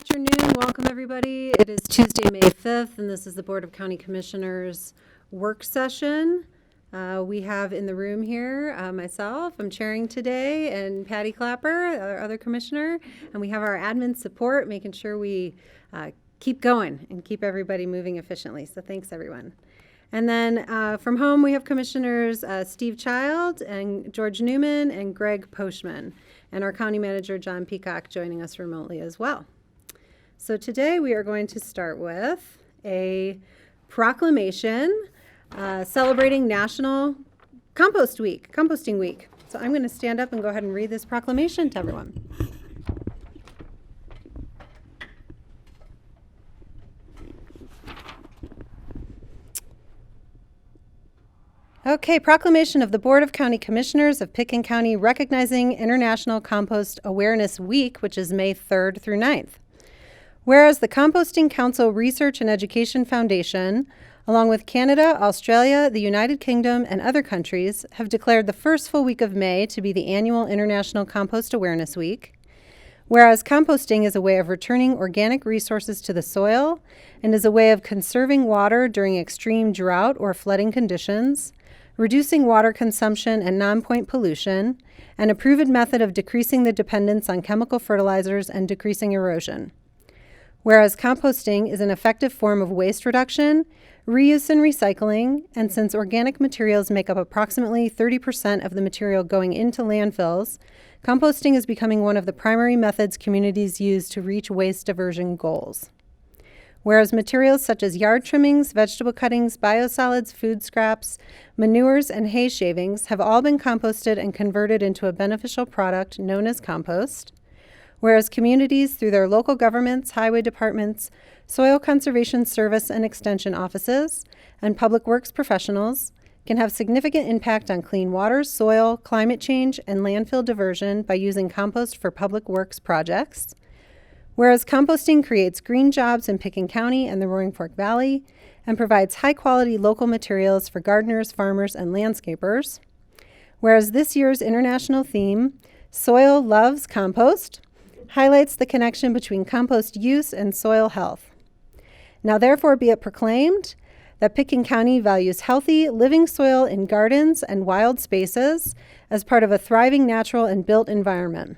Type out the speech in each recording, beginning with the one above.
afternoon. Welcome, everybody. It is Tuesday, May 5th, and this is the Board of County Commissioners work session. We have in the room here myself, I'm chairing today, and Patty Clapper, our other commissioner, and we have our admin support, making sure we keep going and keep everybody moving efficiently. So thanks, everyone. And then from home, we have Commissioners Steve Child and George Newman and Greg Poshman, and our County Manager John Peacock joining us remotely as well. So today we are going to start with a proclamation celebrating National Composting Week. So I'm going to stand up and go ahead and read this proclamation to everyone. Okay, proclamation of the Board of County Commissioners of Pitkin County recognizing International Compost Awareness Week, which is May 3rd through 9th. Whereas the Composting Council Research and Education Foundation, along with Canada, Australia, the United Kingdom, and other countries, have declared the first full week of May to be the annual International Compost Awareness Week. Whereas composting is a way of returning organic resources to the soil and is a way of conserving water during extreme drought or flooding conditions, reducing water consumption and non-point pollution, and a proven method of decreasing the dependence on chemical fertilizers and decreasing erosion. Whereas composting is an effective form of waste reduction, reuse and recycling, and since organic materials make up approximately 30% of the material going into landfills, composting is becoming one of the primary methods communities use to reach waste diversion goals. Whereas materials such as yard trimmings, vegetable cuttings, biosolids, food scraps, manures, and hay shavings have all been composted and converted into a beneficial product known as compost. Whereas communities, through their local governments, highway departments, soil conservation service and extension offices, and public works professionals, can have significant impact on clean water, soil, climate change, and landfill diversion by using compost for public works projects. Whereas composting creates green jobs in Pitkin County and the Roaring Fork Valley, and provides high-quality local materials for gardeners, farmers, and landscapers. Whereas this year's international theme, Soil Loves Compost, highlights the connection between compost use and soil health. Now therefore be it proclaimed that Pitkin County values healthy, living soil in gardens and wild spaces as part of a thriving natural and built environment.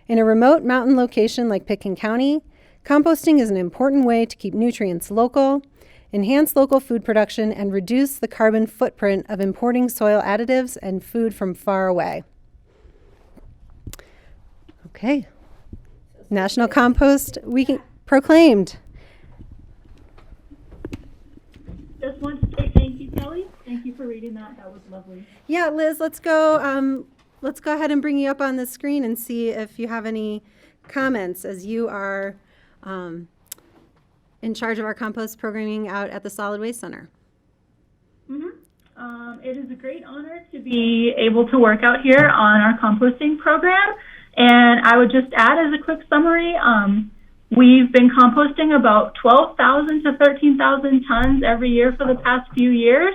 In a remote mountain location like Pitkin County, composting is an important way to keep nutrients local, enhance local food production, and reduce the carbon footprint of importing soil additives and food from far away. Okay. National Compost Week proclaimed. Just want to say thank you, Kelly. Thank you for reading that. That was lovely. Yeah, Liz, let's go ahead and bring you up on the screen and see if you have any comments as you are in charge of our compost programming out at the Solid Waste Center. It is a great honor to be able to work out here on our composting program. And I would just add as a quick summary, we've been composting about 12,000 to 13,000 tons every year for the past few years.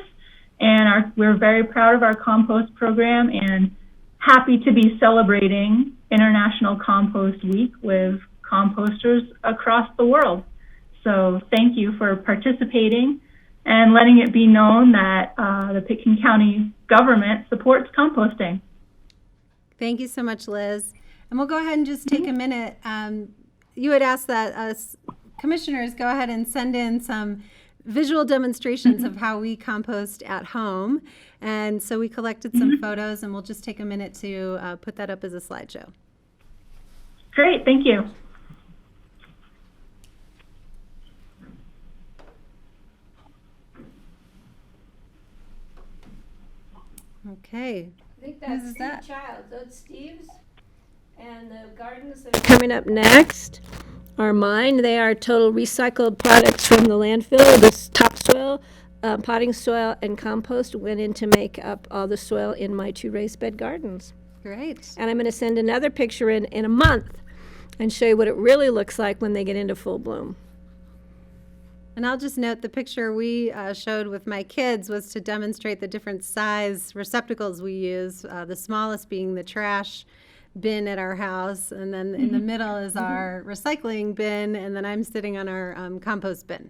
And we're very proud of our compost program and happy to be celebrating International Compost Week with composters across the world. So thank you for participating and letting it be known that the Pitkin County government supports composting. Thank you so much, Liz. And we'll go ahead and just take a minute. You had asked that us commissioners go ahead and send in some visual demonstrations of how we compost at home. And so we collected some photos, and we'll just take a minute to put that up as a slideshow. Great, thank you. Okay. I think that's Who's Steve that? Child. That's Steve's. And the gardens that are coming up next are mine. They are total recycled products from the landfill. This topsoil, potting soil, and compost went in to make up all the soil in my 2 raised bed gardens. Great. And I'm going to send another picture in a month and show you what it really looks like when they get into full bloom. And I'll just note the picture we showed with my kids was to demonstrate the different size receptacles we use, the smallest being the trash bin at our house, and then in the middle is our recycling bin, and then I'm sitting on our compost bin.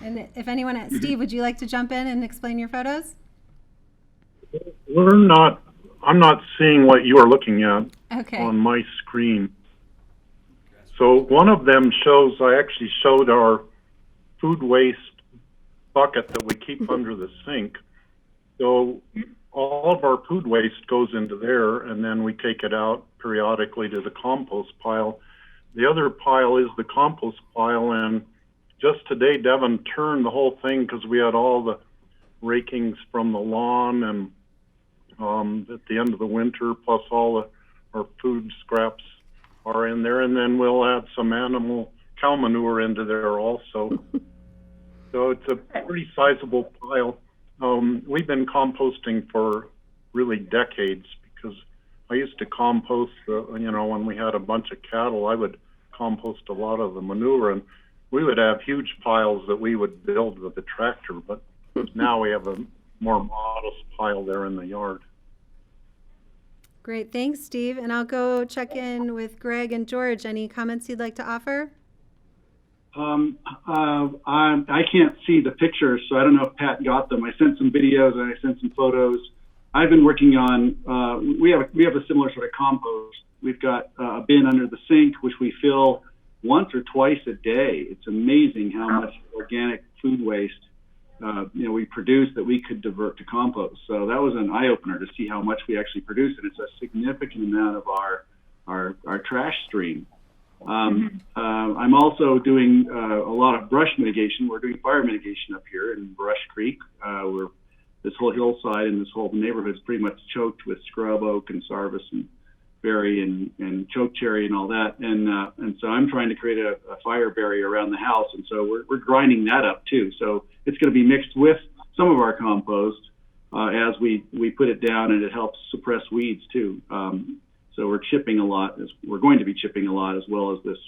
And if anyone, Steve, would you like to jump in and explain your photos? I'm not seeing what you are looking at Okay. on my screen. So one of them shows, I actually showed our food waste bucket that we keep under the sink. So all of our food waste goes into there, and then we take it out periodically to the compost pile. The other pile is the compost pile, and just today Devin turned the whole thing because we had all the rakings from the lawn and at the end of the winter, plus all our food scraps are in there, and then we'll add some cow manure into there also. So it's a pretty sizable pile. We've been composting for really decades because I used to compost, when we had a bunch of cattle, I would compost a lot of the manure, and we would have huge piles that we would build with the tractor, but now we have a more modest pile there in the yard. Great, thanks, Steve. And I'll go check in with Greg and George. Any comments you'd like to offer? I can't see the pictures, so I don't know if Pat got them. I sent some videos and I sent some photos. I've been working on, we have a similar sort of compost. We've got a bin under the sink, which we fill once or twice a day. It's amazing how much organic food waste we produce that we could divert to compost. So that was an eye-opener to see how much we actually produce, and it's a significant amount of our trash stream. I'm also doing a lot of brush mitigation. We're doing fire mitigation up here in Brush Creek. This whole hillside and this whole neighborhood is pretty much choked with scrub oak and sarvis and berry and chokecherry and all that. And so I'm trying to create a fire barrier around the house. And so we're grinding that up too. So it's going to be mixed with some of our compost as we put it down, and it helps suppress weeds too. So we're chipping a lot. We're going to be chipping a lot, as well as this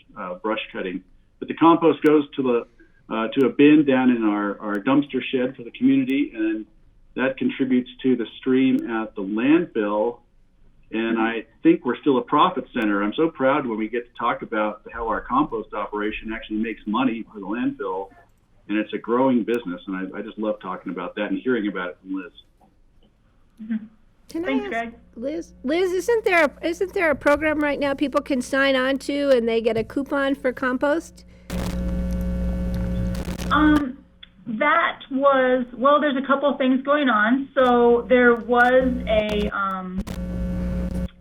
brush cutting. But the compost goes to a bin down in our dumpster shed for the community, and that contributes to the stream at the landfill. And I think we're still a profit center. I'm so proud when we get to talk about how our compost operation actually makes money for the landfill, and it's a growing business. And I just love talking about that and hearing about it from Liz. Mm-hmm. Thanks, Greg. Liz, isn't there a program right now people can sign on to and they get a coupon for compost? There's a couple things going on. So there was a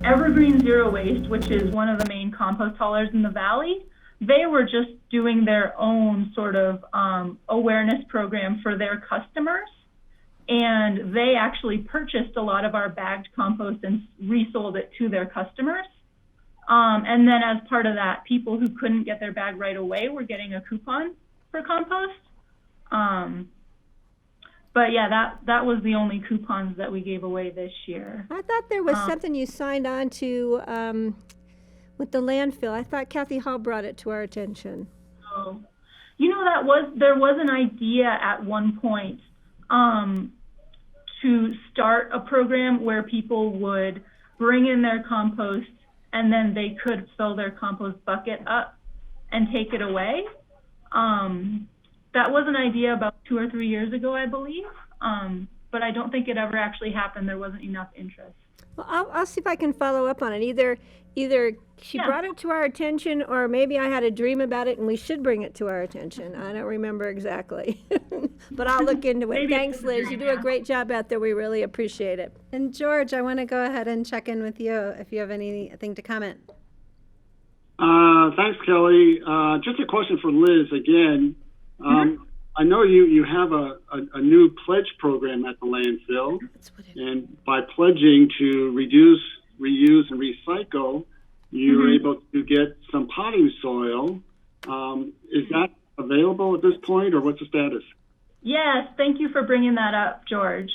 Evergreen Zero Waste, which is one of the main compost haulers in the valley. They were just doing their own sort of awareness program for their customers. And they actually purchased a lot of our bagged compost and resold it to their customers. And then as part of that, people who couldn't get their bag right away were getting a coupon for compost. But yeah, that was the only coupons that we gave away this year. I thought there was something you signed on to with the landfill. I thought Kathy Hall brought it to our attention. Oh, there was an idea at one point to start a program where people would bring in their compost and then they could fill their compost bucket up and take it away. That was an idea about 2 or 3 years ago, I believe, but I don't think it ever actually happened. There wasn't enough interest. Well, I'll see if I can follow up on it. Either she brought it to our attention, or maybe I had a dream about it and we should bring it to our attention. I don't remember exactly, but I'll look into it. Thanks, Liz. You do a great job out there. We really appreciate it. And George, I want to go ahead and check in with you if you have anything to comment. Thanks, Kelly. Just a question for Liz again. I know you have a new pledge program at the landfill, and by pledging to reduce, reuse, and recycle, you're able to get some potting soil. Is that available at this point, or what's the status? Yes, thank you for bringing that up, George.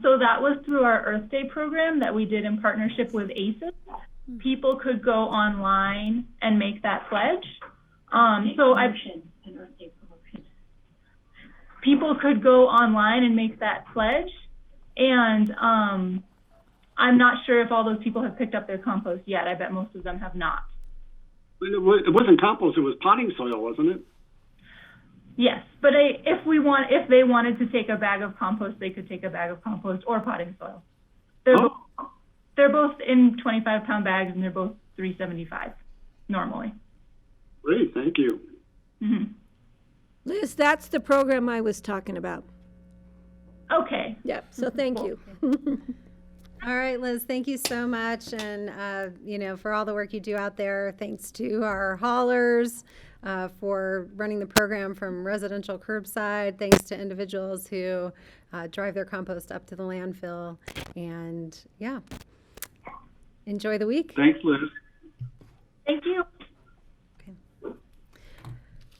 So that was through our Earth Day program that we did in partnership with ACES. People could go online and make that pledge. People could go online and make that pledge, and I'm not sure if all those people have picked up their compost yet. I bet most of them have not. It wasn't compost, it was potting soil, wasn't it? Yes, but if they wanted to take a bag of compost, they could take a bag of compost or potting soil. They're both in 25-pound bags, and they're both $3.75 normally. Great, thank you. Mm-hmm. Liz, that's the program I was talking about. Okay. Yep, so thank you. All right, Liz, thank you so much. And, for all the work you do out there. Thanks to our haulers for running the program from residential curbside. Thanks to individuals who drive their compost up to the landfill. And, yeah, enjoy the week. Thanks, Liz. Thank you.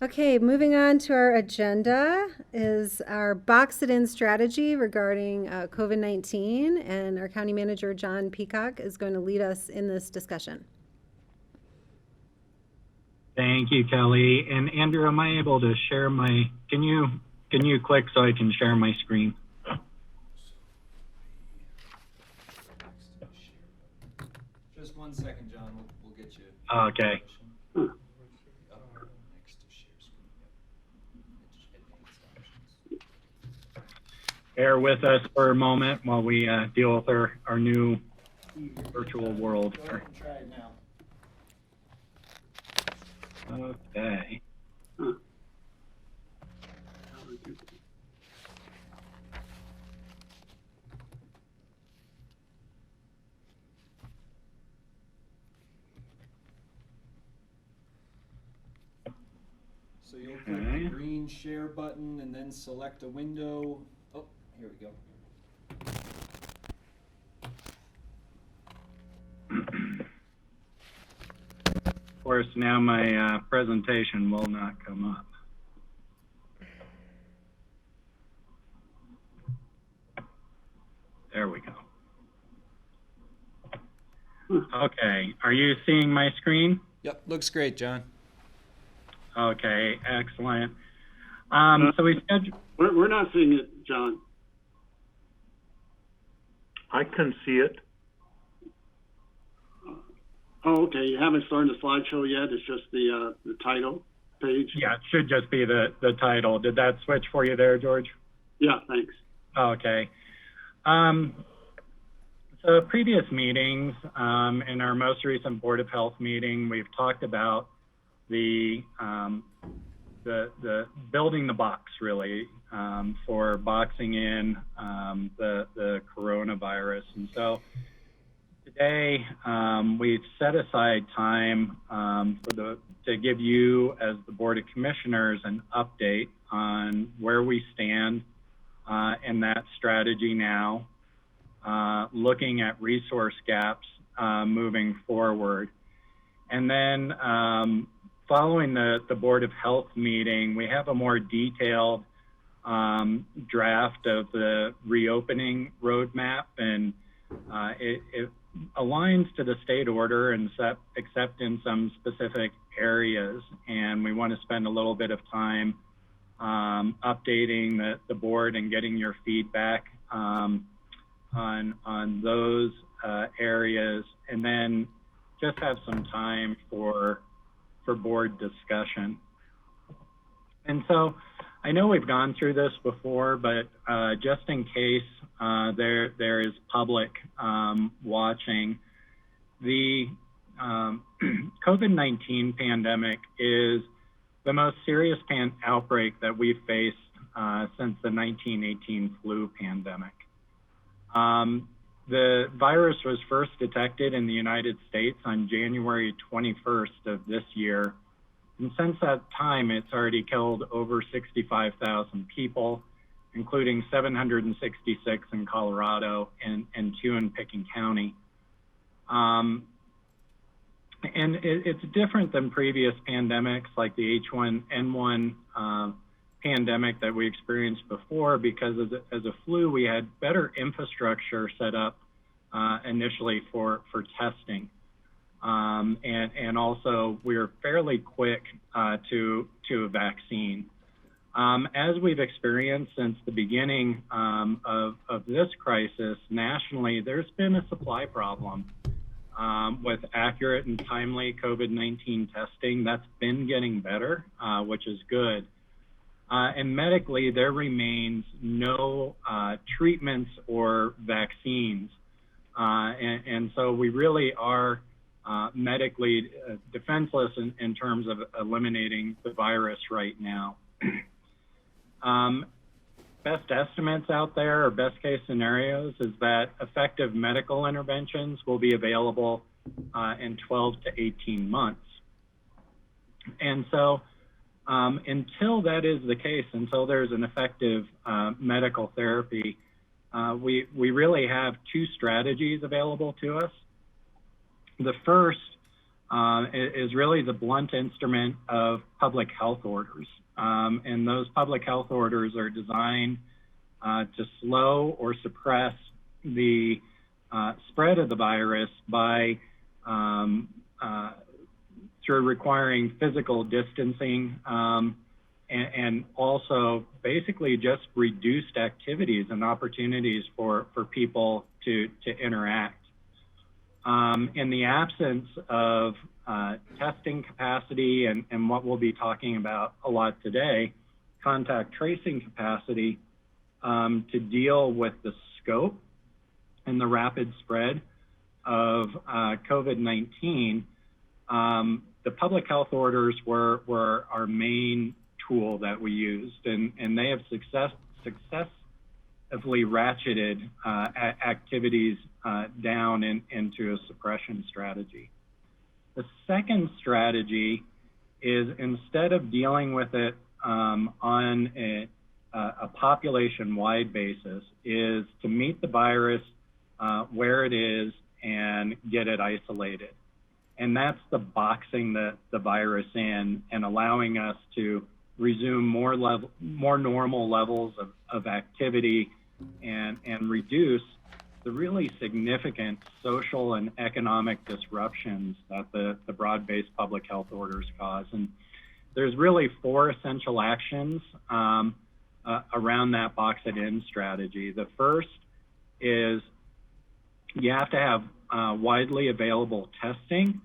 Okay, moving on to our agenda is our box it in strategy regarding COVID-19, and our county manager, John Peacock, is going to lead us in this discussion. Thank you, Kelly. And Andrew, am I able to share my, can you click so I can share my screen? Just 1 second, John. We'll get you. Okay. Bear with us for a moment while we deal with our new virtual world. Go ahead and try it now. Okay. So you'll click the green share button and then select a window. Oh, here we go. Of course, now my presentation will not come up. There we go. Okay, are you seeing my screen? Yep, looks great, John. Okay, excellent. So we scheduled. We're not seeing it, John. I can see it. Oh, okay. You haven't started the slideshow yet. It's just the title page. Yeah, it should just be the title. Did that switch for you there, George? Yeah, thanks. Okay. So previous meetings, in our most recent Board of Health meeting, we've talked about the building the box really for boxing in the coronavirus. And so today we've set aside time to give you as the Board of Commissioners an update on where we stand in that strategy now, looking at resource gaps moving forward. And then following the Board of Health meeting, we have a more detailed draft of the reopening roadmap, and it aligns to the state order and except in some specific areas. And we want to spend a little bit of time updating the board and getting your feedback on those areas, and then just have some time for board discussion. And so I know we've gone through this before, but just in case there is public watching, the COVID-19 pandemic is the most serious outbreak that we've faced since the 1918 flu pandemic. The virus was first detected in the United States on January 21st of this year. And since that time, it's already killed over 65,000 people, including 766 in Colorado and 2 in Pitkin County. And it's different than previous pandemics like the H1N1 pandemic that we experienced before, because as a flu, we had better infrastructure set up initially for testing. And also we were fairly quick to a vaccine. As we've experienced since the beginning of this crisis nationally, there's been a supply problem with accurate and timely COVID-19 testing. That's been getting better, which is good. And medically, there remains no treatments or vaccines. And so we really are medically defenseless in terms of eliminating the virus right now. Best estimates out there, or best case scenarios, is that effective medical interventions will be available in 12 to 18 months. And so until that is the case, until there's an effective medical therapy, we really have two strategies available to us. The first is really the blunt instrument of public health orders. And those public health orders are designed to slow or suppress the spread of the virus by through requiring physical distancing and also basically just reduced activities and opportunities for people to interact. In the absence of testing capacity and what we'll be talking about a lot today, contact tracing capacity to deal with the scope and the rapid spread of COVID-19, the public health orders were our main tool that we used, and they have successfully ratcheted activities down into a suppression strategy. The second strategy is, instead of dealing with it on a population-wide basis, is to meet the virus where it is and get it isolated. And that's the boxing the virus in and allowing us to resume more normal levels of activity and reduce the really significant social and economic disruptions that the broad-based public health orders cause. And there's really four essential actions around that box it in strategy. The first is you have to have widely available testing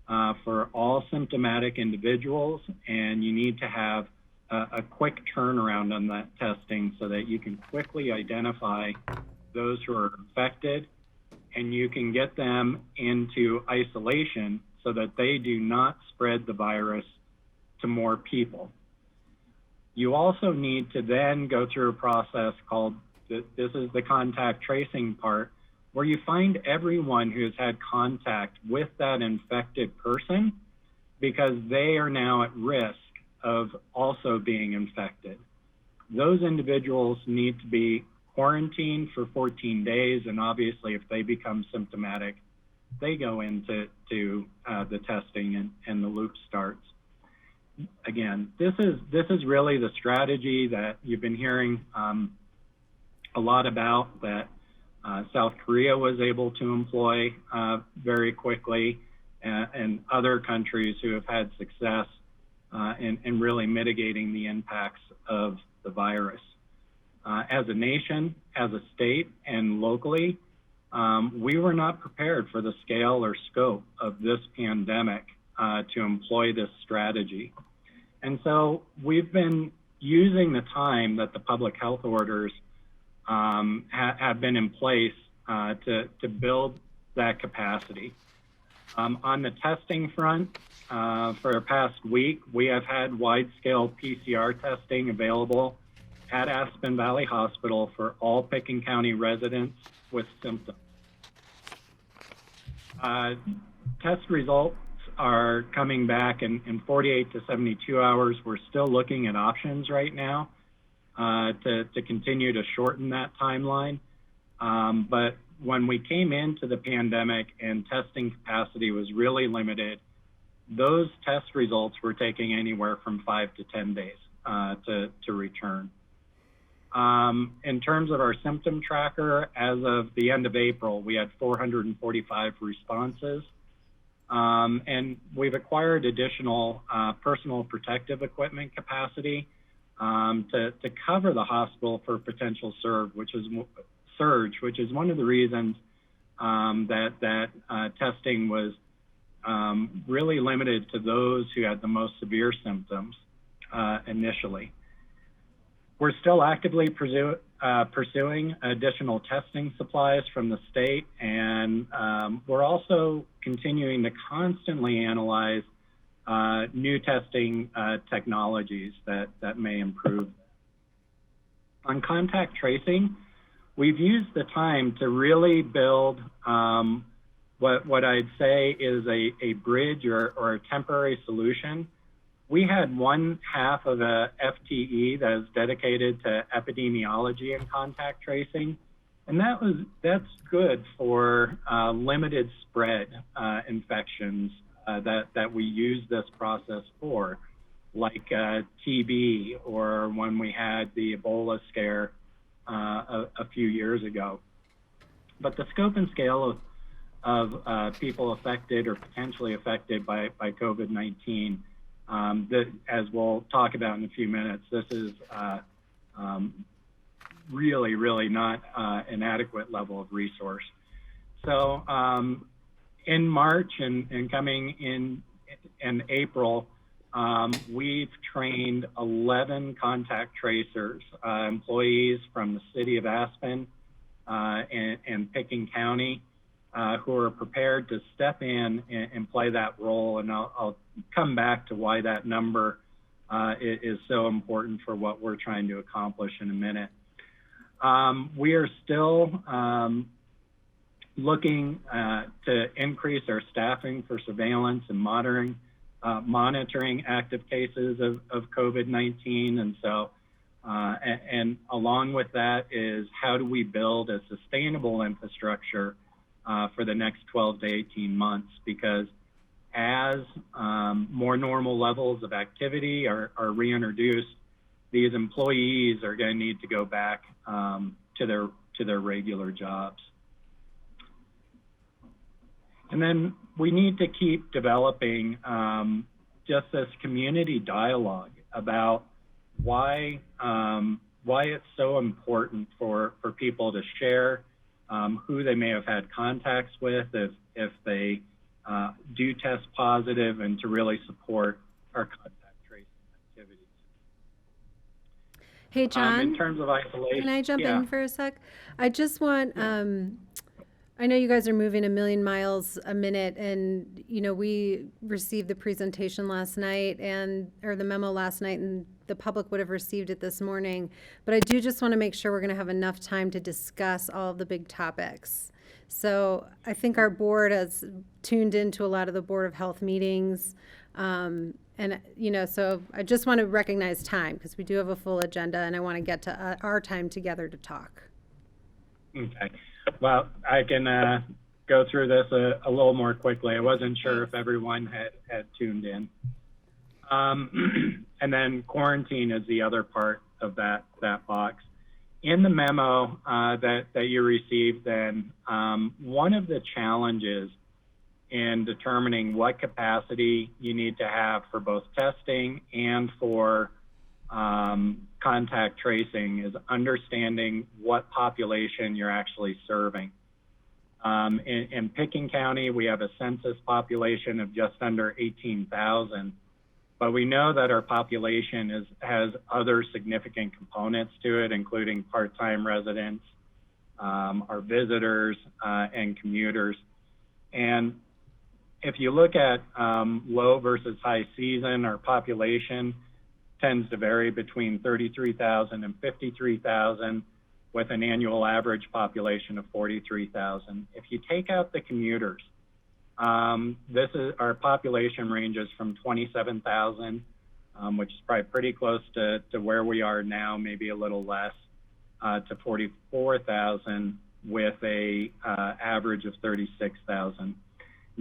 for all symptomatic individuals, and you need to have a quick turnaround on that testing so that you can quickly identify those who are infected, and you can get them into isolation so that they do not spread the virus to more people. You also need to then go through a process called, this is the contact tracing part, where you find everyone who's had contact with that infected person, because they are now at risk of also being infected. Those individuals need to be quarantined for 14 days, and obviously if they become symptomatic, they go into the testing and the loop starts. Again, this is really the strategy that you've been hearing a lot about, that South Korea was able to employ very quickly, and other countries who have had success in really mitigating the impacts of the virus. As a nation, as a state, and locally, we were not prepared for the scale or scope of this pandemic to employ this strategy. And so we've been using the time that the public health orders have been in place to build that capacity. On the testing front, for the past week, we have had wide-scale PCR testing available at Aspen Valley Hospital for all Pitkin County residents with symptoms. Test results are coming back in 48 to 72 hours. We're still looking at options right now to continue to shorten that timeline. But when we came into the pandemic and testing capacity was really limited, those test results were taking anywhere from 5 to 10 days to return. In terms of our symptom tracker, as of the end of April, we had 445 responses. And we've acquired additional personal protective equipment capacity to cover the hospital for potential surge, which is one of the reasons that testing was really limited to those who had the most severe symptoms initially. We're still actively pursuing additional testing supplies from the state, and we're also continuing to constantly analyze new testing technologies that may improve. On contact tracing, we've used the time to really build what I'd say is a bridge or a temporary solution. We had one half of a FTE that is dedicated to epidemiology and contact tracing, and that's good for limited spread infections that we use this process for, like TB, or when we had the Ebola scare a few years ago. But the scope and scale of people affected or potentially affected by COVID-19, that, as we'll talk about in a few minutes, this is really not an adequate level of resource. So in March and coming in April, we've trained 11 contact tracers, employees from the city of Aspen and Pitkin County, who are prepared to step in and play that role. And I'll come back to why that number is so important for what we're trying to accomplish in a minute. We are still looking to increase our staffing for surveillance and monitoring active cases of COVID-19. And so, and along with that is, how do we build a sustainable infrastructure for the next 12 to 18 months? Because as more normal levels of activity are reintroduced, these employees are going to need to go back to their regular jobs. And then we need to keep developing just this community dialogue about why it's so important for people to share who they may have had contacts with if they do test positive, and to really support our contact tracing activities. Hey, John. In terms of isolation, can I jump in for a sec? I just want, I know you guys are moving 1 million miles a minute, and we received the presentation last night, or the memo last night, and the public would have received it this morning. But I do just want to make sure we're going to have enough time to discuss all of the big topics. So I think our board has tuned into a lot of the Board of Health meetings. And, so I just want to recognize time, because we do have a full agenda, and I want to get to our time together to talk. Okay. Well, I can go through this a little more quickly. I wasn't sure if everyone had tuned in. And then quarantine is the other part of that box. In the memo that you received, then one of the challenges in determining what capacity you need to have for both testing and for contact tracing is understanding what population you're actually serving. In Pitkin County, we have a census population of just under 18,000, but we know that our population has other significant components to it, including part-time residents, our visitors, and commuters. And if you look at low versus high season, our population tends to vary between 33,000 and 53,000, with an annual average population of 43,000. If you take out the commuters, our population ranges from 27,000, which is probably pretty close to where we are now, maybe a little less, to 44,000, with a average of 36,000. And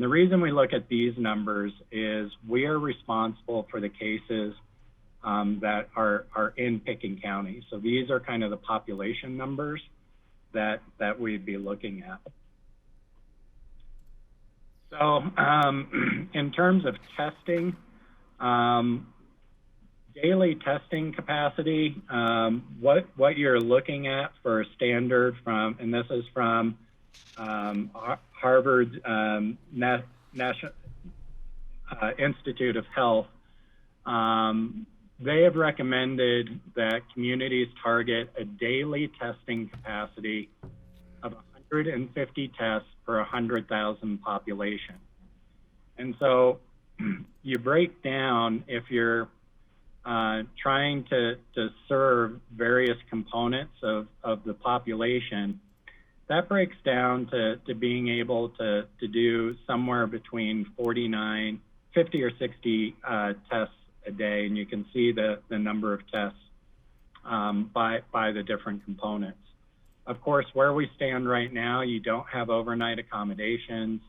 the reason we look at these numbers is we are responsible for the cases that are in Pitkin County. So these are kind of the population numbers that we'd be looking at. So in terms of testing, daily testing capacity, what you're looking at for a standard from, and this is from Harvard National Institute of Health, they have recommended that communities target a daily testing capacity of 150 tests per 100,000 population. And so you break down, if you're trying to serve various components of the population, that breaks down to being able to do somewhere between 50 or 60 tests a day, and you can see the number of tests by the different components. Of course, where we stand right now, you don't have overnight accommodations,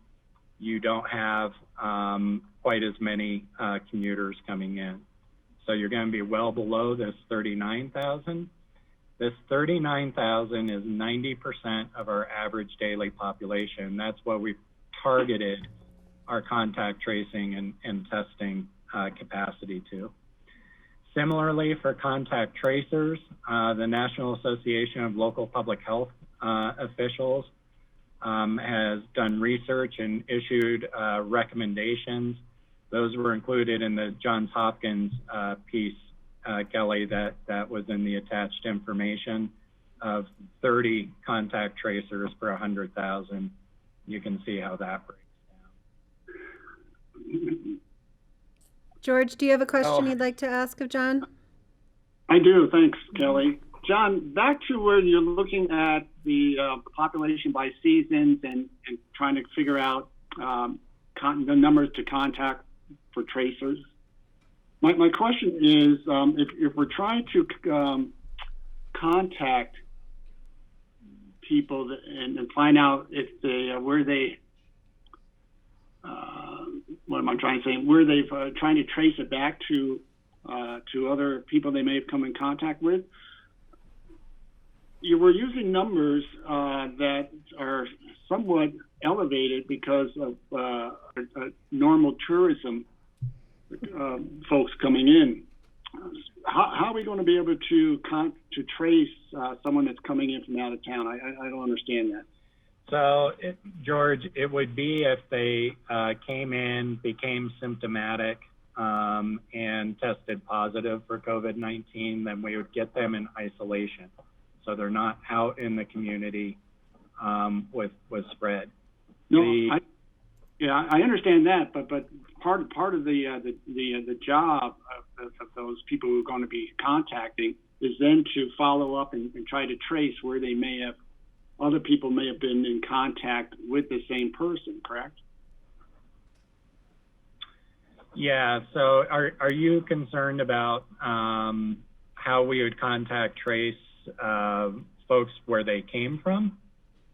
you don't have quite as many commuters coming in. So you're going to be well below this 39,000. This 39,000 is 90% of our average daily population. That's what we've targeted our contact tracing and testing capacity to. Similarly, for contact tracers, the National Association of Local Public Health Officials has done research and issued recommendations. Those were included in the Johns Hopkins piece, Kelly, that was in the attached information of 30 contact tracers per 100,000. You can see how that breaks down. George, do you have a question you'd like to ask of John? I do. Thanks, Kelly. John, back to where you're looking at the population by seasons and trying to figure out the numbers to contact for tracers. My question is, if we're trying to contact people and find out if where they what am I trying to say? Where they've trying to trace it back to other people they may have come in contact with. You were using numbers that are somewhat elevated because of normal tourism folks coming in. How are we going to be able to trace someone that's coming in from out of town? I don't understand that. So, George, it would be if they came in, became symptomatic, and tested positive for COVID-19, then we would get them in isolation. So they're not out in the community with spread. No, I understand that, but part of the job of those people who are going to be contacting is then to follow up and try to trace where they may have, other people may have been in contact with the same person, correct? Yeah, so are you concerned about how we would contact trace folks where they came from?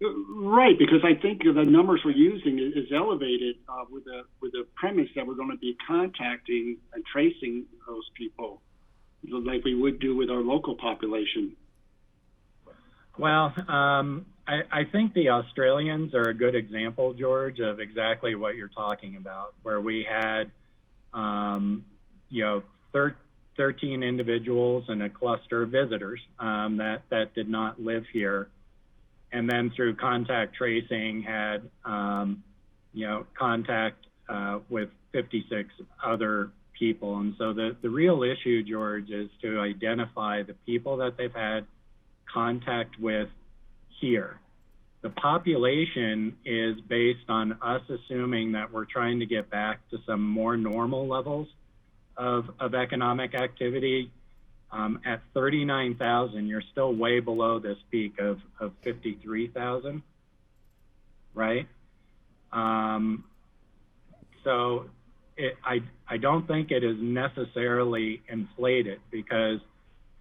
Right, because I think the numbers we're using is elevated with the premise that we're going to be contacting and tracing those people like we would do with our local population. Well, I think the Australians are a good example, George, of exactly what you're talking about, where we had 13 individuals and a cluster of visitors that did not live here, and then through contact tracing had contact with 56 other people. And so the real issue, George, is to identify the people that they've had contact with here. The population is based on us assuming that we're trying to get back to some more normal levels of economic activity. At 39,000, you're still way below this peak of 53,000, right? So I don't think it is necessarily inflated, because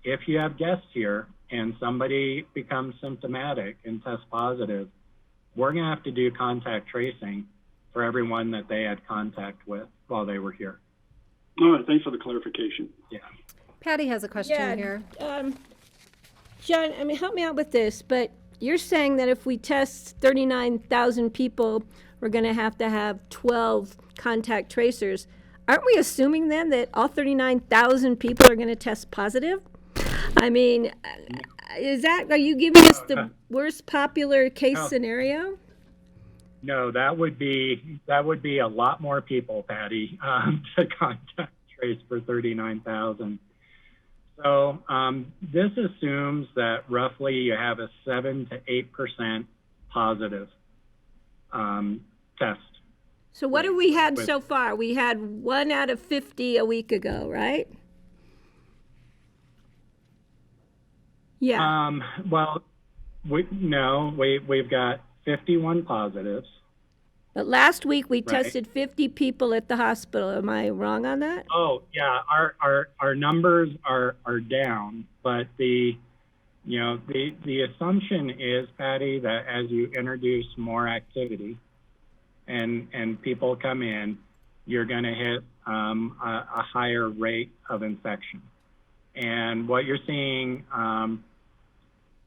if you have guests here and somebody becomes symptomatic and tests positive, we're going to have to do contact tracing for everyone that they had contact with while they were here. All right, thanks for the clarification. Yeah. Patty has a question here. John, I mean, help me out with this, but you're saying that if we test 39,000 people, we're going to have 12 contact tracers. aren't we assuming then that all 39,000 people are going to test positive? I mean, are you giving us the worst popular case No. scenario? No, that would be a lot more people, Patty, to contact trace for 39,000. So this assumes that roughly you have a 7 to 8% positive test. So what have we had so far? We had 1 out of 50 a week ago, right? Yeah. Well, we've got 51 positives. But last week we Right. tested 50 people at the hospital. Am I wrong on that? Oh yeah, our numbers are down, but the assumption is, Patty, that as you introduce more activity and people come in, you're going to hit a higher rate of infection. And what you're seeing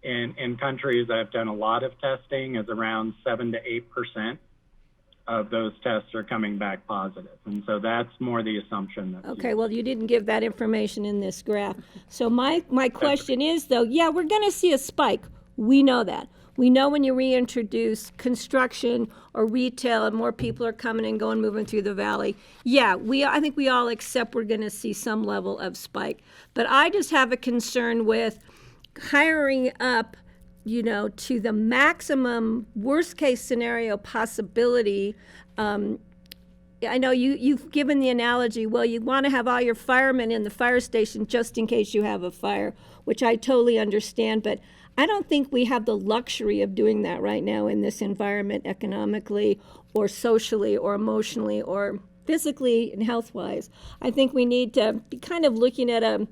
in countries that have done a lot of testing is around 7 to 8% of those tests are coming back positive. And so that's more the assumption. Okay, well, you didn't give that information in this graph. So my question is, though, yeah, we're going to see a spike. We know that. We know when you reintroduce construction or retail and more people are coming and going, moving through the valley. Yeah, I think we all accept we're going to see some level of spike. But I just have a concern with hiring up, to the maximum worst case scenario possibility. I know you've given the analogy, well, you want to have all your firemen in the fire station just in case you have a fire, which I totally understand, but I don't think we have the luxury of doing that right now in this environment, economically or socially or emotionally or physically and health-wise. I think we need to be kind of looking at a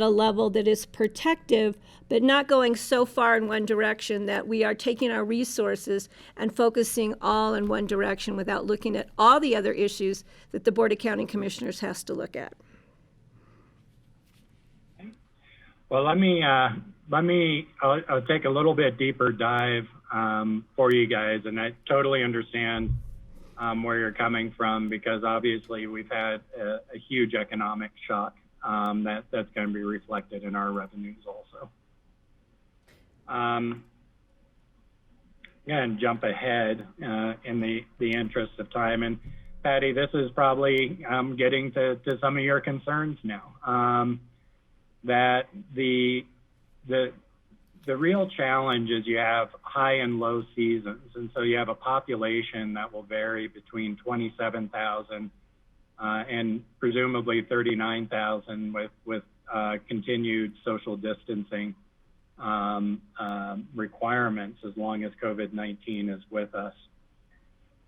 level that is protective, but not going so far in one direction that we are taking our resources and focusing all in one direction without looking at all the other issues that the Board of County Commissioners has to look at. Well, I'll take a little bit deeper dive for you guys, and I totally understand where you're coming from, because obviously we've had a huge economic shock that's going to be reflected in our revenues also. And jump ahead in the interest of time. And Patty, this is probably getting to some of your concerns now. That the real challenge is you have high and low seasons, and so you have a population that will vary between 27,000 and presumably 39,000 with continued social distancing requirements as long as COVID-19 is with us.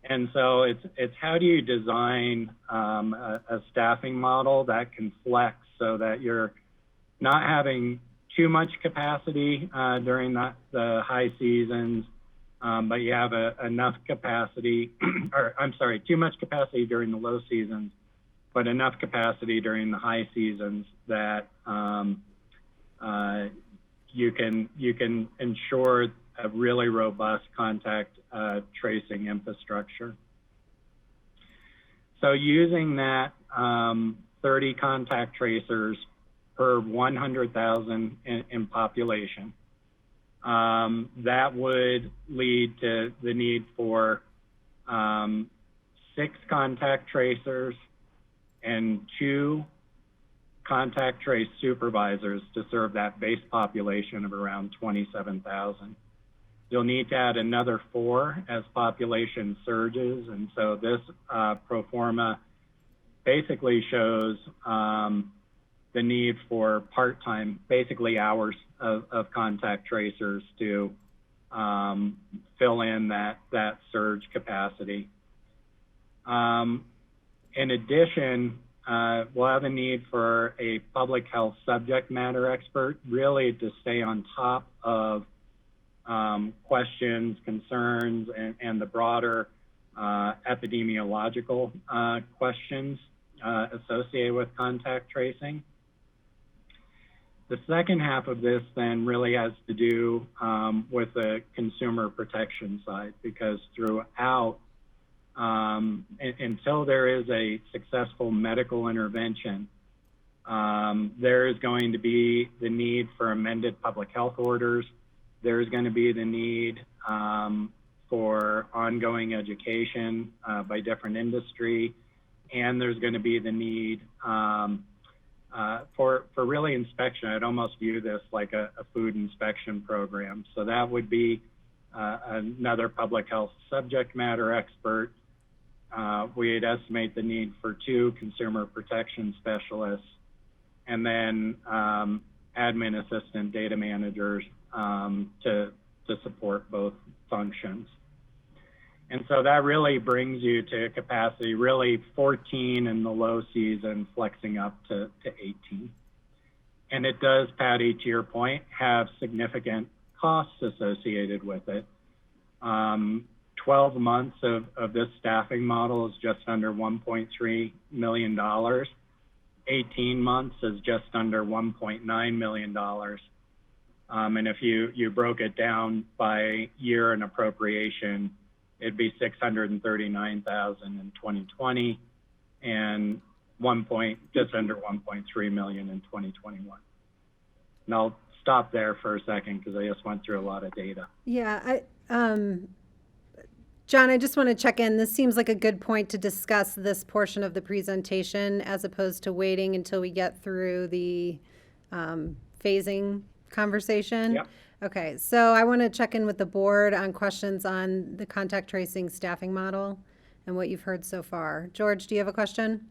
And so it's how do you design a staffing model that can flex so that you're not having too much capacity during the high seasons, but you have enough capacity, too much capacity during the low seasons, but enough capacity during the high seasons that you can ensure a really robust contact tracing infrastructure. So using that 30 contact tracers per 100,000 in population, that would lead to the need for 6 contact tracers and 2 contact trace supervisors to serve that base population of around 27,000. You'll need to add another 4 as population surges, and so this pro forma basically shows the need for part-time, basically hours of contact tracers to fill in that surge capacity. In addition, we'll have a need for a public health subject matter expert, really to stay on top of questions, concerns, and the broader epidemiological questions associated with contact tracing. The second half of this then really has to do with the consumer protection side, because throughout until there is a successful medical intervention, there is going to be the need for amended public health orders. There's going to be the need for ongoing education by different industry, and there's going to be the need for really inspection. I'd almost view this like a food inspection program. So that would be another public health subject matter expert. We'd estimate the need for 2 consumer protection specialists, and then admin assistant data managers to support both functions. And so that really brings you to capacity, really 14 in the low season, flexing up to 18. And it does, Patty, to your point, have significant costs associated with it. 12 months of this staffing model is just under $1.3 million. 18 months is just under $1.9 million. And if you broke it down by year and appropriation, it'd be $639,000 in 2020 and just under 1.3 million in 2021. And I'll stop there for a second because I just went through a lot of data. Yeah, John, I just want to check in. This seems like a good point to discuss this portion of the presentation as opposed to waiting until we get through the phasing conversation. Yep. Okay, so I want to check in with the board on questions on the contact tracing staffing model and what you've heard so far. George, do you have a question?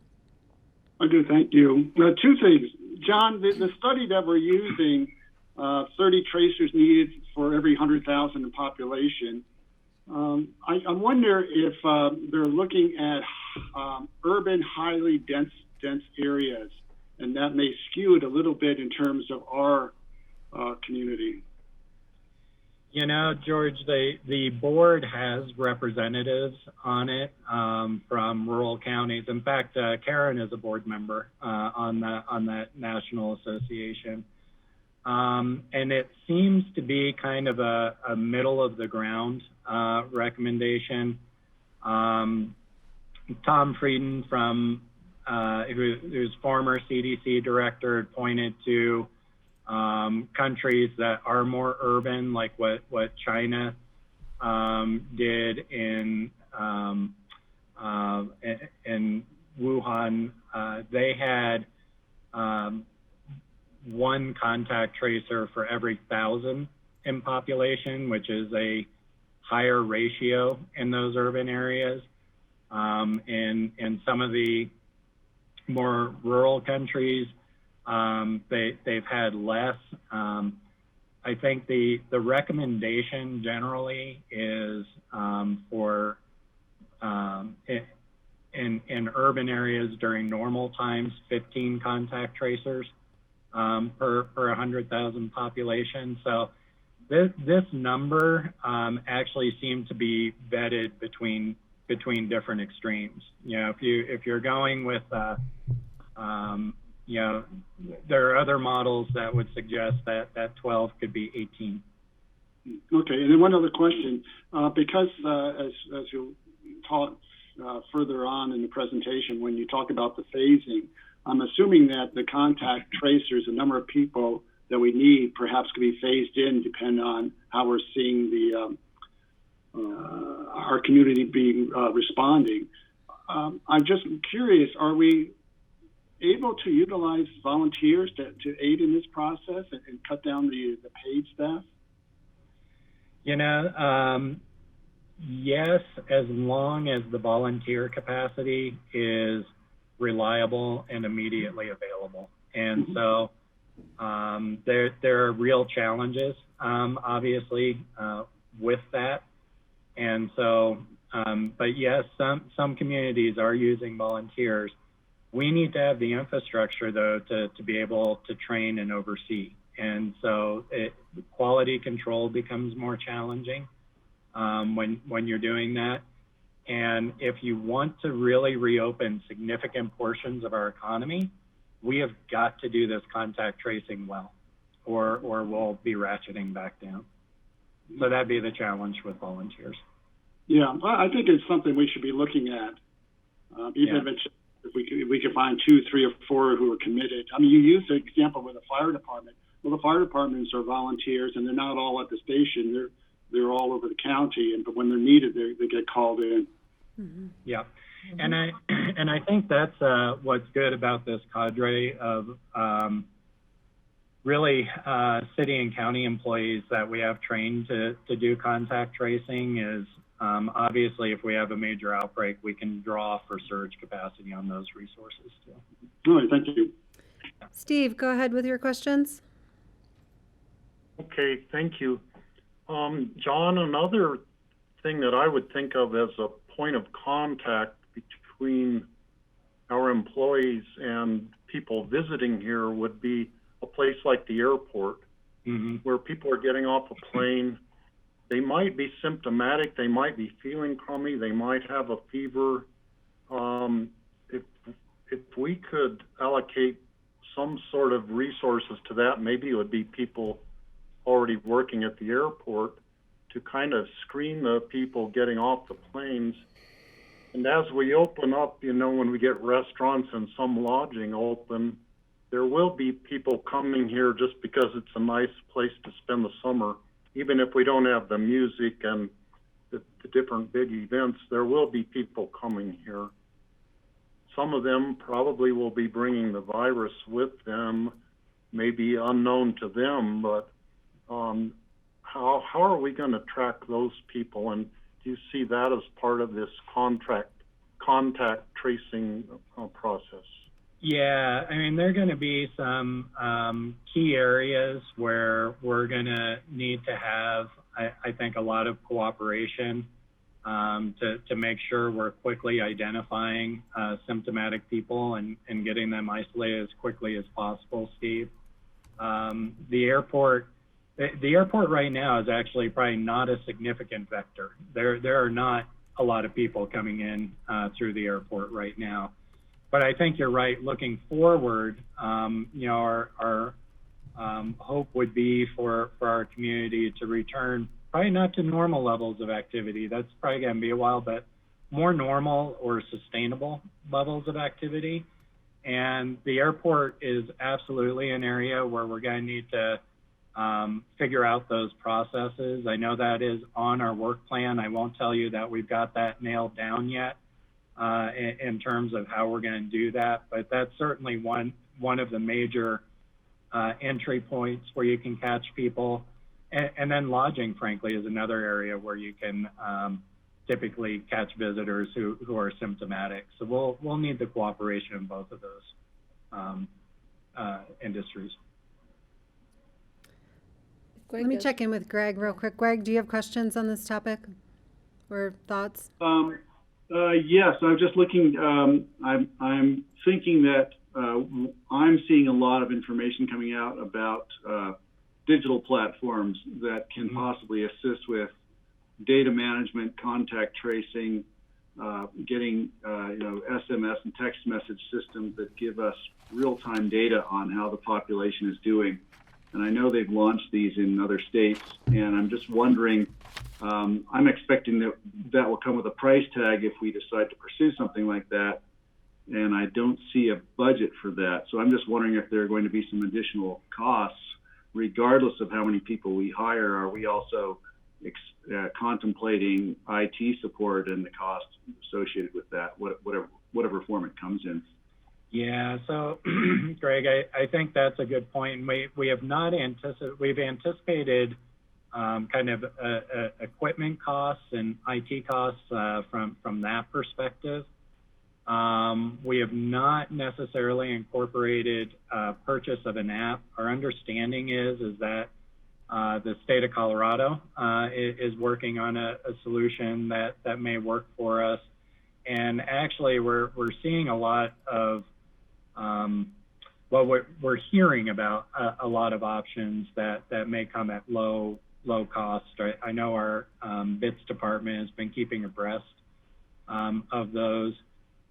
I do, thank you. 2 things. John, the study that we're using, 30 tracers needed for every 100,000 in population. I wonder if they're looking at urban, highly dense areas, and that may skew it a little bit in terms of our community. You know, George, the board has representatives on it from rural counties. In fact, Karen is a board member on that national association. And it seems to be kind of a middle of the ground recommendation. Tom Frieden, who's former CDC director, had pointed to countries that are more urban, like what China did in Wuhan. They had 1 contact tracer for every 1,000 in population, which is a higher ratio in those urban areas. In some of the more rural countries, they've had less. I think the recommendation generally is for in urban areas during normal times, 15 contact tracers per 100,000 population. So this number actually seemed to be vetted between different extremes. You know, if you're going with you know, there are other models that would suggest that 12 could be 18. Okay, and then one other question, because as you talk further on in the presentation, when you talk about the phasing, I'm assuming that the contact tracers, the number of people that we need, perhaps could be phased in depending on how we're seeing the our community being responding. I'm just curious, are we able to utilize volunteers to aid in this process and cut down the paid staff? You know, yes, as long as the volunteer capacity is reliable and immediately available. And so there are real challenges, obviously, with that. And so, but yes, some communities are using volunteers. We need to have the infrastructure, though, to be able to train and oversee. And so quality control becomes more challenging when you're doing that. And if you want to really reopen significant portions of our economy, we have got to do this contact tracing well, or we'll be ratcheting back down. So that'd be the challenge with volunteers. Yeah, I think it's something we should be looking at. Even if we could find 2, 3, or 4 who are committed. I mean, you used the example with the fire department. Well, the fire departments are volunteers, and they're not all at the station. They're all over the county, but when they're needed, they get called in. Mm-hmm. Yeah, and I think that's what's good about this cadre of really city and county employees that we have trained to do contact tracing is obviously if we have a major outbreak, we can draw for surge capacity on those resources too. All right, thank you. Steve, go ahead with your questions. Okay, thank you. John, another thing that I would think of as a point of contact between our employees and people visiting here would be a place like the airport, where people are getting off a plane. They might be symptomatic, they might be feeling crummy, they might have a fever. If we could allocate some sort of resources to that, maybe it would be people already working at the airport to kind of screen the people getting off the planes. And as we open up, when we get restaurants and some lodging open, there will be people coming here just because it's a nice place to spend the summer. Even if we don't have the music and the different big events, there will be people coming here. Some of them probably will be bringing the virus with them, maybe unknown to them, but how are we going to track those people? And do you see that as part of this contact tracing process? Yeah, I mean, there are going to be some key areas where we're going to need to have, I think, a lot of cooperation to make sure we're quickly identifying symptomatic people and getting them isolated as quickly as possible, Steve. The airport right now is actually probably not a significant vector. There are not a lot of people coming in through the airport right now. But I think you're right. Looking forward, our hope would be for our community to return, probably not to normal levels of activity. That's probably going to be a while, but more normal or sustainable levels of activity. And the airport is absolutely an area where we're going to need to figure out those processes. I know that is on our work plan. I won't tell you that we've got that nailed down yet. In terms of how we're going to do that, but that's certainly one of the major entry points where you can catch people, and then lodging, frankly, is another area where you can typically catch visitors who are symptomatic. So we'll need the cooperation in both of those industries. Let me check in with Greg real quick. Greg, do you have questions on this topic or thoughts? Yes, I'm just looking. I'm thinking that I'm seeing a lot of information coming out about digital platforms that can possibly assist with data management, contact tracing, getting SMS and text message systems that give us real-time data on how the population is doing. And I know they've launched these in other states, and I'm just wondering. I'm expecting that will come with a price tag if we decide to pursue something like that, and I don't see a budget for that. So I'm just wondering if there are going to be some additional costs, regardless of how many people we hire. Are we also contemplating IT support and the costs associated with that, whatever form it comes in? Yeah, so Greg, I think that's a good point. We have not we've anticipated kind of equipment costs and IT costs from that perspective. We have not necessarily incorporated purchase of an app. Our understanding is that the state of Colorado is working on a solution that may work for us. And actually, we're seeing a lot of we're hearing about a lot of options that may come at low cost. I know our BITS department has been keeping abreast of those.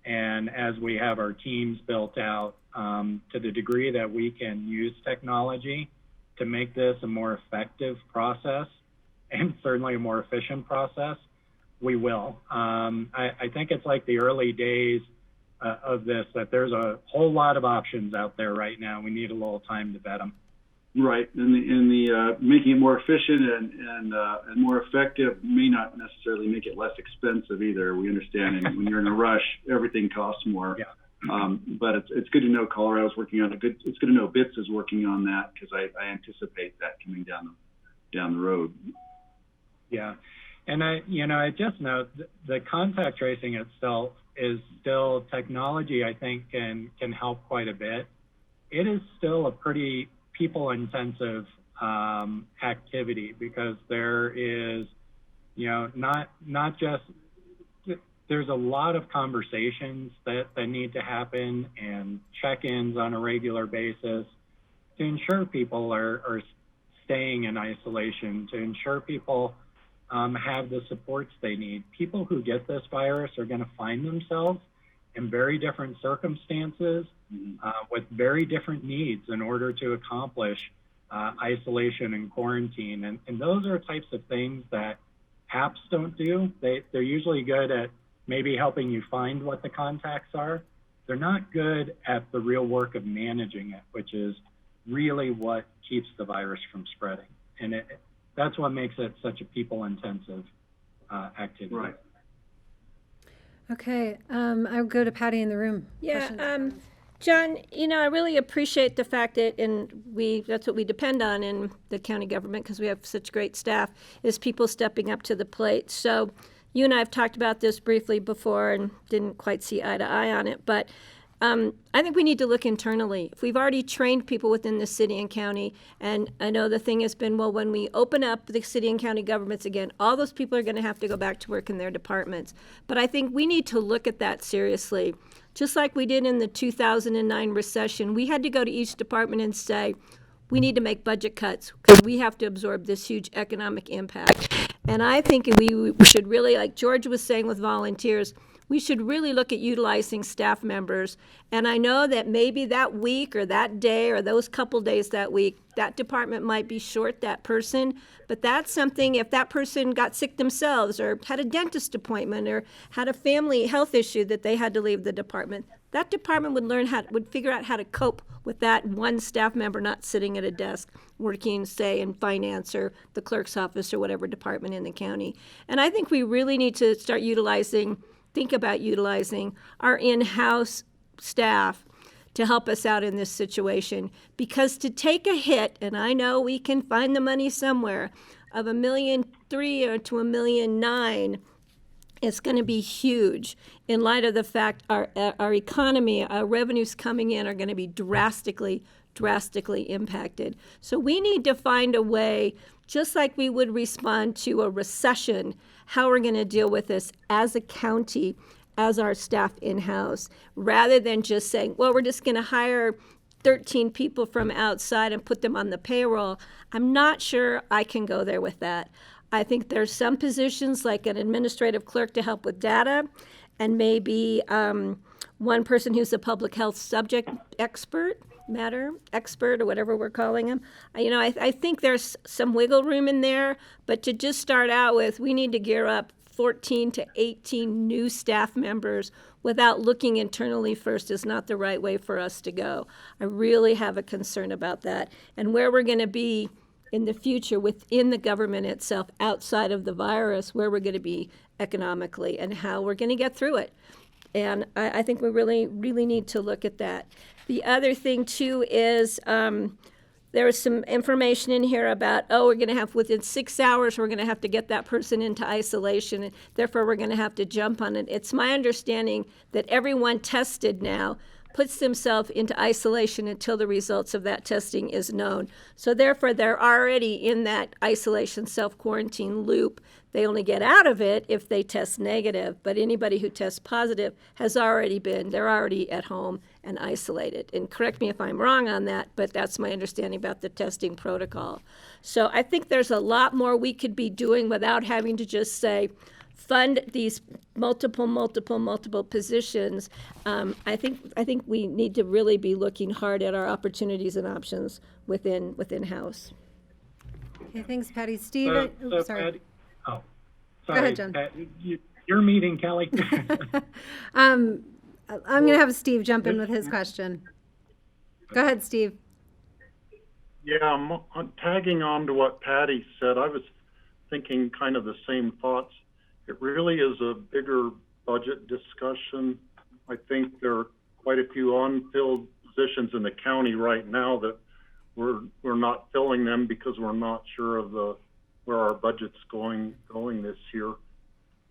And as we have our teams built out to the degree that we can use technology to make this a more effective process and certainly a more efficient process, we will. I think it's like the early days of this, that there's a whole lot of options out there right now. We need a little time to vet them. Right, and the making it more efficient and more effective may not necessarily make it less expensive either. We understand, and when you're in a rush, everything costs more. Yeah. But it's good to know Colorado's working on it's good to know BITS is working on that, because I anticipate that coming down the road. Yeah, and I just note the contact tracing itself is still technology. I think can help quite a bit. It is still a pretty people-intensive activity, because there is, not just, there's a lot of conversations that need to happen and check-ins on a regular basis to ensure people are staying in isolation, to ensure people have the supports they need. People who get this virus are going to find themselves in very different circumstances, with very different needs in order to accomplish isolation and quarantine. And those are types of things that apps don't do. They're usually good at maybe helping you find what the contacts are. They're not good at the real work of managing it, which is really what keeps the virus from spreading. And that's what makes it such a people-intensive activity. Right. Okay, I'll go to Patty in the room. Yeah, Questions? John, I really appreciate the fact that, that's what we depend on in the county government, because we have such great staff, is people stepping up to the plate. So you and I have talked about this briefly before and didn't quite see eye to eye on it, but I think we need to look internally. If we've already trained people within the city and county, and I know the thing has been, well, when we open up the city and county governments again, all those people are going to have to go back to work in their departments. But I think we need to look at that seriously. Just like we did in the 2009 recession, we had to go to each department and say, we need to make budget cuts because we have to absorb this huge economic impact. And I think we should really, like George was saying with volunteers, we should really look at utilizing staff members. And I know that maybe that week or that day or those couple days that week, that department might be short that person. But that's something, if that person got sick themselves or had a dentist appointment or had a family health issue that they had to leave the department, that department would figure out how to cope with that one staff member not sitting at a desk working, say, in finance or the clerk's office or whatever department in the county. And I think we really need to start think about utilizing our in-house staff to help us out in this situation. Because to take a hit, and I know we can find the money somewhere, of $1.3 million or to $1.9 million, it's going to be huge in light of the fact our economy, our revenues coming in are going to be drastically impacted. So we need to find a way, just like we would respond to a recession, how we're going to deal with this as a county, as our staff in-house, rather than just saying, well, we're just going to hire 13 people from outside and put them on the payroll. I'm not sure I can go there with that. I think there's some positions like an administrative clerk to help with data, and maybe one person who's a public health subject matter expert, or whatever we're calling them. I think there's some wiggle room in there, but to just start out with, we need to gear up 14 to 18 new staff members without looking internally first is not the right way for us to go. I really have a concern about that, and where we're going to be in the future within the government itself, outside of the virus, where we're going to be economically and how we're going to get through it. And I think we really need to look at that. The other thing, too, is there is some information in here about, we're going to have, within 6 hours, we're going to have to get that person into isolation, and therefore we're going to have to jump on it. It's my understanding that everyone tested now puts themselves into isolation until the results of that testing is known. So therefore, they're already in that isolation, self-quarantine loop. They only get out of it if they test negative, but anybody who tests positive they're already at home and isolated. And correct me if I'm wrong on that, but that's my understanding about the testing protocol. So I think there's a lot more we could be doing without having to just say, fund these multiple positions. I think we need to really be looking hard at our opportunities and options within house. Okay, thanks, Patty. Steve, sorry. Patty, sorry. ahead, John. Your meeting, Kelly. I'm going to have Steve jump in with his question. Go ahead, Steve. Yeah, I'm tagging on to what Patty said. I was thinking kind of the same thoughts. It really is a bigger budget discussion. I think there are quite a few unfilled positions in the county right now that we're not filling them because we're not sure of where our budget's going this year.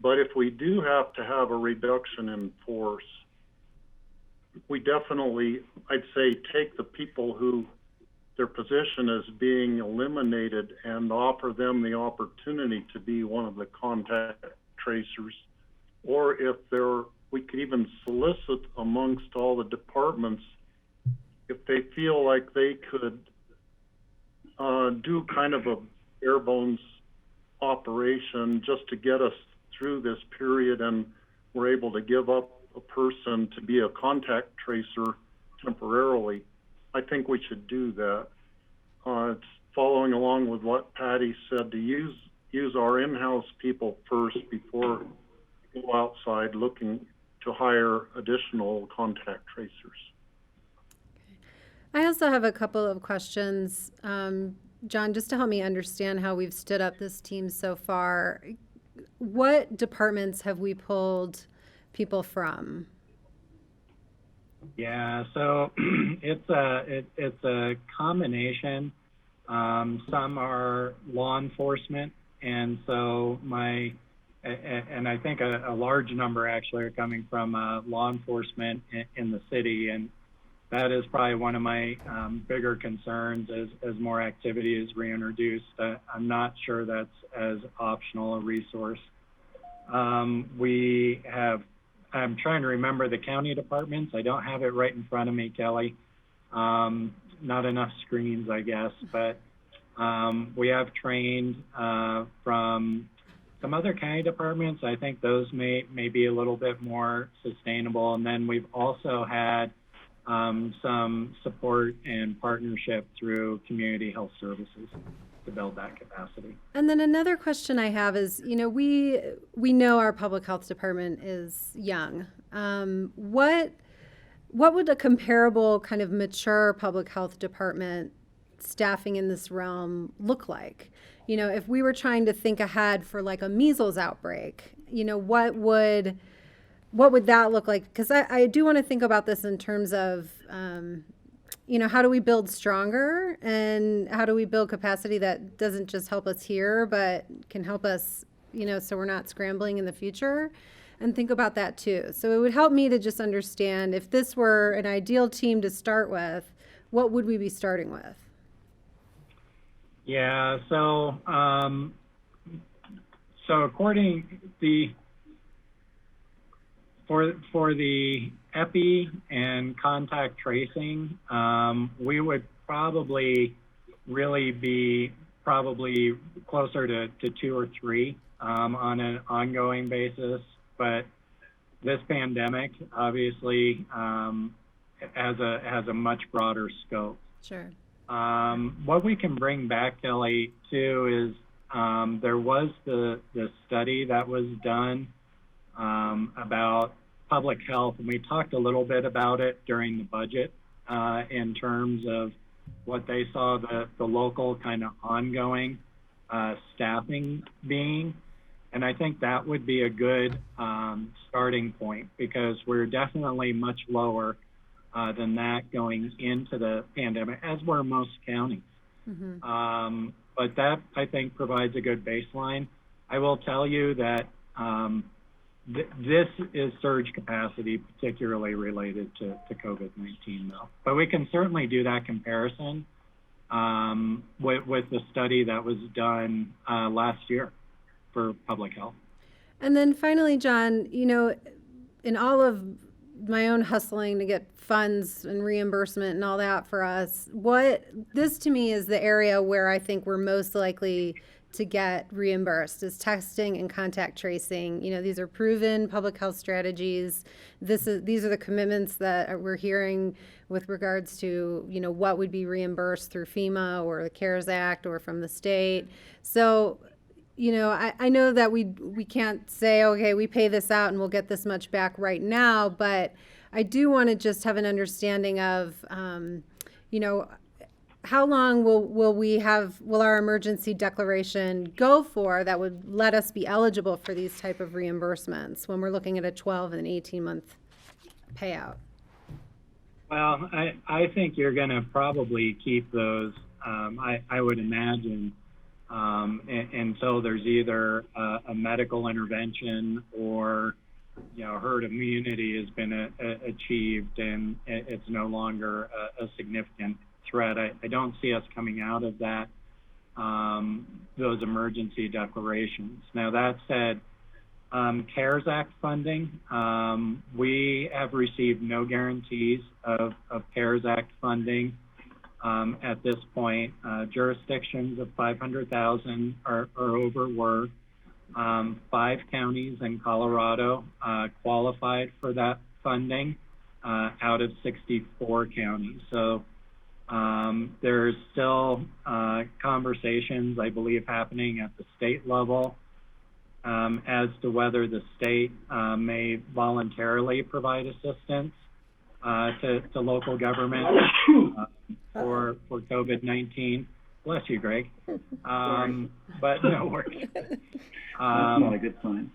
But if we do have to have a reduction in force, we definitely, I'd say, take the people who their position is being eliminated and offer them the opportunity to be one of the contact tracers. Or if we could even solicit amongst all the departments if they feel like they could do kind of a bare bones operation just to get us through this period, and we're able to give up a person to be a contact tracer temporarily. I think we should do that. It's following along with what Patty said, to use our in-house people first before we go outside looking to hire additional contact tracers. I also have a couple of questions, John, just to help me understand how we've stood up this team so far. What departments have we pulled people from? Yeah, so it's a combination. Some are law enforcement, and so and I think a large number actually are coming from law enforcement in the city, and that is probably one of my bigger concerns as more activity is reintroduced. I'm not sure that's as optional a resource. I'm trying to remember the county departments. I don't have it right in front of me, Kelly. Not enough screens, I guess, but we have trained from some other county departments. I think those may be a little bit more sustainable. And then we've also had some support and partnership through community health services to build that capacity. And then another question I have is, we know our public health department is young. What would a comparable kind of mature public health department staffing in this realm look like? If we were trying to think ahead for like a measles outbreak, what would that look like? Because I do want to think about this in terms of, how do we build stronger, and how do we build capacity that doesn't just help us here, but can help us, so we're not scrambling in the future, and think about that too. So it would help me to just understand, if this were an ideal team to start with, what would we be starting with? Yeah, so according for the epi and contact tracing, we would probably really be closer to 2 or 3 on an ongoing basis. But this pandemic obviously has a much broader scope. Sure. What we can bring back, Kelly, too, is there was the study that was done about public health, and we talked a little bit about it during the budget in terms of what they saw the local kind of ongoing staffing being. And I think that would be a good starting point, because we're definitely much lower than that going into the pandemic, as were most counties. Mm-hmm. But that, I think, provides a good baseline. I will tell you that this is surge capacity, particularly related to COVID-19, though. But we can certainly do that comparison with the study that was done last year for public health. And then finally, John, in all of my own hustling to get funds and reimbursement and all that for us, this to me is the area where I think we're most likely to get reimbursed, is testing and contact tracing. These are proven public health strategies. These are the commitments that we're hearing with regards to, what would be reimbursed through FEMA or the CARES Act or from the state. So you know, I know that we can't say, okay, we pay this out and we'll get this much back right now, but I do want to just have an understanding of, you know, how long will our emergency declaration go for that would let us be eligible for these type of reimbursements when we're looking at a 12 and 18-month payout? Well, I think you're going to probably keep those, I would imagine, until there's either a medical intervention or, you know, herd immunity has been achieved and it's no longer a significant threat. I don't see us coming out of that, those emergency declarations. Now, that said, CARES Act funding, we have received no guarantees of CARES Act funding at this point. Jurisdictions of 500,000 or over were 5 counties in Colorado qualified for that funding out of 64 counties. So there's still conversations, I believe, happening at the state level as to whether the state may voluntarily provide assistance to local government for COVID-19. Bless you, Greg. But no worries. That's not a good sign.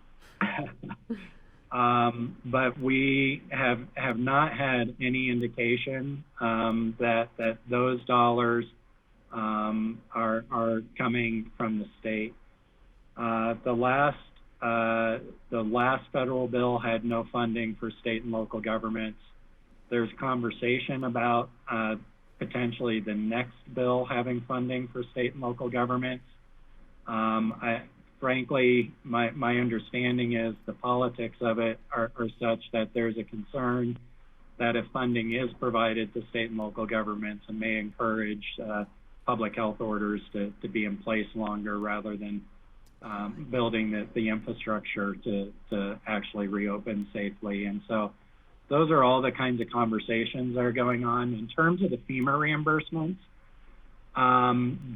But we have not had any indication that those dollars are coming from the state. The last federal bill had no funding for state and local governments. There's conversation about potentially the next bill having funding for state and local governments. Frankly, my understanding is the politics of it are such that there's a concern that if funding is provided to state and local governments, it may encourage public health orders to be in place longer rather than building the infrastructure to actually reopen safely. And so those are all the kinds of conversations that are going on. In terms of the FEMA reimbursements,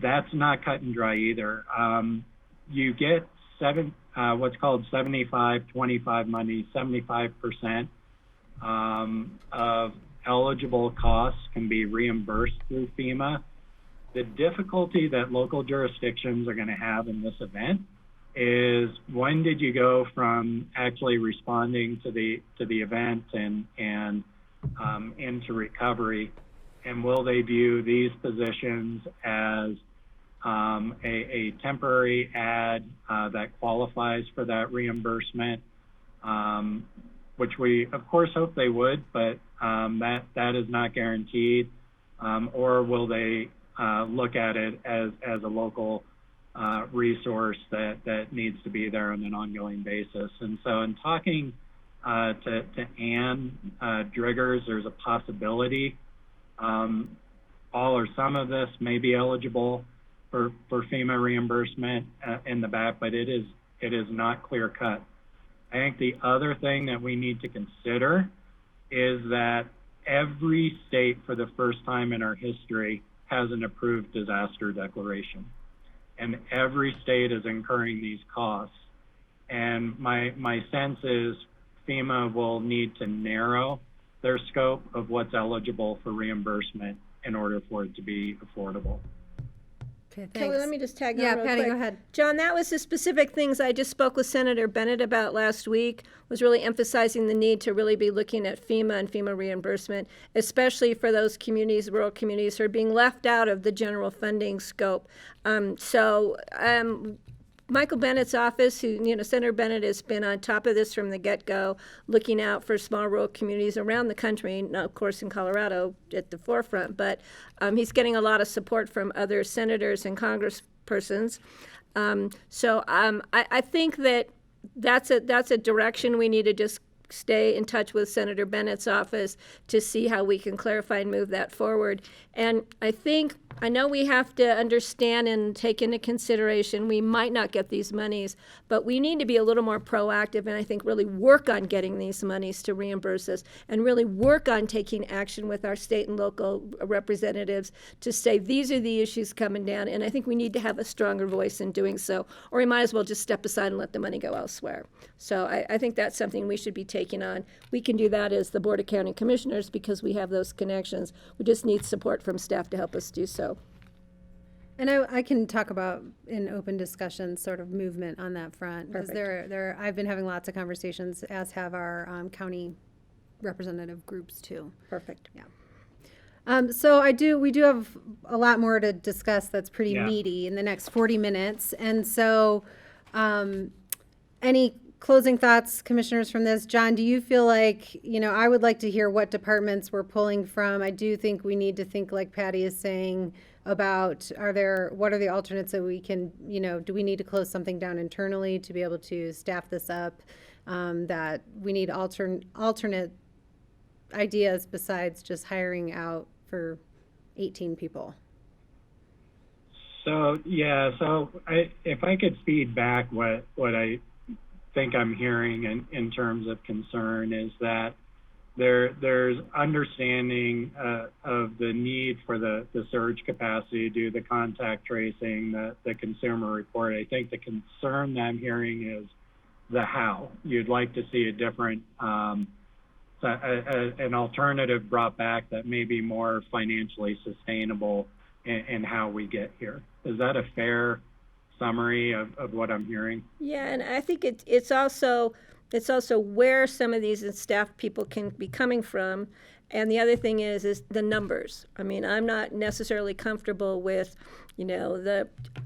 that's not cut and dry either. You get what's called 75-25 money. 75% of eligible costs can be reimbursed through FEMA. The difficulty that local jurisdictions are going to have in this event is when did you go from actually responding to the event and into recovery, and will they view these positions as a temporary ad that qualifies for that reimbursement, which we of course hope they would, but that is not guaranteed, or will they look at it as a local resource that needs to be there on an ongoing basis. And so in talking to Ann Driggers, there's a possibility all or some of this may be eligible for FEMA reimbursement in the back, but it is not clear cut. I think the other thing that we need to consider is that every state for the first time in our history has an approved disaster declaration, and every state is incurring these costs. And my sense is FEMA will need to narrow their scope of what's eligible for reimbursement in order for it to be affordable. Okay, thanks. Kelly, let me just tag on Yeah, real Patty, quick. go ahead. John, that was the specific things I just spoke with Senator Bennett about last week, was really emphasizing the need to really be looking at FEMA and FEMA reimbursement, especially for those communities, rural communities, who are being left out of the general funding scope. Michael Bennett's office, Senator Bennett has been on top of this from the get-go, looking out for small rural communities around the country, and of course in Colorado at the forefront, but he's getting a lot of support from other senators and congresspersons. I think that's a direction we need to just stay in touch with Senator Bennett's office to see how we can clarify and move that forward. And I know we have to understand and take into consideration we might not get these monies, but we need to be a little more proactive and I think really work on getting these monies to reimburse us and really work on taking action with our state and local representatives to say these are the issues coming down, and I think we need to have a stronger voice in doing so, or we might as well just step aside and let the money go elsewhere. So I think that's something we should be taking on. We can do that as the Board of County Commissioners because we have those connections. We just need support from staff to help us do so. And I can talk about in open discussion sort of movement on that front. Because I've been having lots of conversations, as have our county representative groups too. Perfect. Yeah. So we do have a lot more to discuss that's pretty meaty in the next 40 minutes. And so any closing thoughts, commissioners, from this? John, do you feel like, I would like to hear what departments we're pulling from. I do think we need to think, like Patty is saying, about what are the alternates that we can, do we need to close something down internally to be able to staff this up? That we need alternate ideas besides just hiring out for 18 people. So if I could feed back what I think I'm hearing in terms of concern is that there's understanding of the need for the surge capacity to do the contact tracing, the consumer report. I think the concern that I'm hearing is the how. You'd like to see a different, an alternative brought back that may be more financially sustainable in how we get here. Is that a fair summary of what I'm hearing? Yeah, and I think it's also where some of these staff people can be coming from. And the other thing is the numbers. I mean, I'm not necessarily comfortable with,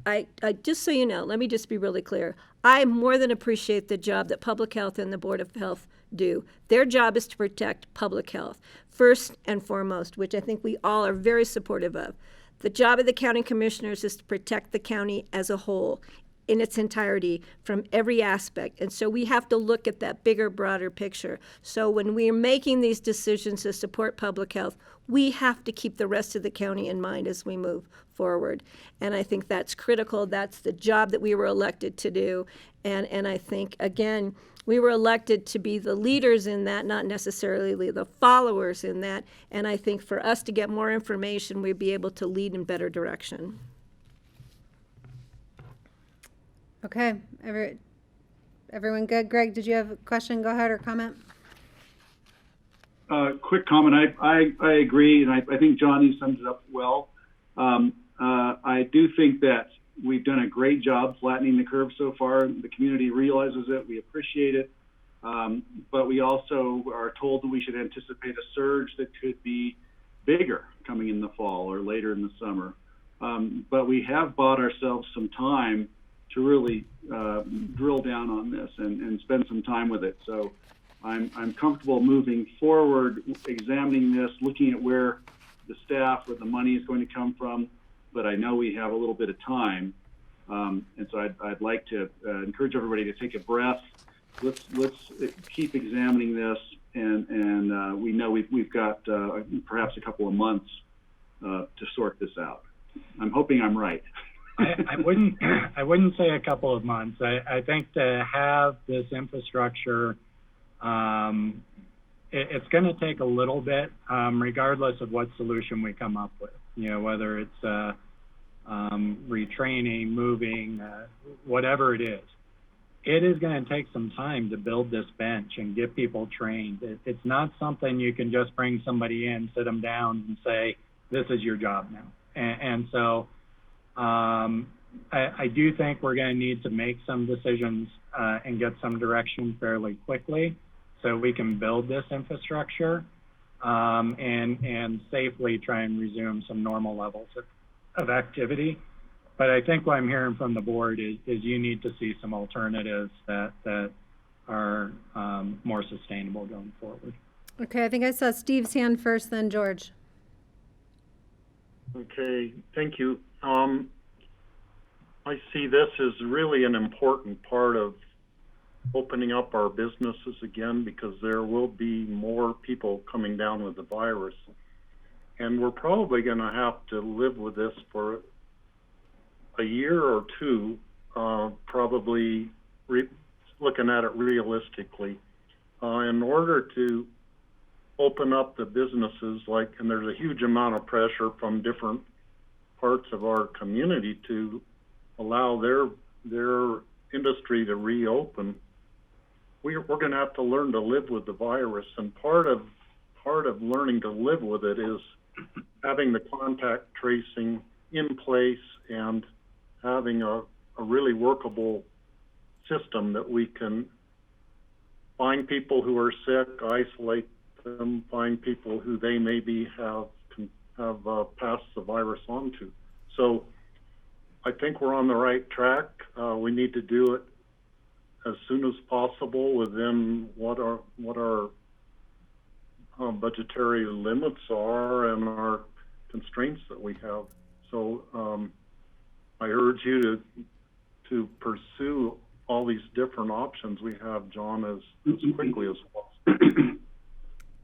I just so you know, let me just be really clear. I more than appreciate the job that Public Health and the Board of Health do. Their job is to protect public health, first and foremost, which I think we all are very supportive of. The job of the county commissioners is to protect the county as a whole, in its entirety, from every aspect. And so we have to look at that bigger, broader picture. So when we are making these decisions to support public health, we have to keep the rest of the county in mind as we move forward. And I think that's critical. That's the job that we were elected to do. And I think, again, we were elected to be the leaders in that, not necessarily the followers in that. And I think for us to get more information, we'd be able to lead in better direction. Okay, everyone good? Greg, did you have a question? Go ahead, or comment? Quick comment. I agree, and I think Johnny sums it up well. I do think that we've done a great job flattening the curve so far. The community realizes it. We appreciate it. But we also are told that we should anticipate a surge that could be bigger coming in the fall or later in the summer. But we have bought ourselves some time to really drill down on this and spend some time with it. So I'm comfortable moving forward, examining this, looking at where the staff, where the money is going to come from, but I know we have a little bit of time. And so I'd like to encourage everybody to take a breath. Let's keep examining this, and we know we've got perhaps a couple of months to sort this out. I'm hoping I'm right. I wouldn't say a couple of months. I think to have this infrastructure, it's going to take a little bit, regardless of what solution we come up with. Whether it's retraining, moving, whatever it is. It is going to take some time to build this bench and get people trained. It's not something you can just bring somebody in, sit them down, and say, "This is your job now." And so. I do think we're going to need to make some decisions and get some direction fairly quickly so we can build this infrastructure and safely try and resume some normal levels of activity. But I think what I'm hearing from the board is you need to see some alternatives that are more sustainable going forward. Okay, I think I saw Steve's hand first, then George. Okay, thank you. I see this as really an important part of opening up our businesses again, because there will be more people coming down with the virus. And we're probably going to have to live with this for a year or two, probably looking at it realistically. In order to open up the businesses, and there's a huge amount of pressure from different parts of our community to allow their industry to reopen, we're going to have to learn to live with the virus. And part of learning to live with it is having the contact tracing in place and having a really workable system that we can find people who are sick, isolate them, find people who they maybe have passed the virus on to. So I think we're on the right track. We need to do it as soon as possible within what our budgetary limits are and our constraints that we have. So I urge you to pursue all these different options we have, John, as quickly as possible.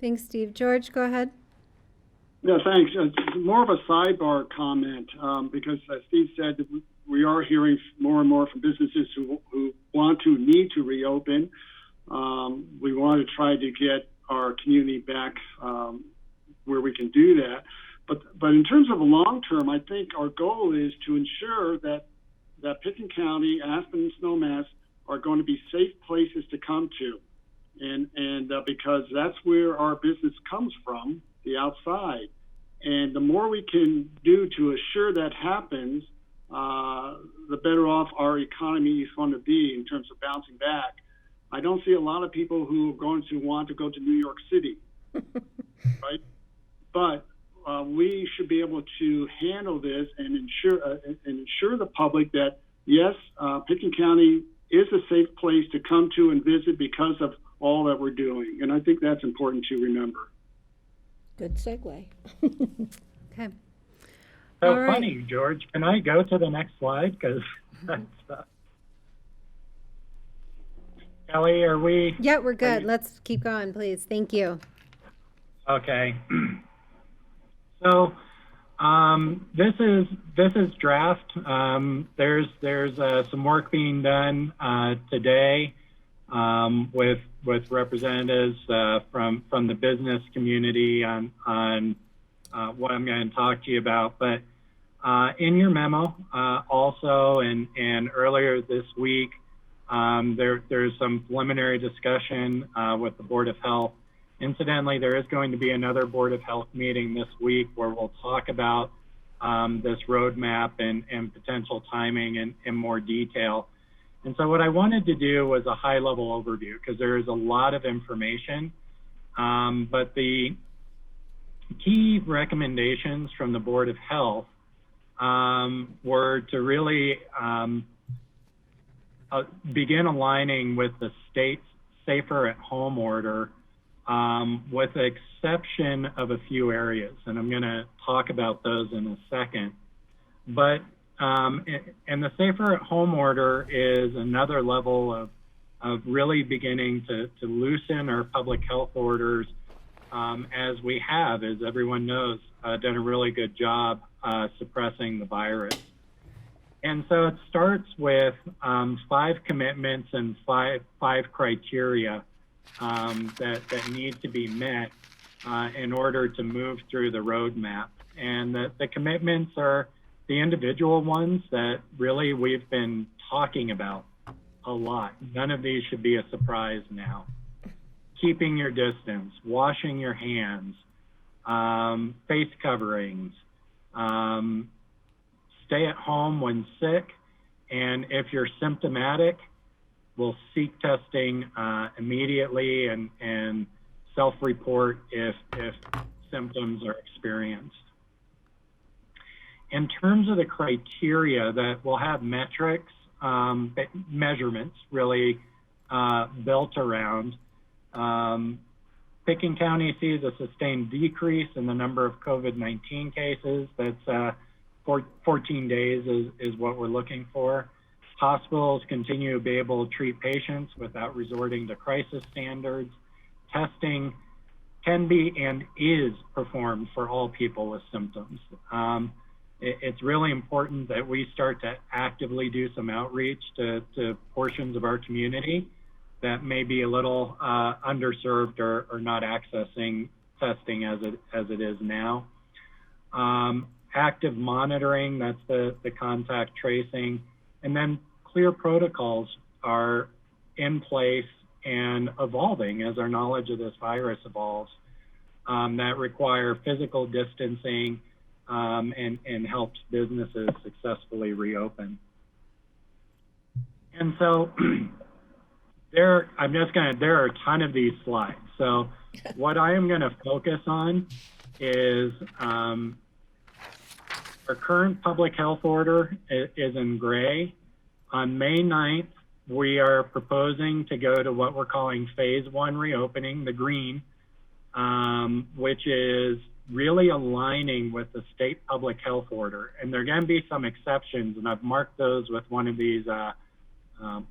Thanks, Steve. George, go ahead. Yeah, thanks. It's more of a sidebar comment because, as Steve said, we are hearing more and more from businesses who need to reopen. We want to try to get our community back where we can do that. But in terms of the long term, I think our goal is to ensure that Pitkin County, Aspen, and Snowmass are going to be safe places to come to, and because that's where our business comes from, the outside. And the more we can do to assure that happens, the better off our economy is going to be in terms of bouncing back. I don't see a lot of people who are going to want to go to New York City, right? But we should be able to handle this and ensure the public that, yes, Pitkin County is a safe place to come to and visit because of all that we're doing. And I think that's important to remember. Good segue. Okay. So All right. funny, George. Can I go to the next slide? Because that's Kelly, are we? Yeah, we're good. Let's keep going, please. Thank you. Okay. So this is draft. There's some work being done today with representatives from the business community on what I'm going to talk to you about. But in your memo also and earlier this week, there's some preliminary discussion with the Board of Health. Incidentally, there is going to be another Board of Health meeting this week where we'll talk about this roadmap and potential timing in more detail. And so what I wanted to do was a high-level overview because there is a lot of information, but the key recommendations from the Board of Health were to really begin aligning with the state's safer at home order with the exception of a few areas. And I'm going to talk about those in a second. But and the safer at home order is another level of really beginning to loosen our public health orders as we have, as everyone knows, done a really good job suppressing the virus. And so it starts with 5 commitments and five criteria that need to be met in order to move through the roadmap. And the commitments are the individual ones that really we've been talking about a lot. None of these should be a surprise now. Keeping your distance, washing your hands, face coverings, stay at home when sick, and if you're symptomatic, we'll seek testing immediately and self-report if symptoms are experienced. In terms of the criteria that will have metrics, measurements really built around, Pitkin County sees a sustained decrease in the number of COVID-19 cases. That's 14 days is what we're looking for. Hospitals continue to be able to treat patients without resorting to crisis standards. Testing can be and is performed for all people with symptoms. It's really important that we start to actively do some outreach to portions of our community that may be a little underserved or not accessing testing as it is now. Active monitoring, that's the contact tracing, and then clear protocols are in place and evolving as our knowledge of this virus evolves, that require physical distancing and helps businesses successfully reopen. And so there are a ton of these slides. So what I am gonna focus on is our current public health order is in gray. On May 9th, we are proposing to go to what we're calling phase 1 reopening, the green, which is really aligning with the state public health order. And there are going to be some exceptions, and I've marked those with one of these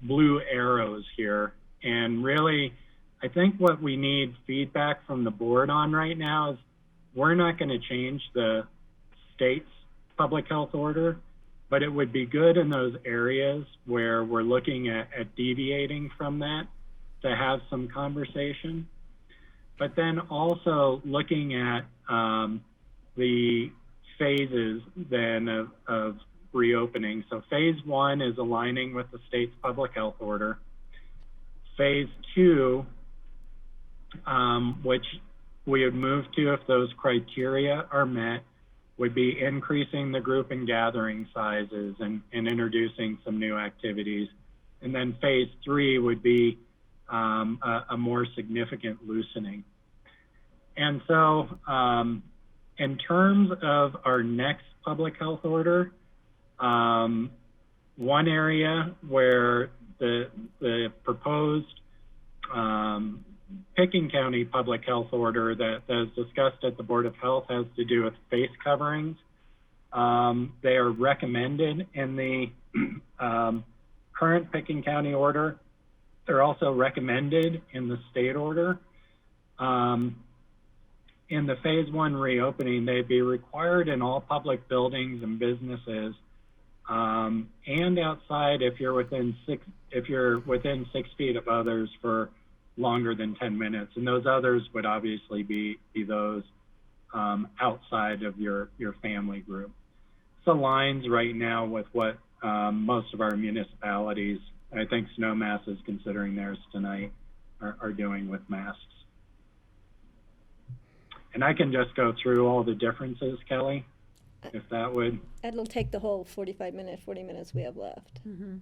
blue arrows here. And really, I think what we need feedback from the board on right now is we're not going to change the state's public health order, but it would be good in those areas where we're looking at deviating from that to have some conversation. But then also looking at the phases then of reopening. So phase 1 is aligning with the state's public health order. Phase 2, which we would move to if those criteria are met, would be increasing the group and gathering sizes and introducing some new activities. And then phase 3 would be a more significant loosening. And so in terms of our next public health order, one area where the proposed Pitkin County public health order that is discussed at the Board of Health has to do with face coverings. They are recommended in the current Pitkin County order. They're also recommended in the state order. In the phase 1 reopening, they'd be required in all public buildings and businesses, and outside if you're within 6 feet of others for longer than 10 minutes. And those others would obviously be those outside of your family group. This aligns right now with what most of our municipalities, I think Snowmass is considering theirs tonight, are doing with masks. And I can just go through all the differences, Kelly, if that would. It'll take the whole 40 minutes we have left. Mm-hmm.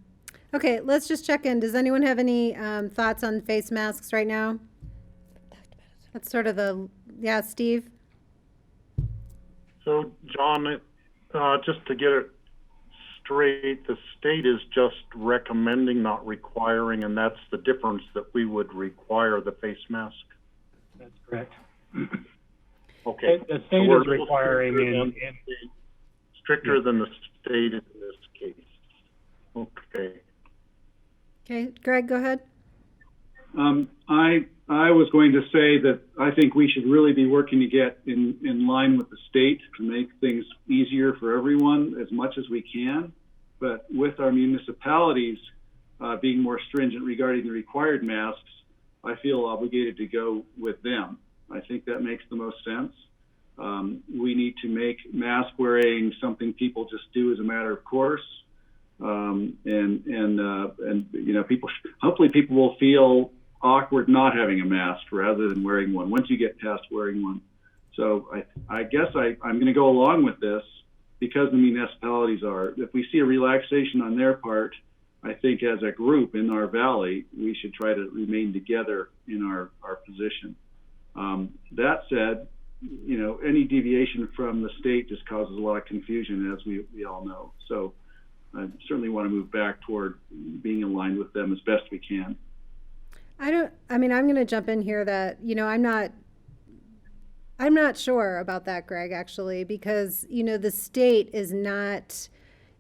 Okay, let's just check in. Does anyone have any thoughts on face masks right now? That's sort of Steve? So, John, just to get it straight, the state is just recommending, not requiring, and that's the difference, that we would require the face mask? That's correct. Okay. The state is requiring stricter than the state in this case. Okay. Okay, Greg, go ahead. I was going to say that I think we should really be working to get in line with the state to make things easier for everyone as much as we can. But with our municipalities being more stringent regarding the required masks, I feel obligated to go with them. I think that makes the most sense. We need to make mask wearing something people just do as a matter of course. And you know, hopefully people will feel awkward not having a mask rather than wearing one once you get past wearing one. So I guess I'm going to go along with this because the municipalities are. If we see a relaxation on their part, I think as a group in our valley, we should try to remain together in our position. That said, you know, any deviation from the state just causes a lot of confusion, as we all know. So I certainly want to move back toward being aligned with them as best we can. I'm going to jump in here that, you know, I'm not sure about that, Greg, actually, because, you know, the state is not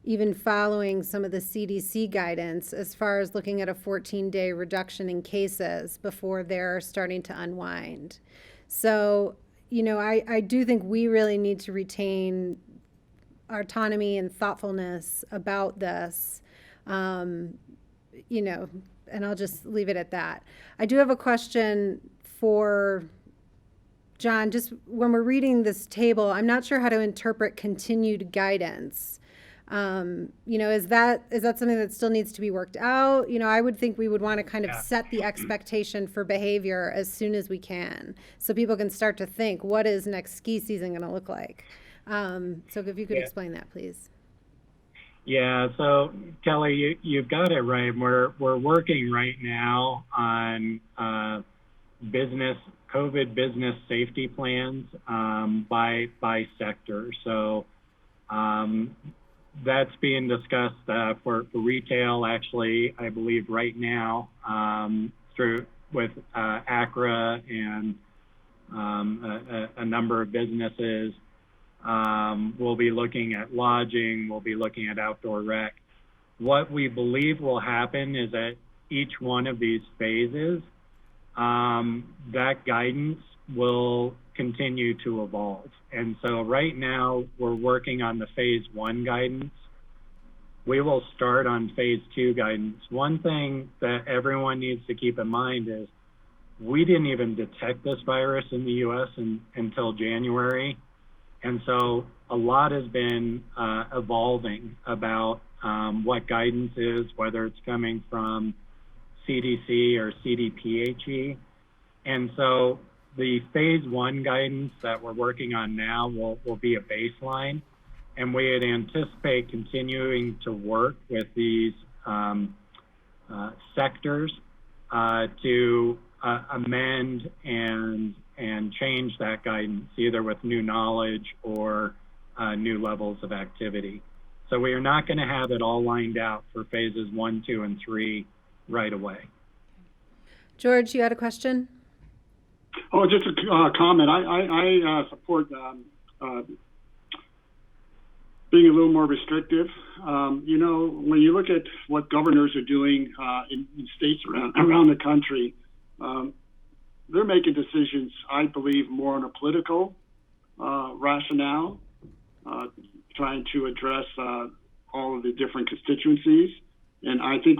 even following some of the CDC guidance as far as looking at a 14-day reduction in cases before they're starting to unwind. So, you know, I do think we really need to retain autonomy and thoughtfulness about this, you know, and I'll just leave it at that. I do have a question for John. Just when we're reading this table, I'm not sure how to interpret continued guidance. You know, is that something that still needs to be worked out? You know, I would think we would want to kind of set the expectation for behavior as soon as we can, so people can start to think, what is next ski season going to look like? So if you could explain that, please. Yeah, so Kelly, you've got it right. We're working right now on COVID business safety plans by sector. So that's being discussed for retail, actually, I believe right now, with ACRA and a number of businesses. We'll be looking at lodging, we'll be looking at outdoor rec. What we believe will happen is that each one of these phases, that guidance will continue to evolve. And so right now we're working on the phase 1 guidance. We will start on phase 2 guidance. One thing that everyone needs to keep in mind is we didn't even detect this virus in the US until January. And so a lot has been evolving about what guidance is, whether it's coming from CDC or CDPHE. And so the phase 1 guidance that we're working on now will be a baseline. And we would anticipate continuing to work with these sectors to amend and change that guidance, either with new knowledge or new levels of activity. So we are not going to have it all lined out for phases 1, 2, and 3 right away. George, you had a question? Oh, just a comment. I support being a little more restrictive. You know, when you look at what governors are doing in states around the country, they're making decisions, I believe, more on a political rationale, trying to address all of the different constituencies. And I think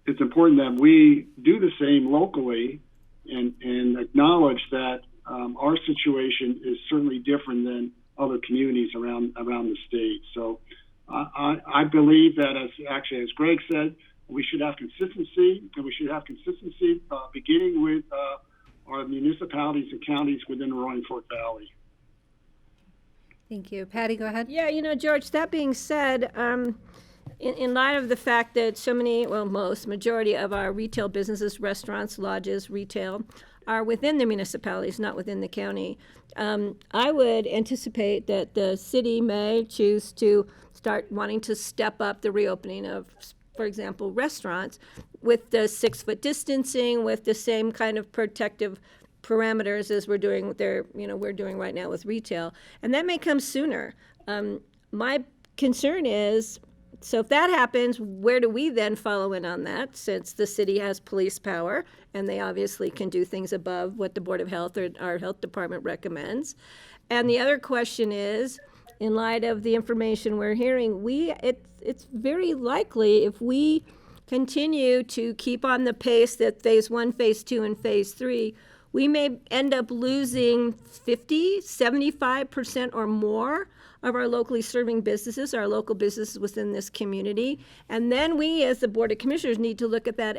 it's important that we do the same locally and acknowledge that our situation is certainly different than other communities around the state. So I believe that, as Greg said, we should have consistency, and we should have consistency beginning with our municipalities and counties within the Roaring Fork Valley. Thank you. Patty, go ahead. Yeah, you know, George, that being said, in light of the fact that so many, well, majority of our retail businesses, restaurants, lodges, retail, are within the municipalities, not within the county, I would anticipate that the city may choose to start wanting to step up the reopening of, for example, restaurants with the 6-foot distancing, with the same kind of protective parameters as we're doing right now with retail. And that may come sooner. My concern is, so if that happens, where do we then follow in on that, since the city has police power and they obviously can do things above what the Board of Health or our health department recommends? And the other question is, in light of the information we're hearing, it's very likely, if we continue to keep on the pace that phase 1, phase 2, and phase 3, we may end up losing 50, 75% or more of our locally serving businesses, our local businesses within this community. And then we, as the Board of Commissioners, need to look at that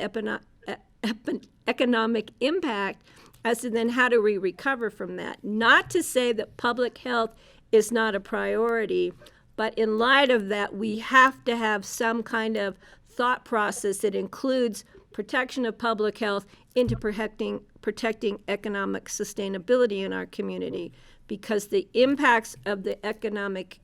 economic impact as to then how do we recover from that. Not to say that public health is not a priority, but in light of that, we have to have some kind of thought process that includes protection of public health into protecting economic sustainability in our community, because the impacts of the economic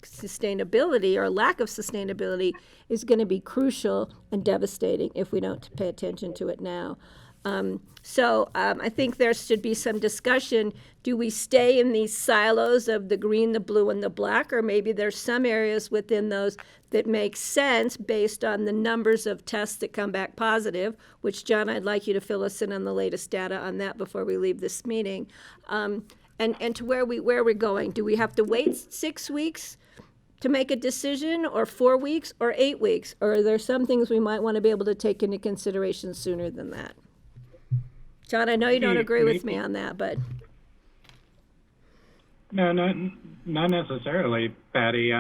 sustainability or lack of sustainability is going to be crucial and devastating if we don't pay attention to it now. I think there should be some discussion. Do we stay in these silos of the green, the blue, and the black, or maybe there's some areas within those that make sense based on the numbers of tests that come back positive, which, John, I'd like you to fill us in on the latest data on that before we leave this meeting. And to where we're going. Do we have to wait 6 weeks to make a decision, or 4 weeks, or 8 weeks? Or are there some things we might want to be able to take into consideration sooner than that? John, I know you don't agree with me on that, but. No, not necessarily, Patty.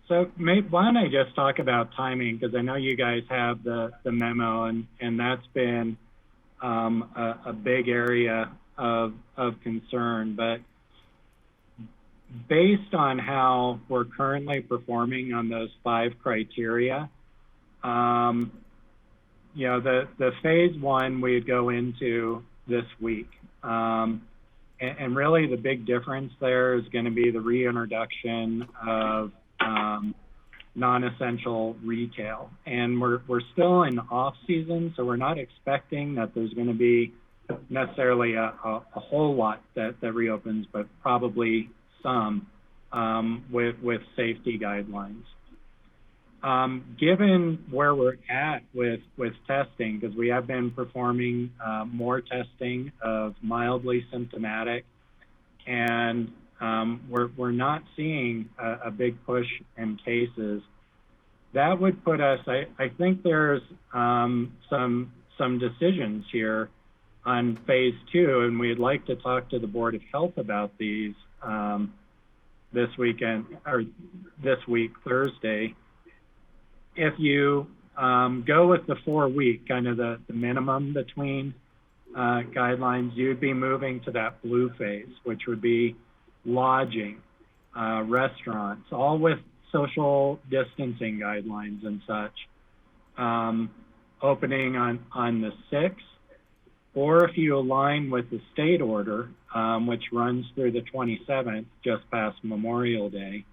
So why don't I just talk about timing, because I know you guys have the memo, and that's been a big area of concern. But based on how we're currently performing on those 5 criteria, the phase 1 we'd go into this week. And really the big difference there is going to be the reintroduction of non-essential retail. And we're still in off season, so we're not expecting that there's going to be necessarily a whole lot that reopens, but probably some with safety guidelines. Given where we're at with testing, because we have been performing more testing of mildly symptomatic, and we're not seeing a big push in cases, that would put us, I think there's some decisions here on phase 2, and we'd like to talk to the Board of Health about these this weekend, or this week, Thursday. If you go with the 4-week, kind of the minimum between guidelines, you'd be moving to that blue phase, which would be lodging, restaurants, all with social distancing guidelines and such, opening on the 6th. Or if you align with the state order, which runs through the 27th, just past Memorial Day,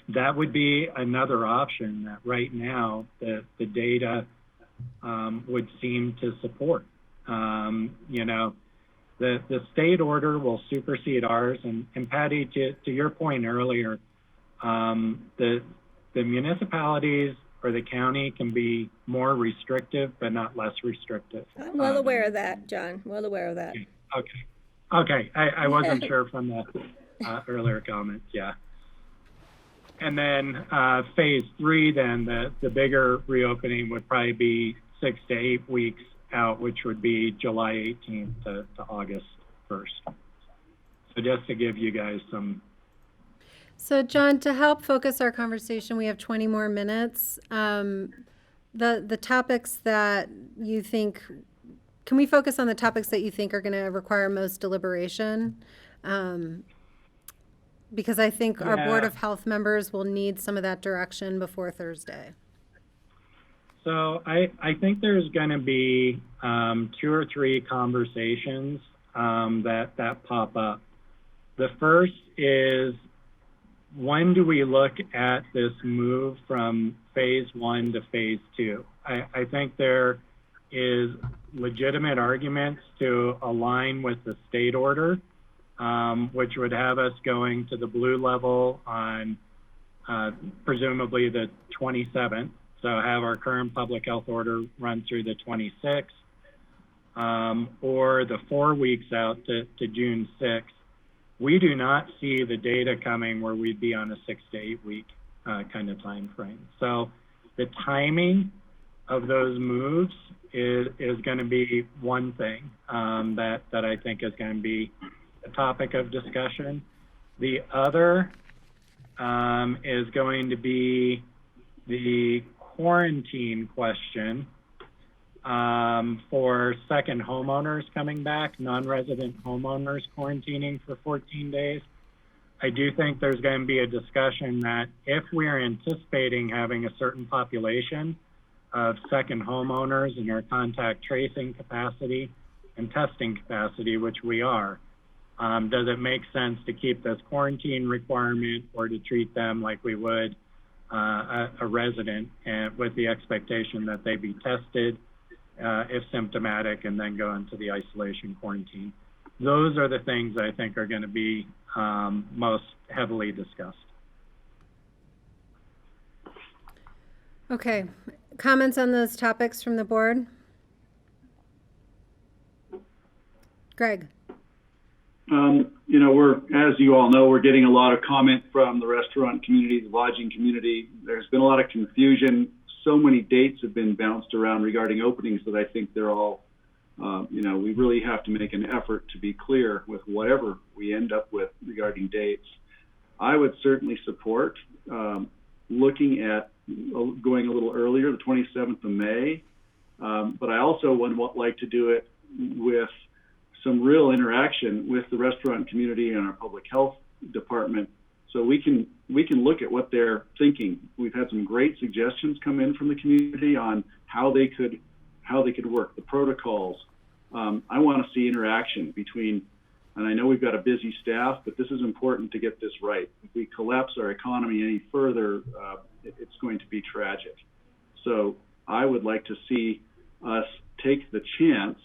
that would be another option that right now the data would seem to support. The state order will supersede ours. And Patty, to your point earlier, the municipalities or the county can be more restrictive, but not less restrictive. I'm well aware of that, John, well aware of that. Okay, I wasn't sure from the earlier comments, yeah. And then phase 3, then the bigger reopening would probably be 6 to 8 weeks out, which would be July 18th to August 1st. So just to give you guys some. So John, to help focus our conversation, we have 20 more minutes. The topics that you think, can we focus on the topics that you think are going to require most deliberation? Because I think our Board of Health members will need some of that direction before Thursday. So I think there's going to be 2 or 3 conversations that pop up. The first is, when do we look at this move from phase 1 to phase 2? I think there is legitimate arguments to align with the state order, which would have us going to the blue level on presumably the 27th. So have our current public health order run through the 26th, or the 4 weeks out to June 6th. We do not see the data coming where we'd be on a 6 to 8 week kind of time frame. So the timing of those moves is going to be one thing that I think is going to be a topic of discussion. The other is going to be the quarantine question for second homeowners coming back, non-resident homeowners quarantining for 14 days. I do think there's going to be a discussion that if we are anticipating having a certain population of second homeowners in our contact tracing capacity and testing capacity, which we are, does it make sense to keep this quarantine requirement or to treat them like we would a resident, and with the expectation that they be tested if symptomatic, and then go into the isolation quarantine. Those are the things I think are going to be most heavily discussed. Okay, comments on those topics from the board? Greg? You know, as you all know, we're getting a lot of comment from the restaurant community, the lodging community. There's been a lot of confusion. So many dates have been bounced around regarding openings that I think they're all, you know, we really have to make an effort to be clear with whatever we end up with regarding dates. I would certainly support looking at going a little earlier, the 27th of May, but I also would like to do it with some real interaction with the restaurant community and our public health department, so we can look at what they're thinking. We've had some great suggestions come in from the community on how they could work, the protocols. I want to see interaction between, and I know we've got a busy staff, but this is important to get this right. If we collapse our economy any further, it's going to be tragic. So I would like to see us take the chance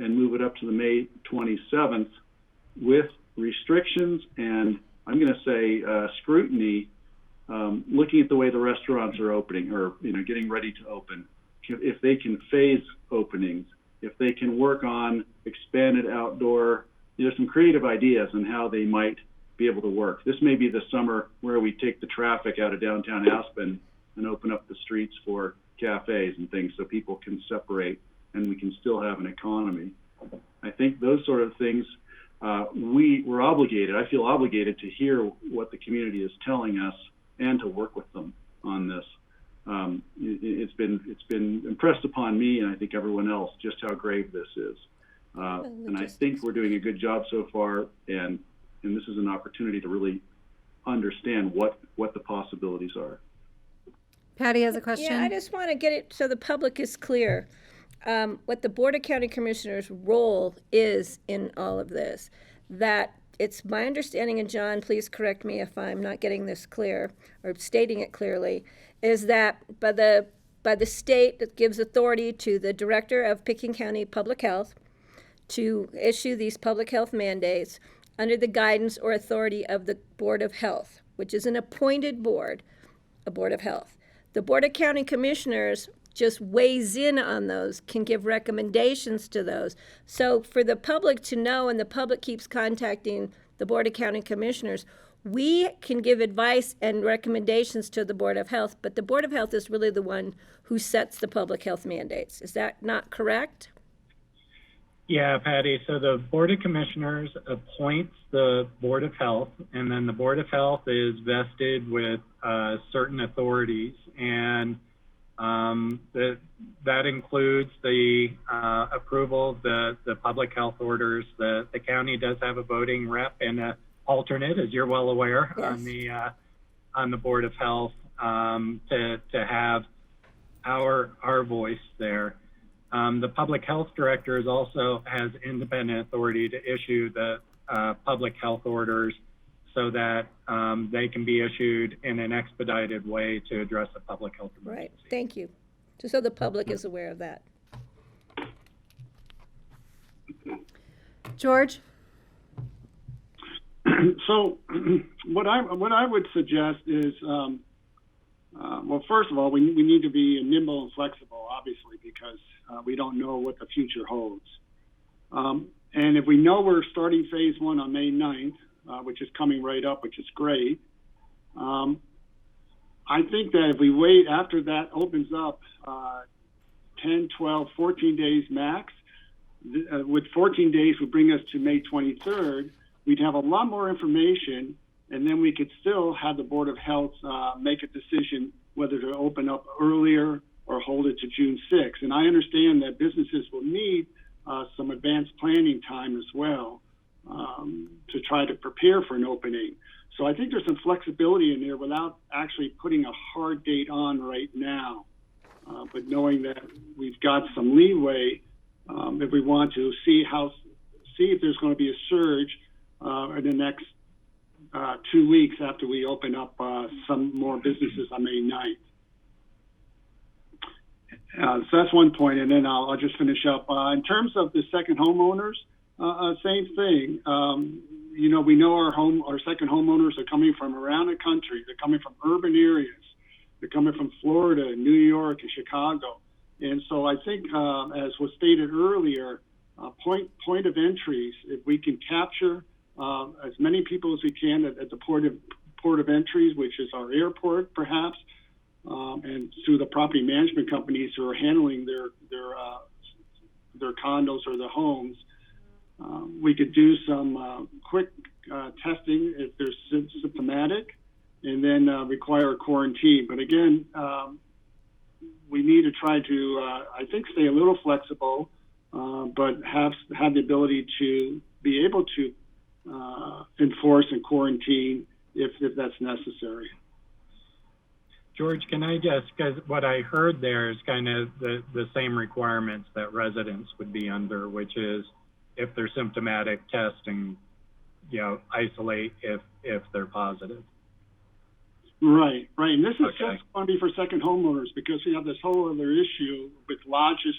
and move it up to the May 27th with restrictions and, I'm going to say, scrutiny, looking at the way the restaurants are opening, or, you know, getting ready to open. If they can phase openings, if they can work on expanded outdoor, there's some creative ideas on how they might be able to work. This may be the summer where we take the traffic out of downtown Aspen and open up the streets for cafes and things so people can separate and we can still have an economy. I think those sort of things, we're obligated, I feel obligated to hear what the community is telling us and to work with them on this. It's been impressed upon me, and I think everyone else, just how grave this is. And I think we're doing a good job so far, and this is an opportunity to really understand what the possibilities are. Patty has a question. Yeah, I just want to get it so the public is clear. What the Board of County Commissioners' role is in all of this. That it's my understanding, and John, please correct me if I'm not getting this clear or stating it clearly, is that by the state that gives authority to the Director of Pitkin County Public Health to issue these public health mandates under the guidance or authority of the Board of Health, which is an appointed board, a Board of Health. The Board of County Commissioners just weighs in on those, can give recommendations to those. So for the public to know, and the public keeps contacting the Board of County Commissioners, we can give advice and recommendations to the Board of Health, but the Board of Health is really the one who sets the public health mandates. Is that not correct? Yeah, Patty. So the Board of Commissioners appoints the Board of Health, and then the Board of Health is vested with certain authorities, and that includes the approval of the public health orders. The county does have a voting rep and an alternate, as you're well aware, yes, on the Board of Health to have our voice there. The public health director also has independent authority to issue the public health orders so that they can be issued in an expedited way to address a public health emergency. Right, thank you. Just so the public is aware of that. George? So what I would suggest is, well, first of all, we need to be nimble and flexible, obviously, because we don't know what the future holds. And if we know we're starting phase one on May 9th, which is coming right up, which is great, I think that if we wait after that opens up 10, 12, 14 days max, with 14 days would bring us to May 23rd, we'd have a lot more information, and then we could still have the Board of Health make a decision whether to open up earlier or hold it to June 6th. And I understand that businesses will need some advanced planning time as well to try to prepare for an opening. So I think there's some flexibility in there without actually putting a hard date on right now, but knowing that we've got some leeway if we want to see if there's going to be a surge in the next 2 weeks after we open up some more businesses on May 9th. So that's one point, and then I'll just finish up. In terms of the second homeowners, same thing. We know our second homeowners are coming from around the country. They're coming from urban areas. They're coming from Florida, New York, and Chicago. And so I think, as was stated earlier, point of entries, if we can capture as many people as we can at the port of entries, which is our airport, perhaps, and through the property management companies who are handling their condos or their homes, we could do some quick testing if they're symptomatic, and then require a quarantine. But again, we need to try to, I think, stay a little flexible, but have the ability to be able to enforce and quarantine if that's necessary. George, can I just, because what I heard there is kind of the same requirements that residents would be under, which is if they're symptomatic, test and, isolate if they're positive. Right. And this is just going to be for second homeowners, because we have this whole other issue with lodges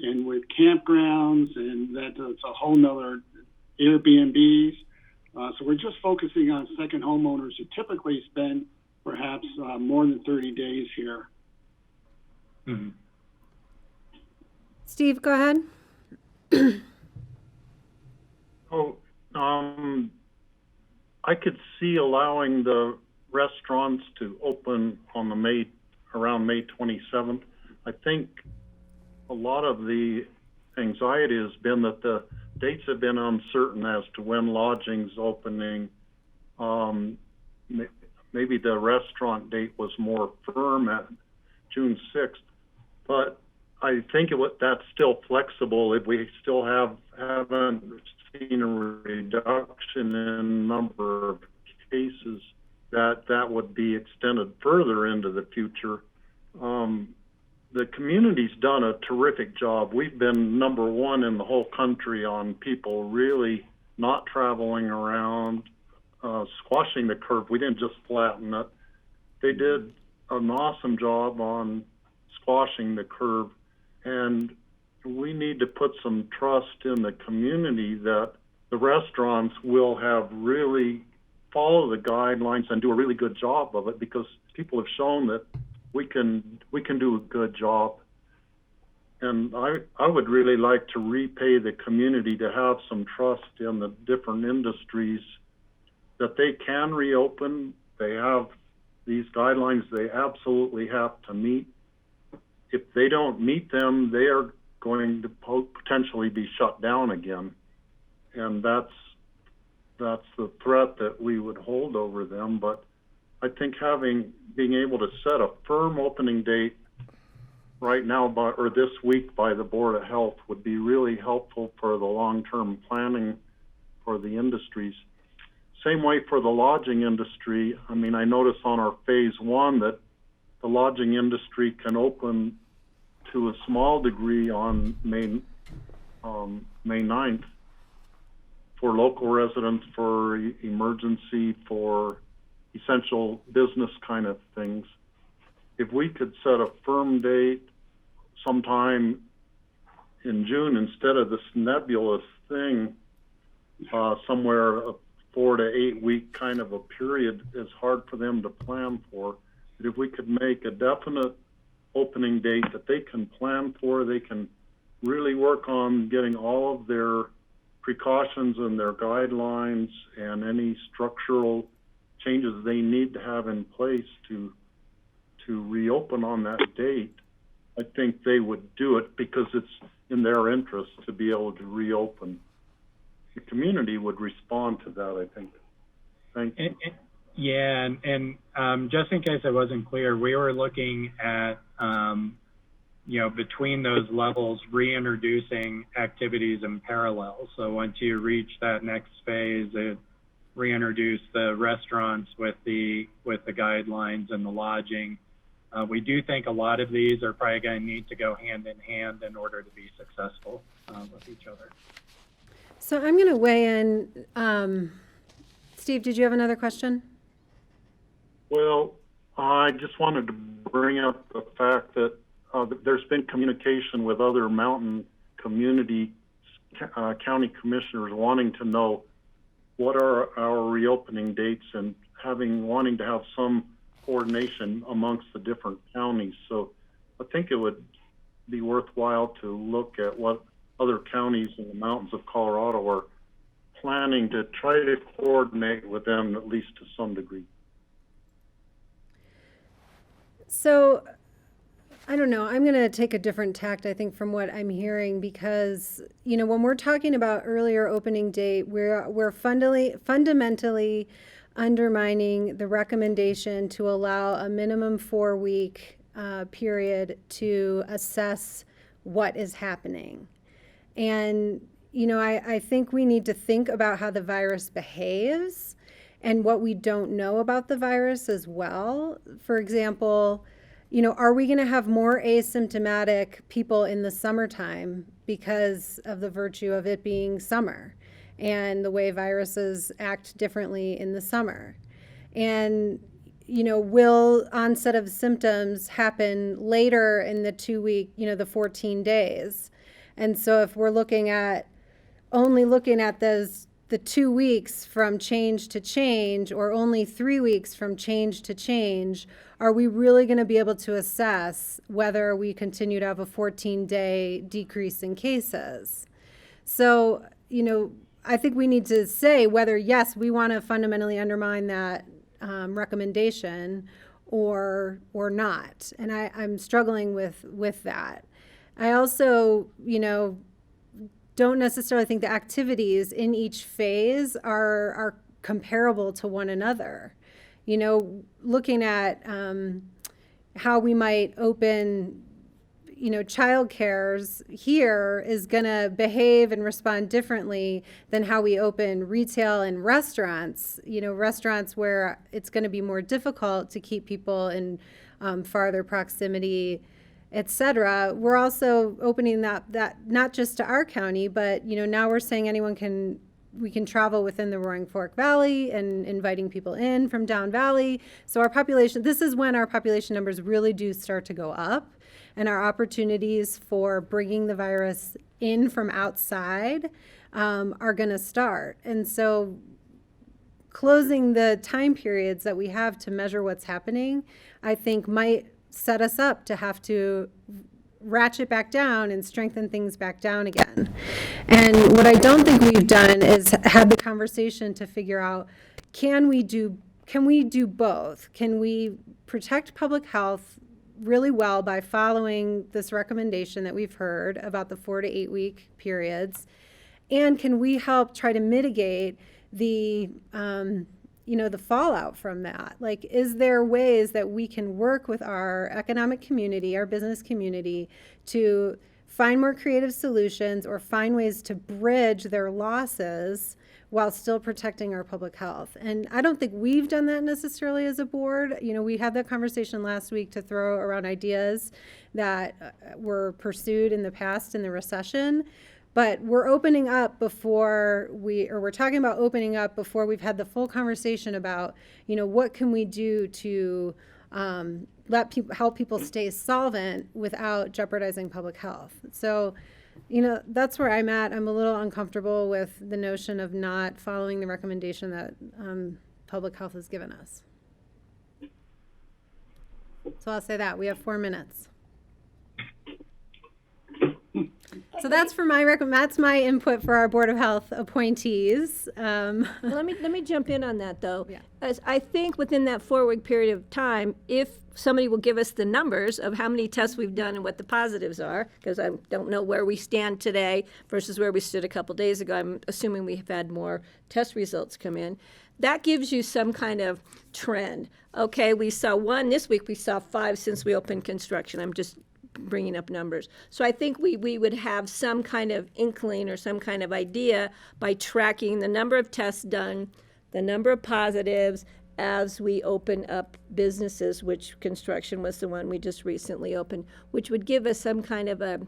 and with campgrounds, and that's a whole nother Airbnbs. So we're just focusing on second homeowners who typically spend perhaps more than 30 days here. Mm-hmm. Steve, go ahead. I could see allowing the restaurants to open on around May 27th. I think a lot of the anxiety has been that the dates have been uncertain as to when lodging's opening. Maybe the restaurant date was more firm at June 6th, but I think that's still flexible if we still haven't seen a reduction in number of cases, that would be extended further into the future. The community's done a terrific job. We've been number one in the whole country on people really not traveling around, squashing the curve. We didn't just flatten it. They did an awesome job on squashing the curve, and we need to put some trust in the community that the restaurants will have really follow the guidelines and do a really good job of it, because people have shown that we can do a good job. And I would really like to repay the community to have some trust in the different industries that they can reopen. They have these guidelines they absolutely have to meet. If they don't meet them, they are going to potentially be shut down again. And that's the threat that we would hold over them. But I think being able to set a firm opening date right now or this week by the Board of Health would be really helpful for the long-term planning for the industries. Same way for the lodging industry. I mean, I noticed on our phase one that the lodging industry can open to a small degree on May 9th for local residents, for emergency, for essential business kind of things. If we could set a firm date sometime in June instead of this nebulous thing, somewhere a 4 to 8 week kind of a period is hard for them to plan for. But if we could make a definite opening date that they can plan for, they can really work on getting all of their precautions and their guidelines and any structural changes they need to have in place to reopen on that date, I think they would do it because it's in their interest to be able to reopen. The community would respond to that, I think. Thank you. Yeah, and just in case I wasn't clear, we were looking at, between those levels, reintroducing activities in parallel. So once you reach that next phase, it reintroduce the restaurants with the guidelines and the lodging. We do think a lot of these are probably going to need to go hand in hand in order to be successful with each other. So I'm going to weigh in. Steve, did you have another question? Well, I just wanted to bring up the fact that there's been communication with other mountain community county commissioners wanting to know what are our reopening dates and wanting to have some coordination amongst the different counties. So I think it would be worthwhile to look at what other counties in the mountains of Colorado are planning to try to coordinate with them, at least to some degree. So, I don't know. I'm going to take a different tact, I think, from what I'm hearing, because, when we're talking about earlier opening date, we're fundamentally undermining the recommendation to allow a minimum 4-week period to assess what is happening. And, I think we need to think about how the virus behaves and what we don't know about the virus as well. For example, are we going to have more asymptomatic people in the summertime because of the virtue of it being summer and the way viruses act differently in the summer? And, will onset of symptoms happen later in the 2-week, the 14 days? And so if we're only looking at the 2 weeks from change to change, or only 3 weeks from change to change, are we really going to be able to assess whether we continue to have a 14-day decrease in cases? So, I think we need to say whether, yes, we want to fundamentally undermine that recommendation or not. And I'm struggling with that. I also, don't necessarily think the activities in each phase are comparable to one another. Looking at how we might open, child cares here is going to behave and respond differently than how we open retail and restaurants, restaurants where it's going to be more difficult to keep people in farther proximity, et cetera. We're also opening that not just to our county, but, now we're saying we can travel within the Roaring Fork Valley and inviting people in from down valley. So this is when our population numbers really do start to go up, and our opportunities for bringing the virus in from outside are going to start. And so closing the time periods that we have to measure what's happening, I think might set us up to have to ratchet back down and strengthen things back down again. And what I don't think we've done is had the conversation to figure out, can we do both? Can we protect public health really well by following this recommendation that we've heard about the 4 to 8 week periods? And can we help try to mitigate the the fallout from that? Like, is there ways that we can work with our economic community, our business community, to find more creative solutions or find ways to bridge their losses while still protecting our public health? And I don't think we've done that necessarily as a board. We had that conversation last week to throw around ideas that were pursued in the past in the recession. But we're opening up we're talking about opening up before we've had the full conversation about, what can we do to help people stay solvent without jeopardizing public health. So, that's where I'm at. I'm a little uncomfortable with the notion of not following the recommendation that public health has given us. So I'll say that. We have 4 minutes. So that's that's my input for our Board of Health appointees. Well, let me jump in on that, though. Yeah. As I think within that 4-week period of time, if somebody will give us the numbers of how many tests we've done and what the positives are, because I don't know where we stand today versus where we stood a couple days ago. I'm assuming we've had more test results come in. That gives you some kind of trend. Okay, we saw 1 this week. We saw 5 since we opened construction. I'm just bringing up numbers. So I think we would have some kind of inkling or some kind of idea by tracking the number of tests done, the number of positives as we open up businesses, which construction was the one we just recently opened, which would give us some kind of a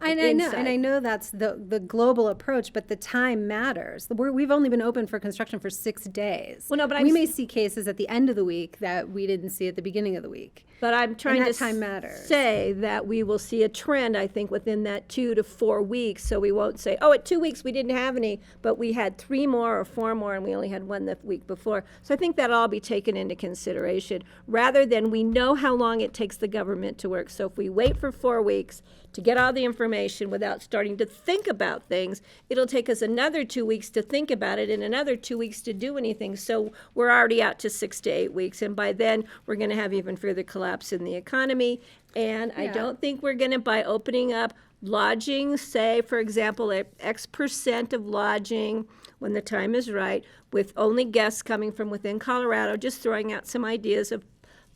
insight. I know that's the global approach, but the time matters. We've only been open for construction for 6 days. Well, no, but we may see cases at the end of the week that we didn't see at the beginning of the week. But I'm trying that to time matters. say that we will see a trend, I think, within that 2 to 4 weeks. So we won't say, oh, at 2 weeks we didn't have any, but we had 3 more or 4 more and we only had 1 the week before. So I think that'll all be taken into consideration rather than we know how long it takes the government to work. So if we wait for 4 weeks to get all the information without starting to think about things, it'll take us another 2 weeks to think about it and another 2 weeks to do anything. So we're already out to 6 to 8 weeks. And by then, we're going to have even further collapse in the economy. And I don't think we're going to, by opening up lodging, say, for example, X% of lodging when the time is right, with only guests coming from within Colorado, just throwing out some ideas of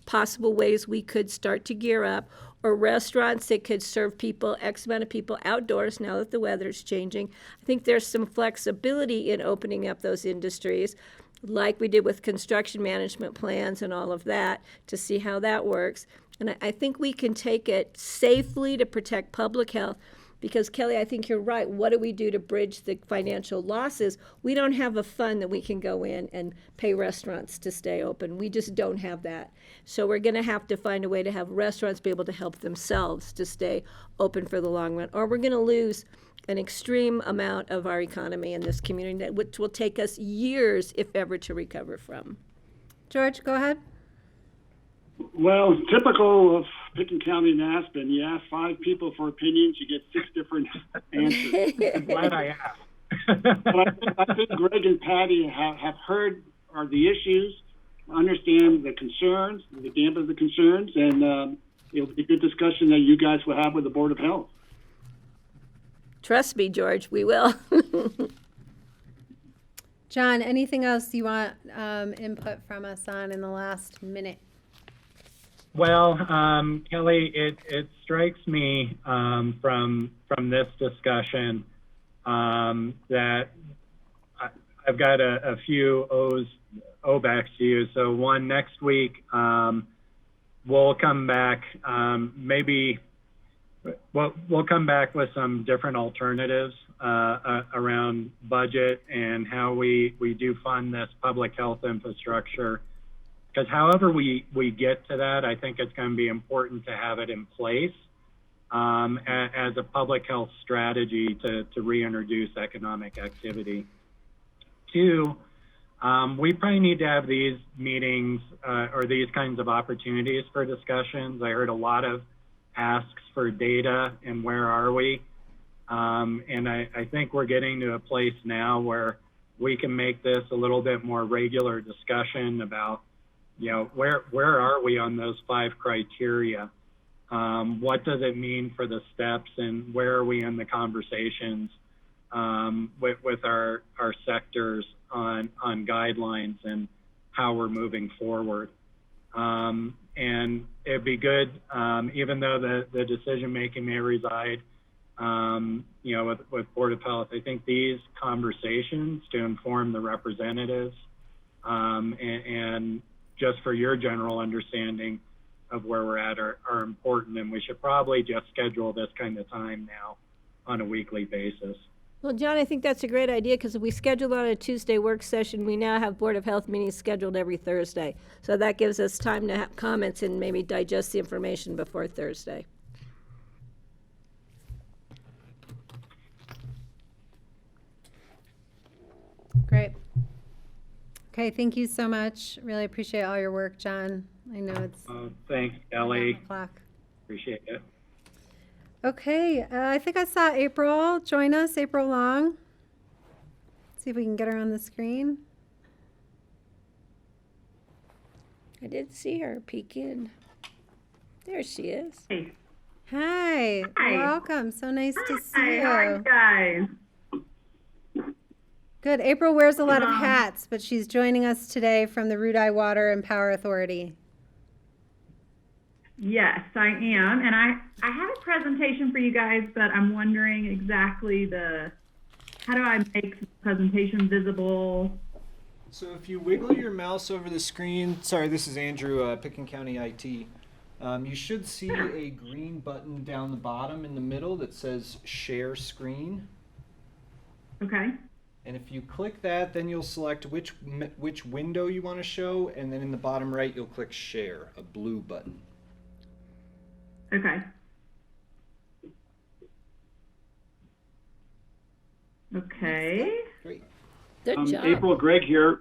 possible ways we could start to gear up, or restaurants that could serve people, X amount of people outdoors now that the weather's changing. I think there's some flexibility in opening up those industries, like we did with construction management plans and all of that, to see how that works. And I think we can take it safely to protect public health. Because, Kelly, I think you're right. What do we do to bridge the financial losses? We don't have a fund that we can go in and pay restaurants to stay open. We just don't have that. So we're going to have to find a way to have restaurants be able to help themselves to stay open for the long run. Or we're going to lose an extreme amount of our economy in this community, which will take us years, if ever, to recover from. George, go ahead. Well, typical of Pitkin County and Aspen, you ask 5 people for opinions, you get 6 different answers. I'm glad I asked. But I think Greg and Patty have heard the issues, understand the concerns, the gamut of the concerns, and it'll be a good discussion that you guys will have with the Board of Health. Trust me, George, we will. John, anything else you want input from us on in the last minute? Well, Kelly, it strikes me from this discussion that I've got a few OBECs to use. So one, next week, we'll come back, we'll come back with some different alternatives around budget and how we do fund this public health infrastructure. Because however we get to that, I think it's going to be important to have it in place as a public health strategy to reintroduce economic activity. 2, we probably need to have these meetings or these kinds of opportunities for discussions. I heard a lot of asks for data and where are we? And I think we're getting to a place now where we can make this a little bit more regular discussion about, you know, where are we on those 5 criteria? What does it mean for the steps, and where are we in the conversations with our sectors on guidelines and how we're moving forward? And it'd be good, even though the decision making may reside, you know, with Board of Health. I think these conversations to inform the representatives and just for your general understanding of where we're at are important, and we should probably just schedule this kind of time now on a weekly basis. Well, John, I think that's a great idea, because if we schedule on a Tuesday work session, we now have Board of Health meetings scheduled every Thursday. So that gives us time to have comments and maybe digest the information before Thursday. Great. Okay, thank you so much. Really appreciate all your work, John. I know it's Thanks, Kelly. 9 o'clock. Appreciate it. Okay, I think I saw April join us, April Long. See if we can get her on the screen. I did see her peek in. There she is. Hey. Hi, Hi. welcome. So nice to see Hi, how are you. you guys? Good. April wears a lot of hats, but she's joining us today from the Rudai Water and Power Authority. Yes, I am. And I have a presentation for you guys, but I'm wondering exactly how do I make the presentation visible? So if you wiggle your mouse over the screen, sorry, this is Andrew, Pitkin County IT. You should see a green button down the bottom in the middle that says Share Screen. Okay. And if you click that, then you'll select which window you want to show, and then in the bottom right, you'll click Share, a blue button. Okay. Okay. Great. Good job. April, Greg here.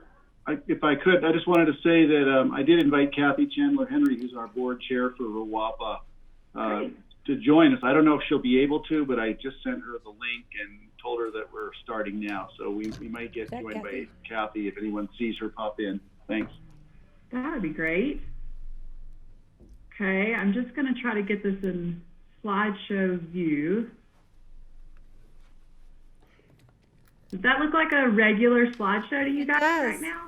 If I could, I just wanted to say that I did invite Kathy Chandler Henry, who's our board chair for RWAPA, to join us. I don't know if she'll be able to, but I just sent her the link and told her that we're starting now. So we might get that joined Kathy? by Kathy if anyone sees her pop in. Thanks. That would be great. Okay, I'm just going to try to get this in slideshow view. Does that look like a regular slideshow to you It guys does. right now?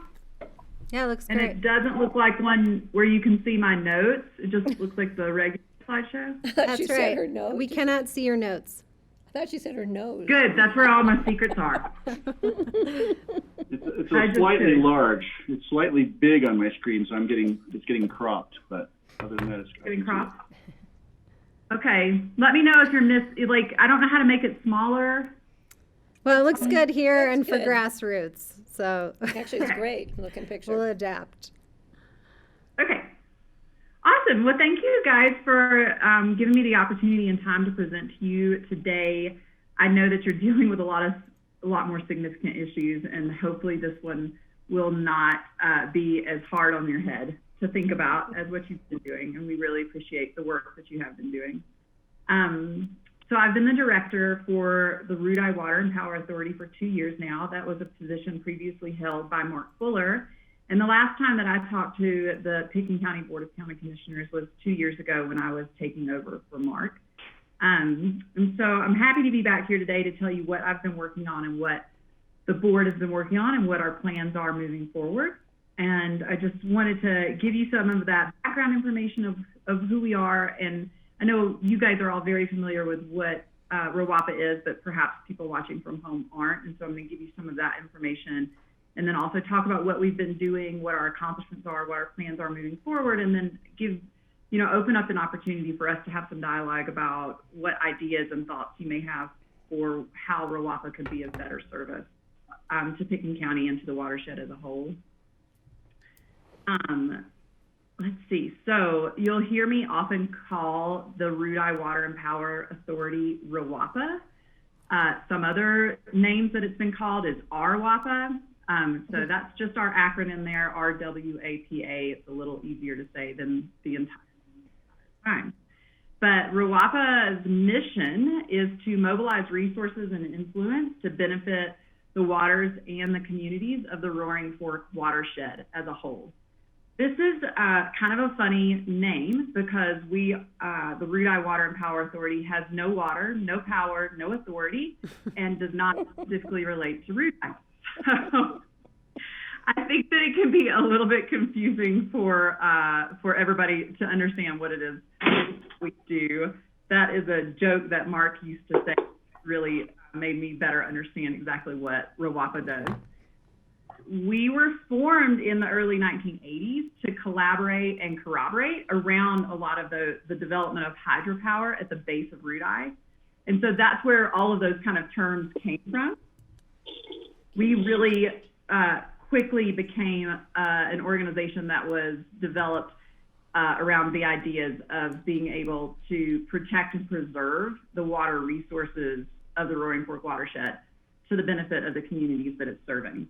Yeah, it looks And great. it doesn't look like one where you can see my notes. It just looks like the regular slideshow. I thought That's she said right. her nose. We cannot see your notes. I thought she said her nose. Good, that's where all my secrets are. It's I a just slightly did. large. It's slightly big on my screen, so it's getting cropped. But other than that, it's Getting cropped. Okay, let me know if you're I don't know how to make it smaller. Well, it looks good here and for good. grassroots, so Actually, it's great looking picture. we'll adapt. Okay. Awesome. Well, thank you guys for giving me the opportunity and time to present to you today. I know that you're dealing with a lot more significant issues, and hopefully this one will not be as hard on your head to think about as what you've been doing. And we really appreciate the work that you have been doing. So I've been the director for the Rudai Water and Power Authority for 2 years now. That was a position previously held by Mark Fuller. And the last time that I talked to the Pitkin County Board of County Commissioners was 2 years ago when I was taking over for Mark. And so I'm happy to be back here today to tell you what I've been working on and what the board has been working on and what our plans are moving forward. And I just wanted to give you some of that background information of who we are. And I know you guys are all very familiar with what RWAPA is, but perhaps people watching from home aren't. And so I'm going to give you some of that information and then also talk about what we've been doing, what our accomplishments are, what our plans are moving forward, and then open up an opportunity for us to have some dialogue about what ideas and thoughts you may have for how RWAPA could be of better service to Pitkin County and to the watershed as a whole. Let's see. So you'll hear me often call the Rudai Water and Power Authority RWAPA. Some other names that it's been called is RWAPA. So that's just our acronym there, RWAPA. It's a little easier to say than the entire time. But RWAPA's mission is to mobilize resources and influence to benefit the waters and the communities of the Roaring Fork watershed as a whole. This is kind of a funny name because the Rudai Water and Power Authority has no water, no power, no authority, and does not specifically relate to Rudai. So I think that it can be a little bit confusing for everybody to understand what it is we do. That is a joke that Mark used to say, really made me better understand exactly what RWAPA does. We were formed in the early 1980s to collaborate and corroborate around a lot of the development of hydropower at the base of Rudai. And so that's where all of those kind of terms came from. We really quickly became an organization that was developed around the ideas of being able to protect and preserve the water resources of the Roaring Fork watershed to the benefit of the communities that it's serving.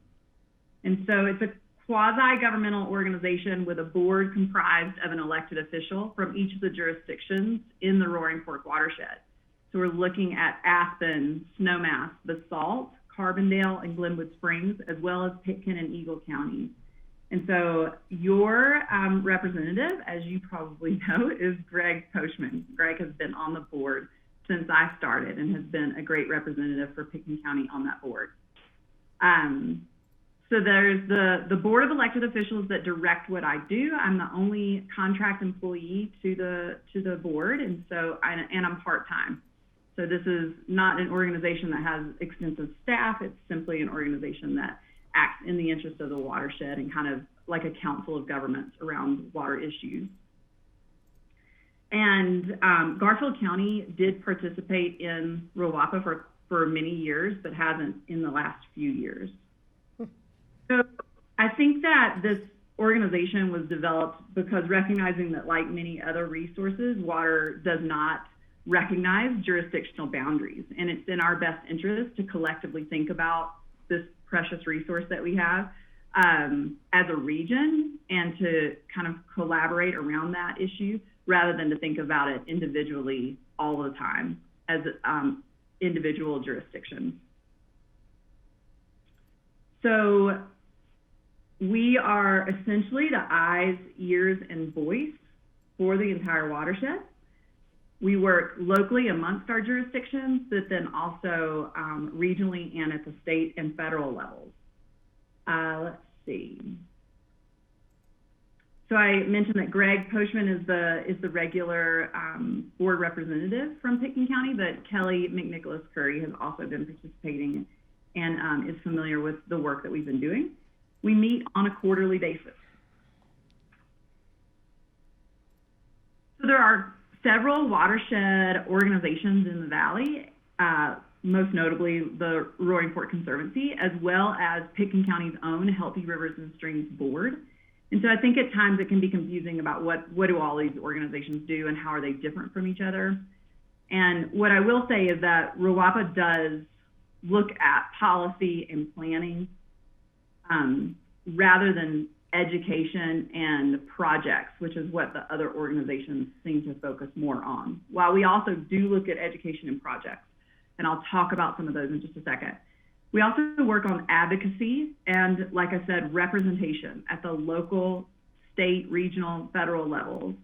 And so it's a quasi-governmental organization with a board comprised of an elected official from each of the jurisdictions in the Roaring Fork watershed. So we're looking at Aspen, Snowmass, Basalt, Carbondale, and Glenwood Springs, as well as Pitkin and Eagle counties. And so your representative, as you probably know, is Greg Poshman. Greg has been on the board since I started and has been a great representative for Pitkin County on that board. So there's the board of elected officials that direct what I do. I'm the only contract employee to the board, and I'm part-time. So this is not an organization that has extensive staff. It's simply an organization that acts in the interest of the watershed and kind of like a council of governments around water issues. And Garfield County did participate in RWAPA for many years, but hasn't in the last few years. So I think that this organization was developed because recognizing that, like many other resources, water does not recognize jurisdictional boundaries. And it's in our best interest to collectively think about this precious resource that we have as a region, and to kind of collaborate around that issue rather than to think about it individually all the time as individual jurisdictions. So we are essentially the eyes, ears, and voice for the entire watershed. We work locally amongst our jurisdictions, but then also regionally and at the state and federal levels. Let's see. So I mentioned that Greg Poshman is the regular board representative from Pitkin County, but Kelly McNicholas Curry has also been participating and is familiar with the work that we've been doing. We meet on a quarterly basis. So there are several watershed organizations in the valley, most notably the Roaring Fork Conservancy, as well as Pitkin County's own Healthy Rivers and Streams Board. And so I think at times it can be confusing about what do all these organizations do and how are they different from each other. And what I will say is that RWAPA does look at policy and planning rather than education and projects, which is what the other organizations seem to focus more on. While we also do look at education and projects, and I'll talk about some of those in just a second. We also work on advocacy and, like I said, representation at the local, state, regional, federal levels.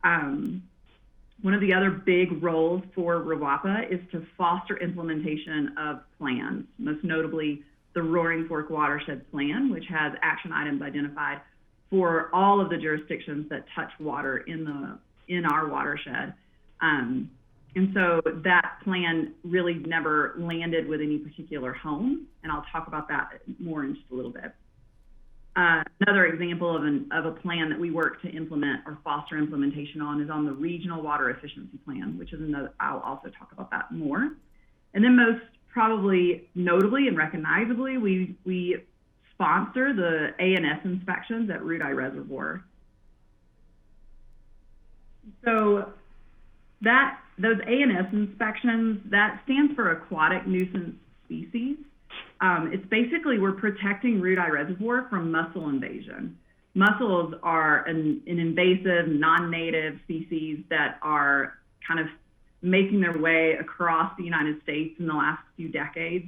One of the other big roles for RWAPA is to foster implementation of plans, most notably the Roaring Fork Watershed Plan, which has action items identified for all of the jurisdictions that touch water in our watershed. And so that plan really never landed with any particular home, and I'll talk about that more in just a little bit. Another example of a plan that we work to implement or foster implementation on is on the Regional Water Efficiency Plan, which is another, I'll also talk about that more. And then most probably notably and recognizably, we sponsor the A&S inspections at Root Eye Reservoir. So those A&S inspections, that stands for Aquatic Nuisance Species. It's basically we're protecting Root Eye Reservoir from mussel invasion. Mussels are an invasive, non-native species that are kind of making their way across the United States in the last few decades.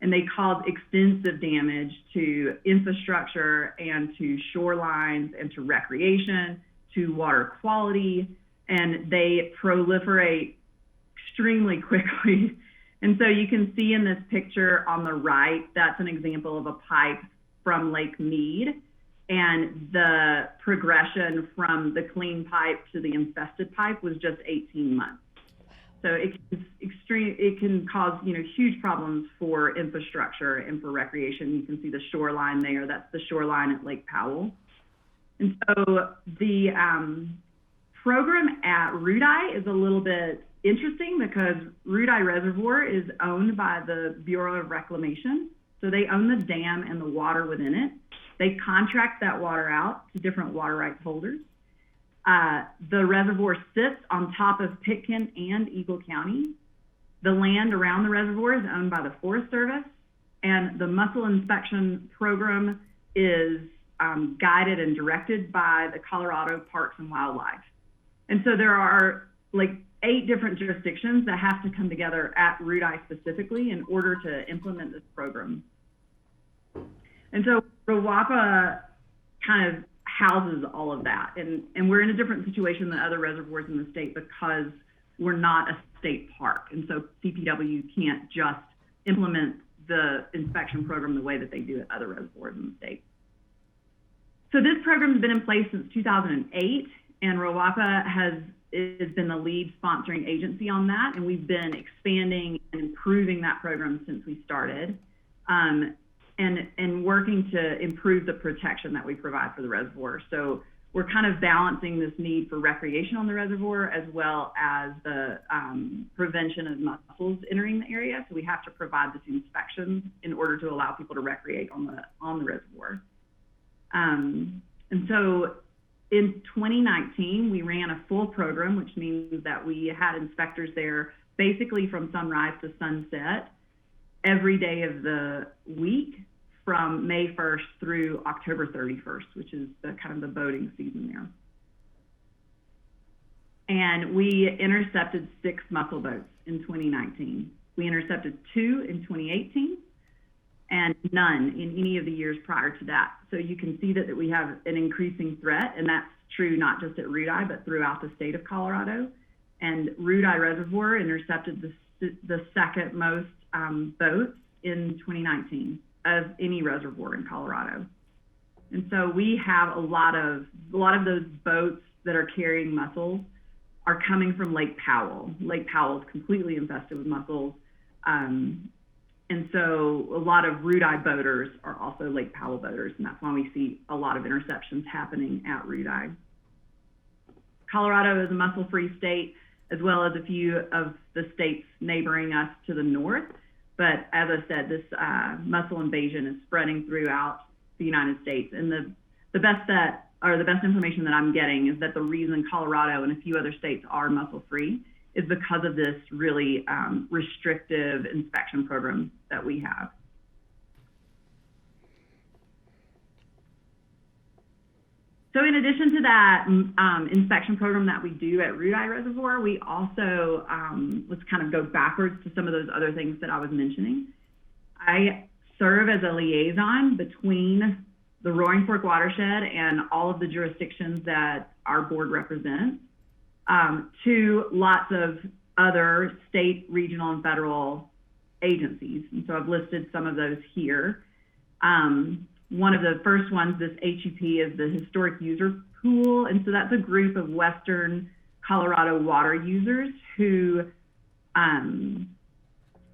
And they cause extensive damage to infrastructure and to shorelines and to recreation, to water quality, and they proliferate extremely quickly. And so you can see in this picture on the right, that's an example of a pipe from Lake Mead, and the progression from the clean pipe to the infested pipe was just 18 months. So it can cause huge problems for infrastructure and for recreation. You can see the shoreline there. That's the shoreline at Lake Powell. And so the program at Root Eye is a little bit interesting because Root Eye Reservoir is owned by the Bureau of Reclamation. So they own the dam and the water within it. They contract that water out to different water rights holders. The reservoir sits on top of Pitkin and Eagle County. The land around the reservoir is owned by the Forest Service, and the mussel inspection program is guided and directed by the Colorado Parks and Wildlife. And so there are like 8 different jurisdictions that have to come together at Root Eye specifically in order to implement this program. And so RWAPA kind of houses all of that. And we're in a different situation than other reservoirs in the state because we're not a state park. And so CPW can't just implement the inspection program the way that they do at other reservoirs in the state. So this program has been in place since 2008, and RWAPA has been the lead sponsoring agency on that, and we've been expanding and improving that program since we started, and working to improve the protection that we provide for the reservoir. So we're kind of balancing this need for recreation on the reservoir as well as the prevention of mussels entering the area. So we have to provide this inspection in order to allow people to recreate on the reservoir. And And so in 2019, we ran a full program, which means that we had inspectors there basically from sunrise to sunset every day of the week from May 1st through October 31st, which is the kind of the boating season there. And we intercepted 6 mussel boats in 2019. We intercepted 2 in 2018 and none in any of the years prior to that. So you can see that we have an increasing threat, and that's true not just at Rudeye, but throughout the state of Colorado. And Rudeye Reservoir intercepted the second most boats in 2019 of any reservoir in Colorado. And so we have a lot of those boats that are carrying mussels are coming from Lake Powell. Lake Powell is completely infested with mussels. And so a lot of Rudeye boaters are also Lake Powell boaters, and that's why we see a lot of interceptions happening at Rudeye. Colorado is a mussel-free state, as well as a few of the states neighboring us to the north. But as I said, this mussel invasion is spreading throughout the United States. And the best information that I'm getting is that the reason Colorado and a few other states are mussel-free is because of this really restrictive inspection program that we have. So in addition to that inspection program that we do at Rudeye Reservoir, we also, let's kind of go backwards to some of those other things that I was mentioning. I serve as a liaison between the Roaring Fork Watershed and all of the jurisdictions that our board represents to lots of other state, regional, and federal agencies. And so I've listed some of those here. One of the first ones, this HUP, is the Historic User Pool. And so that's a group of Western Colorado water users who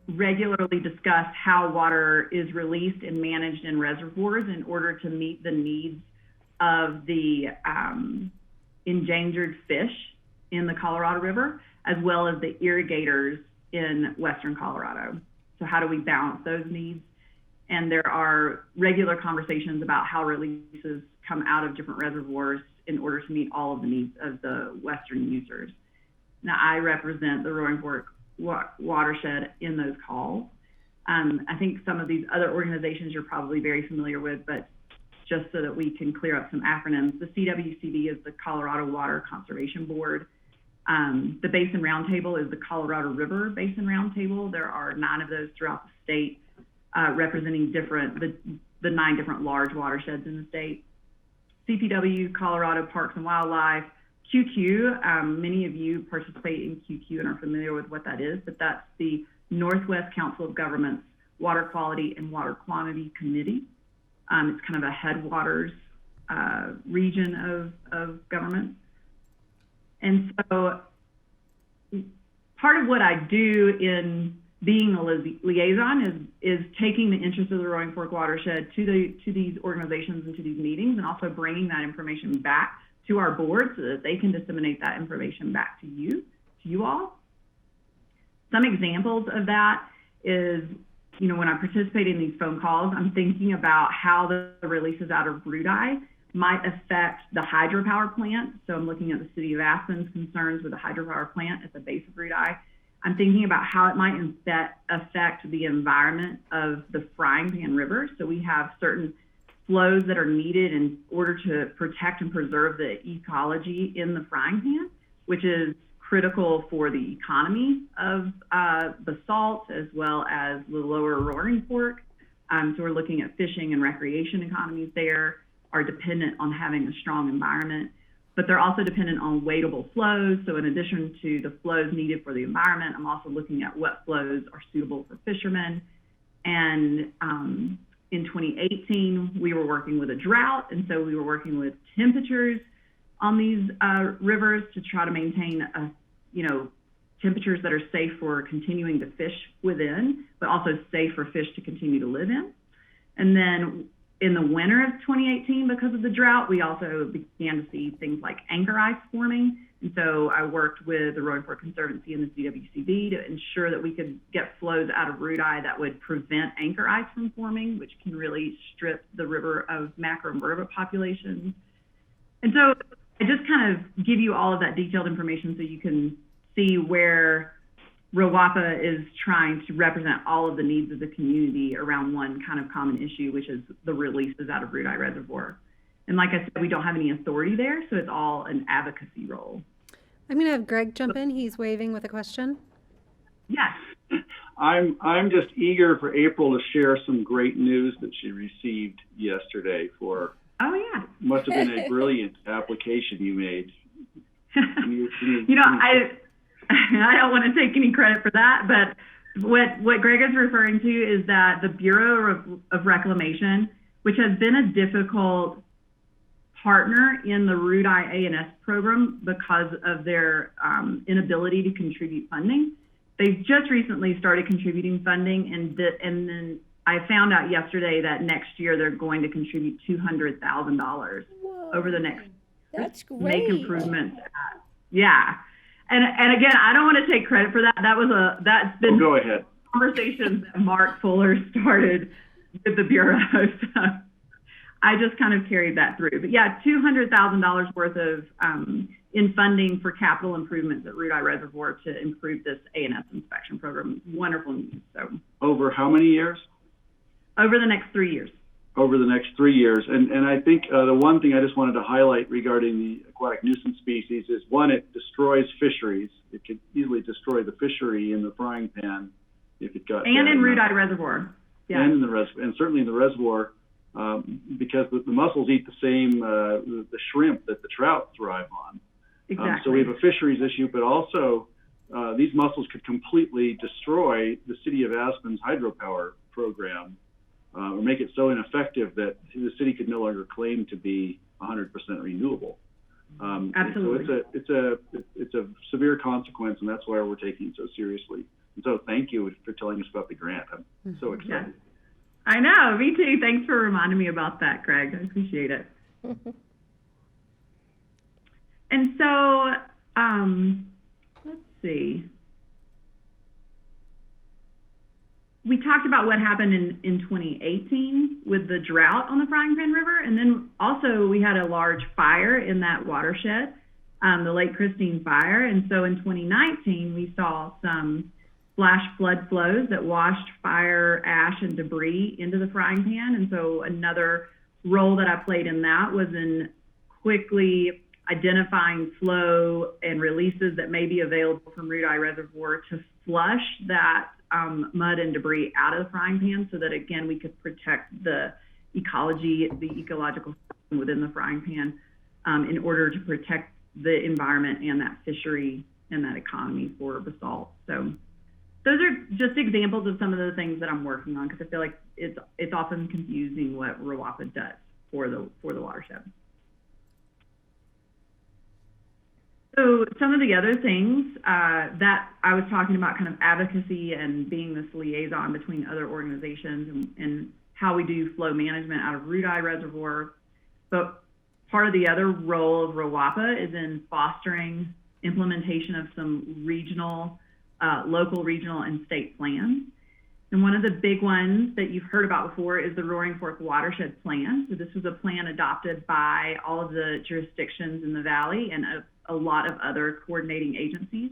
regularly discuss how water is released and managed in reservoirs in order to meet the needs of the endangered fish in the Colorado River, as well as the irrigators in Western Colorado. So how do we balance those needs? And there are regular conversations about how releases come out of different reservoirs in order to meet all of the needs of the Western users. Now, I represent the Roaring Fork Watershed in those calls. I think some of these other organizations you're probably very familiar with, but just so that we can clear up some acronyms, the CWCB is the Colorado Water Conservation Board. The Basin Roundtable is the Colorado River Basin Roundtable. There are 9 of those throughout the state, representing the 9 different large watersheds in the state. CPW, Colorado Parks and Wildlife, QQ, many of you participate in QQ and are familiar with what that is, but that's the Northwest Council of Governments Water Quality and Water Quantity Committee. It's kind of a headwaters region of government. And so part of what I do in being a liaison is taking the interest of the Roaring Fork Watershed to these organizations and to these meetings, and also bringing that information back to our board so that they can disseminate that information back to you all. Some examples of that is, when I participate in these phone calls, I'm thinking about how the releases out of Rudeye might affect the hydropower plant. So I'm looking at the city of Aspen's concerns with the hydropower plant at the base of Rudeye. I'm thinking about how it might affect the environment of the Frying Pan River. So we have certain flows that are needed in order to protect and preserve the ecology in the Frying Pan, which is critical for the economy of the salt as well as the lower Roaring Fork. So we're looking at fishing and recreation economies there, are dependent on having a strong environment, but they're also dependent on wadeable flows. So in addition to the flows needed for the environment, I'm also looking at what flows are suitable for fishermen. And in 2018, we were working with a drought, and so we were working with temperatures on these rivers to try to maintain temperatures that are safe for continuing to fish within, but also safe for fish to continue to live in. And then in the winter of 2018, because of the drought, we also began to see things like anchor ice forming. And so I worked with the Roaring Fork Conservancy and the CWCB to ensure that we could get flows out of Rudeye that would prevent anchor ice from forming, which can really strip the river of macroinvertebrate populations. And so I just kind of give you all of that detailed information so you can see where RWAPA is trying to represent all of the needs of the community around one kind of common issue, which is the releases out of Root Eye Reservoir. And like I said, we don't have any authority there, so it's all an advocacy role. I'm going to have Greg jump in. He's waving with a question. Yes. I'm just eager for April to share some great news that she received yesterday for. Oh, yeah. Must have been a brilliant application you made. I don't want to take any credit for that, but what Greg is referring to is that the Bureau of Reclamation, which has been a difficult partner in the Root Eye A&S program because of their inability to contribute funding, they've just recently started contributing funding, and then I found out yesterday that next year they're going to contribute $200,000 over the next. That's great. Make improvements. Yeah, and again, I don't want to take credit for that. That's been go ahead. Conversations that Mark Fuller started with the Bureau. So I just kind of carried that through. But yeah, $200,000 worth of in funding for capital improvements at Root Eye Reservoir to improve this A&S inspection program. Wonderful news. So over how many years? Over the next 3 years. Over the next 3 years. And I think the one thing I just wanted to highlight regarding the aquatic nuisance species is, one, it destroys fisheries. It could easily destroy the fishery in the frying pan if it got. And in Root Eye Reservoir. Yeah. And in the reservoir, and certainly in the reservoir, because the mussels eat the same the shrimp that the trout thrive on. Exactly. So we have a fisheries issue, but also these mussels could completely destroy the city of Aspen's hydropower program, or make it so ineffective that the city could no longer claim to be 100% renewable. Absolutely. So it's a severe consequence, and that's why we're taking it so seriously. And so thank you for telling us about the grant. I'm so excited. Yeah. I know, me too. Thanks for reminding me about that, Greg. I appreciate it. And so, let's see. We talked about what happened in 2018 with the drought on the Frying Pan River. And then also we had a large fire in that watershed, the Lake Christine fire. And so in 2019, we saw some flash flood flows that washed fire, ash, and debris into the frying pan. And so another role that I played in that was in quickly identifying flow and releases that may be available from Root Eye Reservoir to flush that mud and debris out of the frying pan, so that again we could protect the ecology, the ecological system within the frying pan, in order to protect the environment and that fishery and that economy for basalt. So those are just examples of some of the things that I'm working on, because I feel like it's often confusing what RWAPA does for the watershed. So some of the other things that I was talking about, kind of advocacy and being this liaison between other organizations and how we do flow management out of Root Eye Reservoir. But part of the other role of RWAPA is in fostering implementation of some regional, local, regional, and state plans. And one of the big ones that you've heard about before is the Roaring Fork Watershed Plan. So this was a plan adopted by all of the jurisdictions in the valley and a lot of other coordinating agencies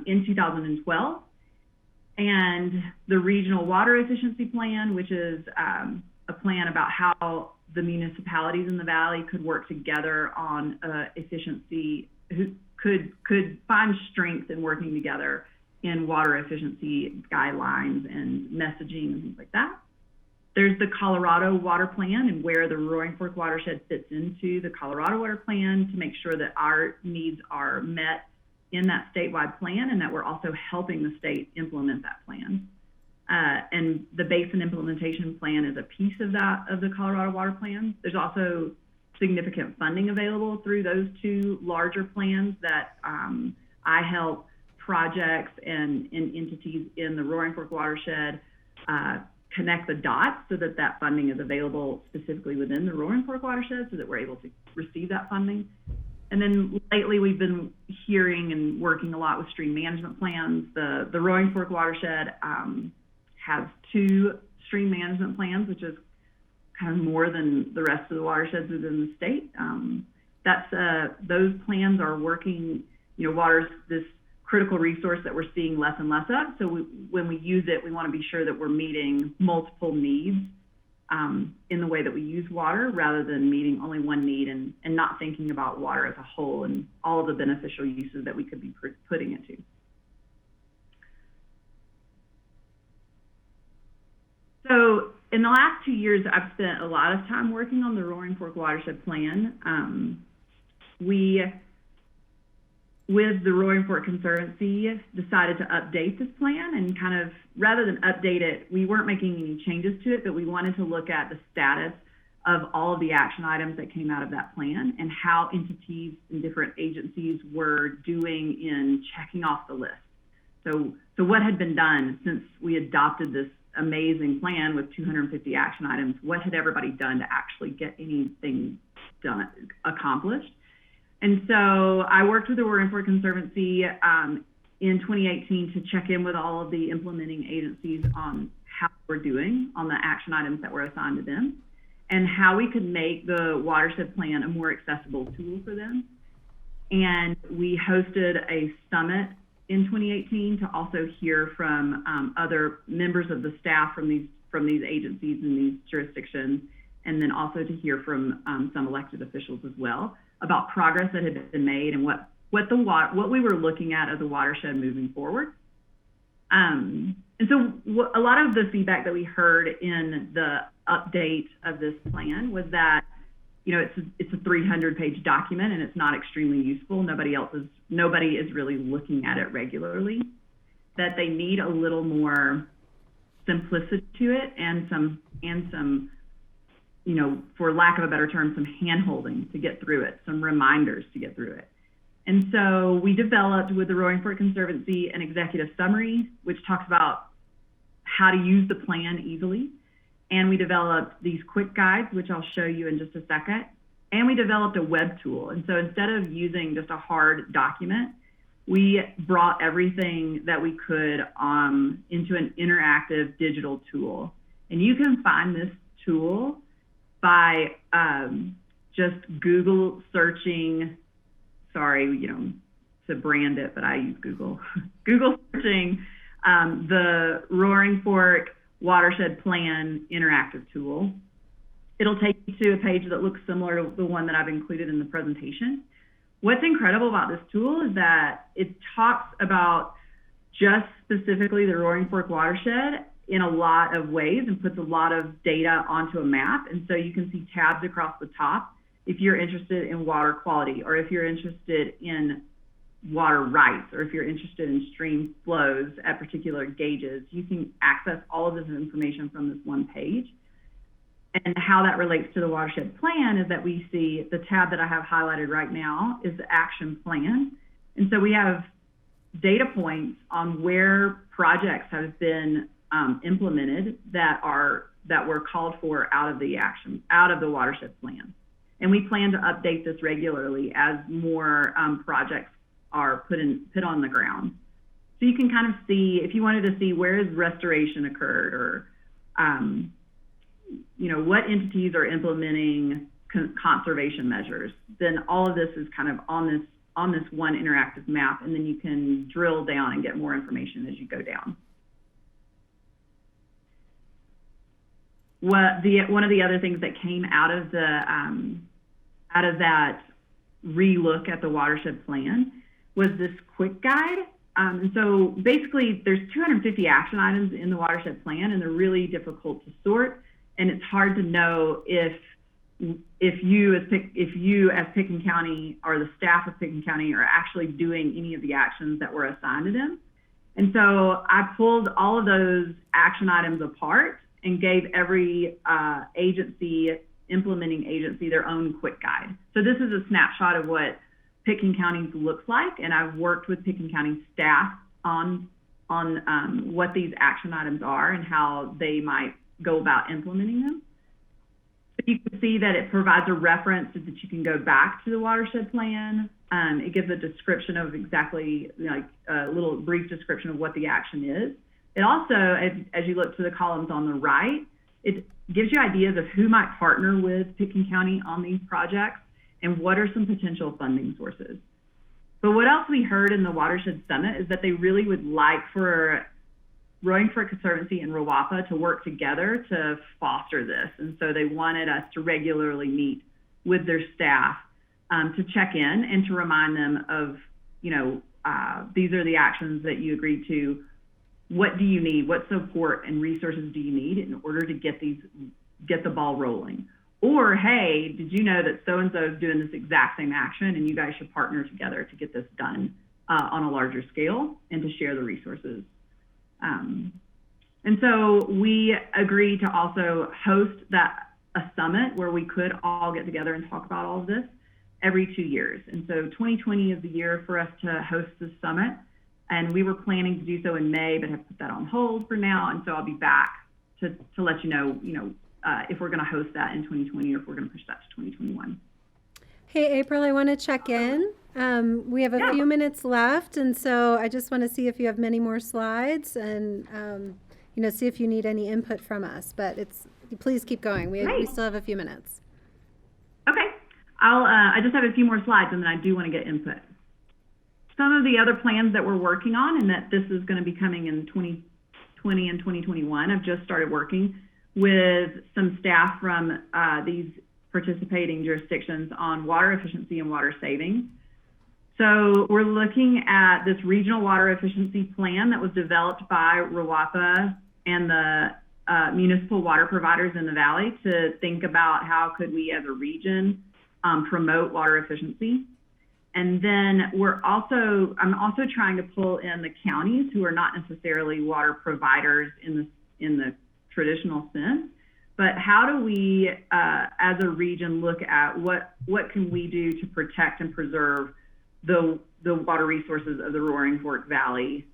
in 2012. And the Regional Water Efficiency Plan, which is a plan about how the municipalities in the valley could work together on efficiency, who could find strength in working together in water efficiency guidelines and messaging and things like that. There's the Colorado Water Plan, and where the Roaring Fork Watershed fits into the Colorado Water Plan to make sure that our needs are met in that statewide plan, and that we're also helping the state implement that plan. And the Basin Implementation Plan is a piece of that, of the Colorado Water Plan. There's also significant funding available through those two larger plans that I help projects and entities in the Roaring Fork Watershed connect the dots so that that funding is available specifically within the Roaring Fork Watershed, so that we're able to receive that funding. And then lately we've been hearing and working a lot with stream management plans. The Roaring Fork Watershed has 2 stream management plans, which is kind of more than the rest of the watersheds within the state. those plans are working. Water's this critical resource that we're seeing less and less of. So when we use it, we want to be sure that we're meeting multiple needs in the way that we use water, rather than meeting only one need and not thinking about water as a whole and all of the beneficial uses that we could be putting it to. So in the last 2 years, I've spent a lot of time working on the Roaring Fork Watershed Plan. With the Roaring Fork Conservancy, decided to update this plan, and kind of, rather than update it, we weren't making any changes to it, but we wanted to look at the status of all of the action items that came out of that plan and how entities and different agencies were doing in checking off the list. So what had been done since we adopted this amazing plan with 250 action items? What had everybody done to actually get anything done, accomplished? And so I worked with the Roaring Fork Conservancy in 2018 to check in with all of the implementing agencies on how we're doing on the action items that were assigned to them, and how we could make the Watershed Plan a more accessible tool for them. And we hosted a summit in 2018 to also hear from other members of the staff from these agencies and these jurisdictions, and then also to hear from some elected officials as well about progress that had been made and what we were looking at as a watershed moving forward. And so a lot of the feedback that we heard in the update of this plan was that, it's a 300-page document and it's not extremely useful. Nobody is really looking at it regularly. That they need a little more simplicity to it and some, for lack of a better term, some hand-holding to get through it, some reminders to get through it. And so we developed with the Roaring Fork Conservancy an executive summary, which talks about how to use the plan easily. And we developed these quick guides, which I'll show you in just a second. And we developed a web tool. And so instead of using just a hard document, we brought everything that we could into an interactive digital tool. And you can find this tool by just Google searching, to brand it, but I use Google. Google searching the Roaring Fork Watershed Plan interactive tool. It'll take you to a page that looks similar to the one that I've included in the presentation. What's incredible about this tool is that it talks about just specifically the Roaring Fork Watershed in a lot of ways and puts a lot of data onto a map. And so you can see tabs across the top if you're interested in water quality, or if you're interested in water rights, or if you're interested in stream flows at particular gauges. You can access all of this information from this one page. And how that relates to the Watershed Plan is that we see the tab that I have highlighted right now is the action plan. And so we have data points on where projects have been implemented that were called for out of the Watershed Plan. And we plan to update this regularly as more projects are put on the ground. So you can kind of see, if you wanted to see where has restoration occurred, or what entities are implementing conservation measures, then all of this is kind of on this one interactive map, and then you can drill down and get more information as you go down. One of the other things that came out of that relook at the Watershed Plan was this quick guide. And so basically there's 250 action items in the Watershed Plan, and they're really difficult to sort. And it's hard to know if you as Pitkin County, or the staff of Pitkin County, are actually doing any of the actions that were assigned to them. And so I pulled all of those action items apart and gave every implementing agency their own quick guide. So this is a snapshot of what Pitkin County looks like, and I've worked with Pitkin County staff on what these action items are and how they might go about implementing them. So you can see that it provides a reference so that you can go back to the Watershed Plan. It gives a description of exactly, a little brief description of what the action is. It also, as you look to the columns on the right, it gives you ideas of who might partner with Pitkin County on these projects. and what are some potential funding sources. But what else we heard in the Watershed Summit is that they really would like for Rowing for Conservancy and RWAPA to work together to foster this. And so they wanted us to regularly meet with their staff to check in and to remind them of, these are the actions that you agreed to. What do you need? What support and resources do you need in order to get the ball rolling? Or, hey, did you know that so-and-so is doing this exact same action and you guys should partner together to get this done on a larger scale and to share the resources. And so we agreed to also host a summit where we could all get together and talk about all of this every 2 years. And so 2020 is the year for us to host this summit. And we were planning to do so in May, but have put that on hold for now. And so I'll be back to let you know, if we're going to host that in 2020 or if we're going to push that to 2021. Hey, April, I want to check in. We have a few minutes left, and so I just want to see if you have many more slides and, see if you need any input from us. But please keep going. We still have a few minutes. Okay. I just have a few more slides, and then I do want to get input. Some of the other plans that we're working on, and that this is going to be coming in 2020 and 2021, I've just started working with some staff from these participating jurisdictions on water efficiency and water saving. So we're looking at this regional water efficiency plan that was developed by RWAPA and the municipal water providers in the valley to think about how could we as a region promote water efficiency. And then I'm also trying to pull in the counties who are not necessarily water providers in the traditional sense, but how do we as a region look at what can we do to protect and preserve the water resources of the Roaring Fork Valley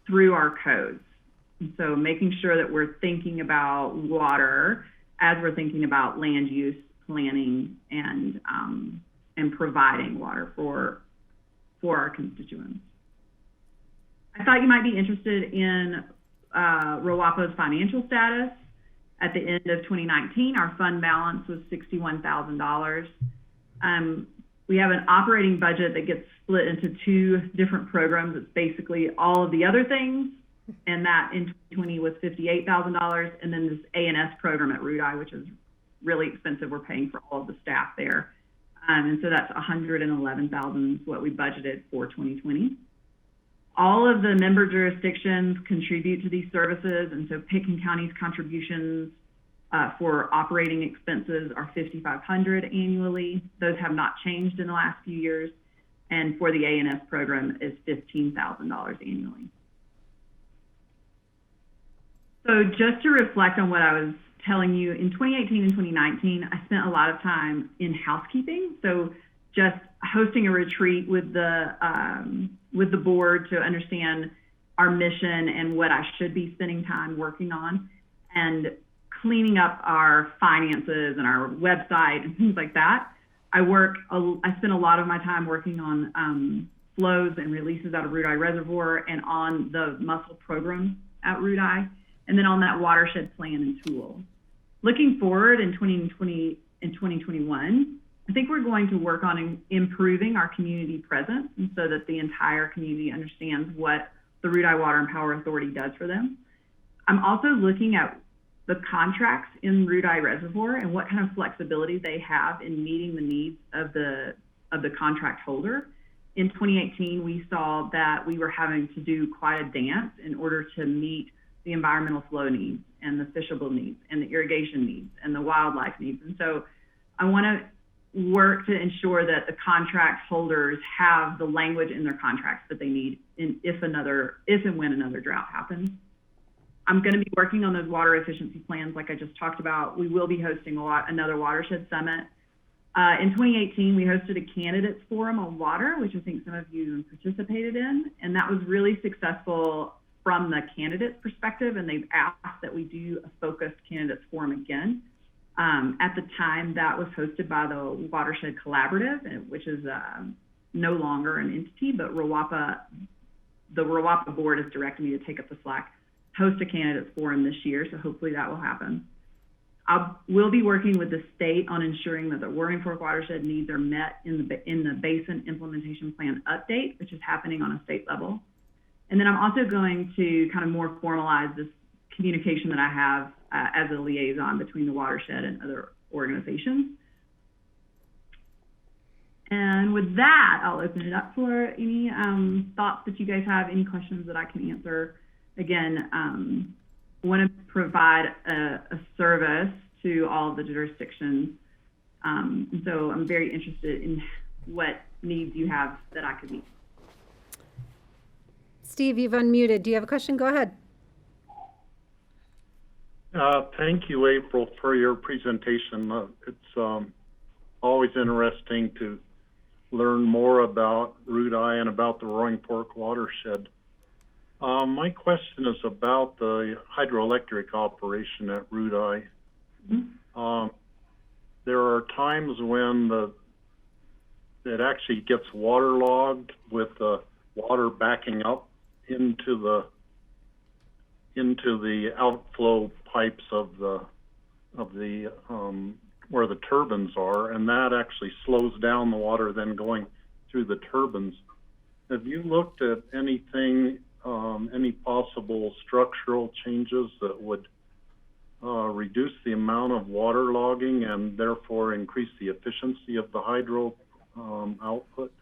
through our codes. And so making sure that we're thinking about water as we're thinking about land use planning and providing water for our constituents. I thought you might be interested in RWAPA's financial status. At the end of 2019, our fund balance was $61,000. We have an operating budget that gets split into two different programs. It's basically all of the other things, and that in 2020 was $58,000. And then this A&S program at RUDI, which is really expensive. We're paying for all of the staff there. And so that's $111,000 is what we budgeted for 2020. All of the member jurisdictions contribute to these services, and so Pitkin County's contributions for operating expenses are $5,500 annually. Those have not changed in the last few years, and for the A&S program is $15,000 annually. So just to reflect on what I was telling you, in 2018 and 2019, I spent a lot of time in housekeeping. So just hosting a retreat with the board to understand our mission and what I should be spending time working on, and cleaning up our finances and our website and things like that. I spend a lot of my time working on flows and releases out of RUDI Reservoir and on the mussel program at RUDI, and then on that watershed plan and tool. Looking forward in 2020 and 2021, I think we're going to work on improving our community presence, and so that the entire community understands what the RUDI Water and Power Authority does for them. I'm also looking at the contracts in RUDI Reservoir and what kind of flexibility they have in meeting the needs of the contract holder. In 2018, we saw that we were having to do quite a dance in order to meet the environmental flow needs and the fishable needs and the irrigation needs and the wildlife needs. And so I want to work to ensure that the contract holders have the language in their contracts that they need if and when another drought happens. I'm going to be working on those water efficiency plans like I just talked about. We will be hosting another Watershed Summit. In 2018, we hosted a candidates forum on water, which I think some of you participated in, and that was really successful from the candidates perspective, and they've asked that we do a focused candidates forum again. At the time, that was hosted by the Watershed Collaborative, which is no longer an entity, but the RWAPA board has directed me to take up the slack, host a candidates forum this year, so hopefully that will happen. I will be working with the state on ensuring that the Roaring Fork watershed needs are met in the Basin Implementation Plan update, which is happening on a state level. And then I'm also going to kind of more formalize this communication that I have as a liaison between the watershed and other organizations. And with that, I'll open it up for any thoughts that you guys have, any questions that I can answer. Again, want to provide a service to all of the jurisdictions. And so I'm very interested in what needs you have that I could meet. Steve, you've unmuted. Do you have a question? Go ahead. Thank you, April, for your presentation. It's always interesting to learn more about Root Eye and about the Roaring Fork watershed. My question is about the hydroelectric operation at Root Eye. Mm-hmm. There are times when it actually gets waterlogged with the water backing up into the outflow pipes of the where the turbines are, and that actually slows down the water then going through the turbines. Have you looked at anything, any possible structural changes that would reduce the amount of water logging and therefore increase the efficiency of the hydro output?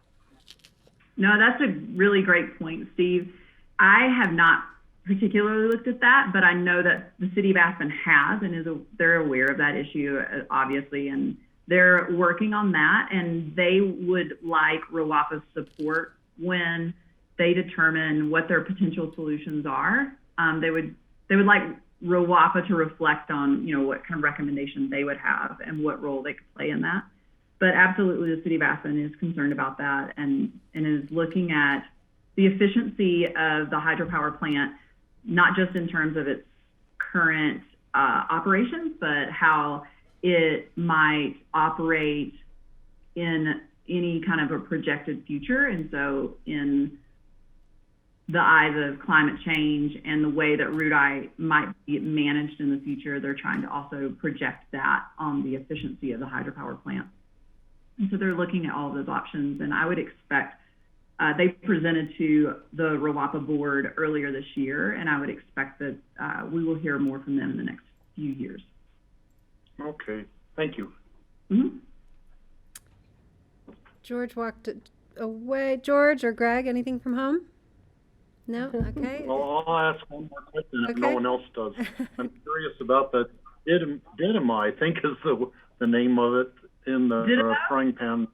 No, that's a really great point, Steve. I have not particularly looked at that, but I know that the city of Aspen has, and they're aware of that issue, obviously, and they're working on that, and they would like RWAPA's support when they determine what their potential solutions are. They would like RWAPA to reflect on, what kind of recommendations they would have and what role they could play in that. But absolutely, the city of Aspen is concerned about that and is looking at the efficiency of the hydropower plant, not just in terms of its current operations, but how it might operate in any kind of a projected future. And so in the eyes of climate change and the way that Root Eye might be managed in the future, they're trying to also project that on the efficiency of the hydropower plant. And so they're looking at all of those options, and I would expect they presented to the RWAPA board earlier this year, and I would expect that we will hear more from them in the next few years. Okay, thank you. Mm-hmm. George walked away. George or Greg, anything from home? No? Okay. Well, I'll ask one more question if Okay. no one else does. I'm curious about the Dynamo, I think is the name of it in the frying pan.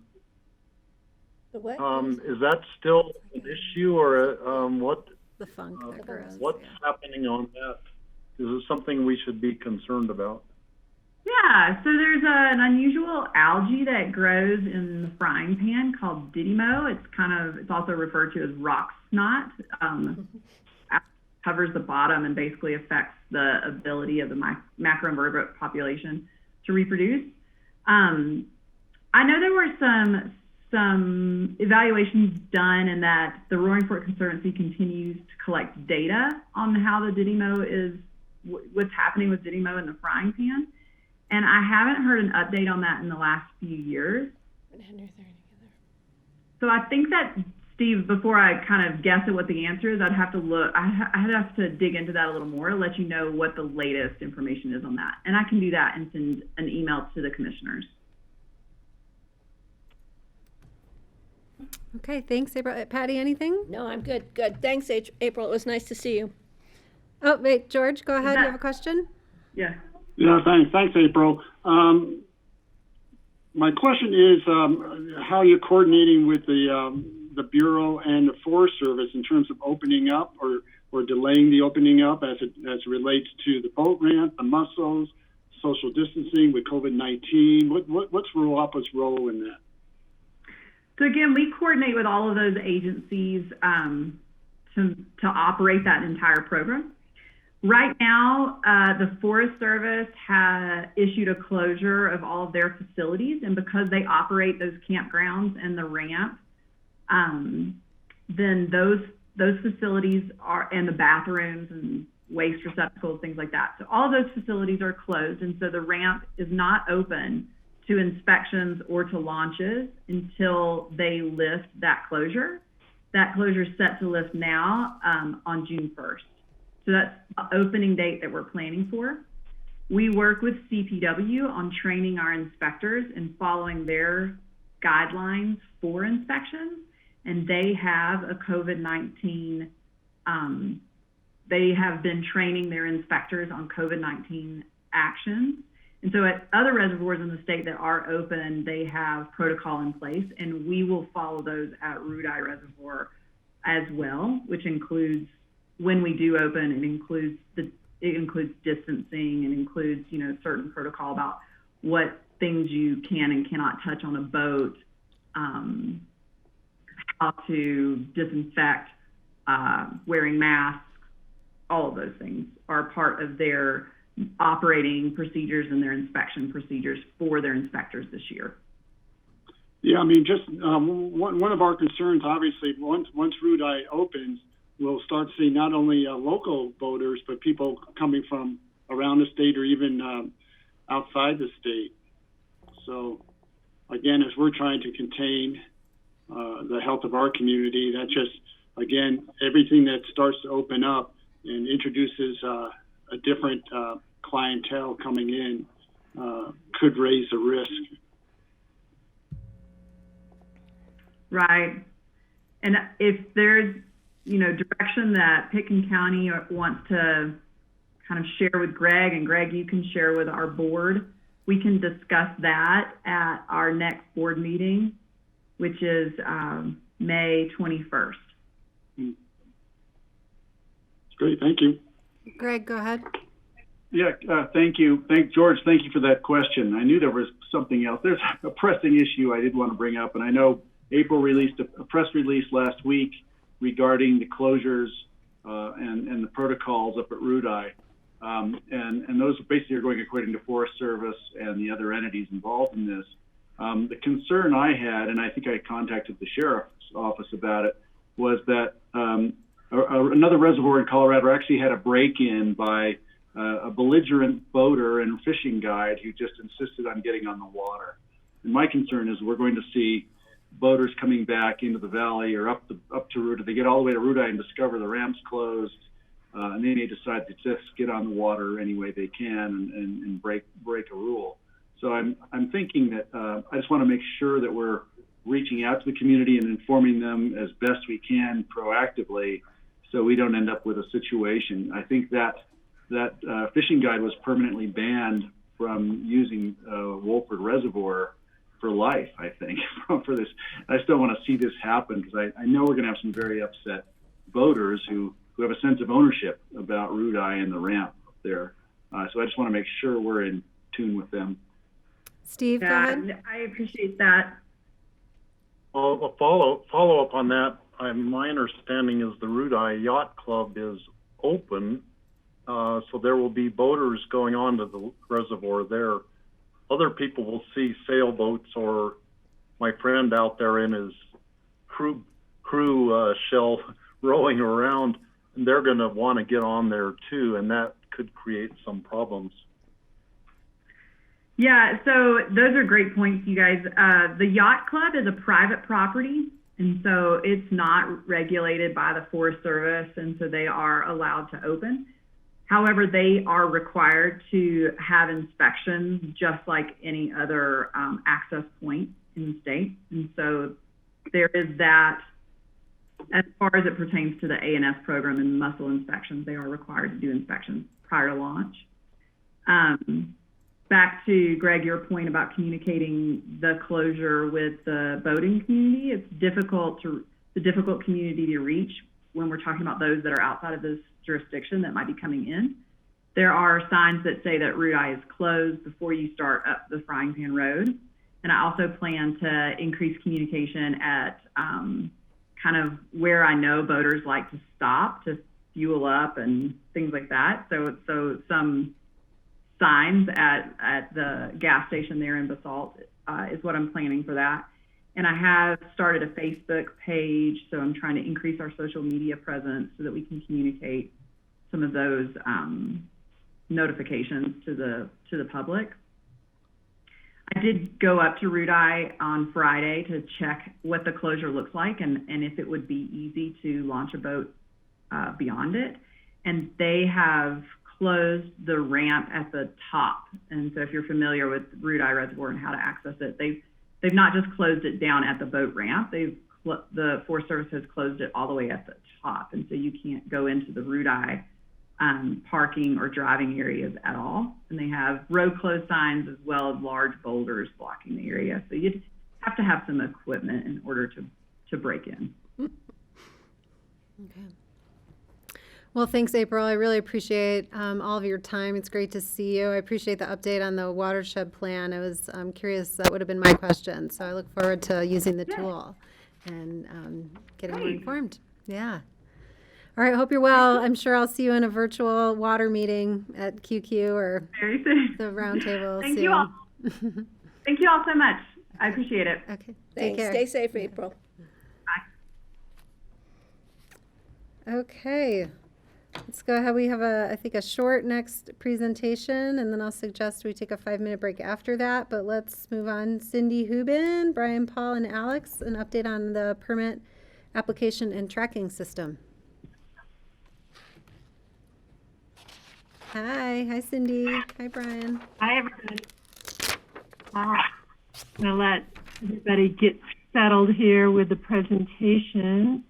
The what? Is that still an issue, or what? The funk that grows. What's happening on that? Is it something we should be concerned about? Yeah, so there's an unusual algae that grows in the frying pan called Dynamo. It's also referred to as rock snot. Covers the bottom and basically affects the ability of the macroinvertebrate population to reproduce. I know there were some evaluations done, and that the Roaring Fork Conservancy continues to collect data on how the Dynamo what's happening with Dynamo in the frying pan. And I haven't heard an update on that in the last few years. So I think that, Steve, before I kind of guess at what the answer is, I'd have to look. I'd have to dig into that a little more, let you know what the latest information is on that. And I can do that and send an email to the commissioners. Okay, thanks, April. Patty, anything? No, I'm good. Good. Thanks, April. It was nice to see you. Oh, wait, George, go ahead. You have a question? Yeah. Yeah, thanks, April. My question is how you're coordinating with the Bureau and the Forest Service in terms of opening up or delaying the opening up as it relates to the boat ramp, the mussels, social distancing with COVID-19. What's RWAPA's role in that? So again, we coordinate with all of those agencies to operate that entire program. Right now, the Forest Service has issued a closure of all of their facilities, and because they operate those campgrounds and the ramp, then those facilities and the bathrooms and waste receptacles, things like that. So all those facilities are closed, and so the ramp is not open to inspections or to launches until they lift that closure. That closure is set to lift now on June 1st. So that's the opening date that we're planning for. We work with CPW on training our inspectors and following their guidelines for inspections, and they have a COVID-19, they have been training their inspectors on COVID-19 actions. And so at other reservoirs in the state that are open, they have protocol in place, and we will follow those at Rudai Reservoir as well, which includes, when we do open, it includes distancing and includes, you know, certain protocol about what things you can and cannot touch on a boat, how to disinfect, wearing masks. All of those things are part of their operating procedures and their inspection procedures for their inspectors this year. Yeah, I mean, just one of our concerns, obviously, once Rudai opens, we'll start seeing not only local boaters, but people coming from around the state or even outside the state. So, again, as we're trying to contain the health of our community, that just, again, everything that starts to open up and introduces a different clientele coming in could raise the risk. Right. And if there's, you know, direction that Pitkin County wants to kind of share with Greg, and Greg, you can share with our board, we can discuss that at our next board meeting, which is May 21st. Great, thank you. Greg, go ahead. Yeah, thank you. George, thank you for that question. I knew there was something else. There's a pressing issue I did want to bring up, and I know April released a press release last week regarding the closures and the protocols up at Rudai. And those basically are going according to Forest Service and the other entities involved in this. The concern I had, and I think I contacted the sheriff's office about it, was that another reservoir in Colorado actually had a break-in by a belligerent boater and fishing guide who just insisted on getting on the water. And my concern is we're going to see boaters coming back into the valley or up to Rudai. They get all the way to Rudai and discover the ramp's closed, and then they decide to just get on the water any way they can and break a rule. So I'm thinking that I just want to make sure that we're reaching out to the community and informing them as best we can proactively, so we don't end up with a situation. I think that fishing guide was permanently banned from using Wolford Reservoir for life, I think, for this. I still want to see this happen because I know we're going to have some very upset boaters who have a sense of ownership about Rudai and the ramp up there. So I just want to make sure we're in tune with them. Steve, go ahead. I appreciate that. Well, a follow up on that. My understanding is the Rudai Yacht Club is open, so there will be boaters going on to the reservoir there. Other people will see sailboats or my friend out there in his crew shell rowing around, and they're going to want to get on there too, and that could create some problems. Yeah, so those are great points, you guys. The Yacht Club is a private property, and so it's not regulated by the Forest Service, and so they are allowed to open. However, they are required to have inspections just like any other access point in the state. And so there is that. As far as it pertains to the A&S program and mussel inspections, they are required to do inspections prior to launch. Back to Greg, your point about communicating the closure with the boating community, it's a difficult community to reach when we're talking about those that are outside of this jurisdiction that might be coming in. There are signs that say that Rudai is closed before you start up the Frying Pan Road. And I also plan to increase communication at kind of where I know boaters like to stop to fuel up and things like that. So some signs at the gas station there in Basalt is what I'm planning for that. And I have started a Facebook page, so I'm trying to increase our social media presence so that we can communicate some of those notifications to the public. I did go up to Root Eye on Friday to check what the closure looks like and if it would be easy to launch a boat beyond it. And they have closed the ramp at the top. And so if you're familiar with Root Eye Reservoir and how to access it, they've not just closed it down at the boat ramp. The Forest Service has closed it all the way at the top. And so you can't go into the Root Eye parking or driving areas at all. And they have road closed signs as well as large boulders blocking the area. So you'd have to have some equipment in order to break in. Okay. Well, thanks, April. I really appreciate all of your time. It's great to see you. I appreciate the update on the Watershed plan. I'm curious, that would have been my question. So I look forward to using the tool and getting more informed. Yeah. All right, hope you're well. I'm sure I'll see you in a virtual water meeting at QQ or Very soon. the roundtable Thank soon. you all. Thank you all so much. I appreciate it. Okay, take Thanks. care. Stay safe, April. Okay, let's go ahead. We have I think a short next presentation, and then I'll suggest we take a 5-minute break after that, but let's move on. Cindy Hubin, Brian, Paul, and Alex, an update on the permit application and tracking system. Hi Cindy. Hi, Brian. Hi, everybody. I'm going to let everybody get settled here with the presentation.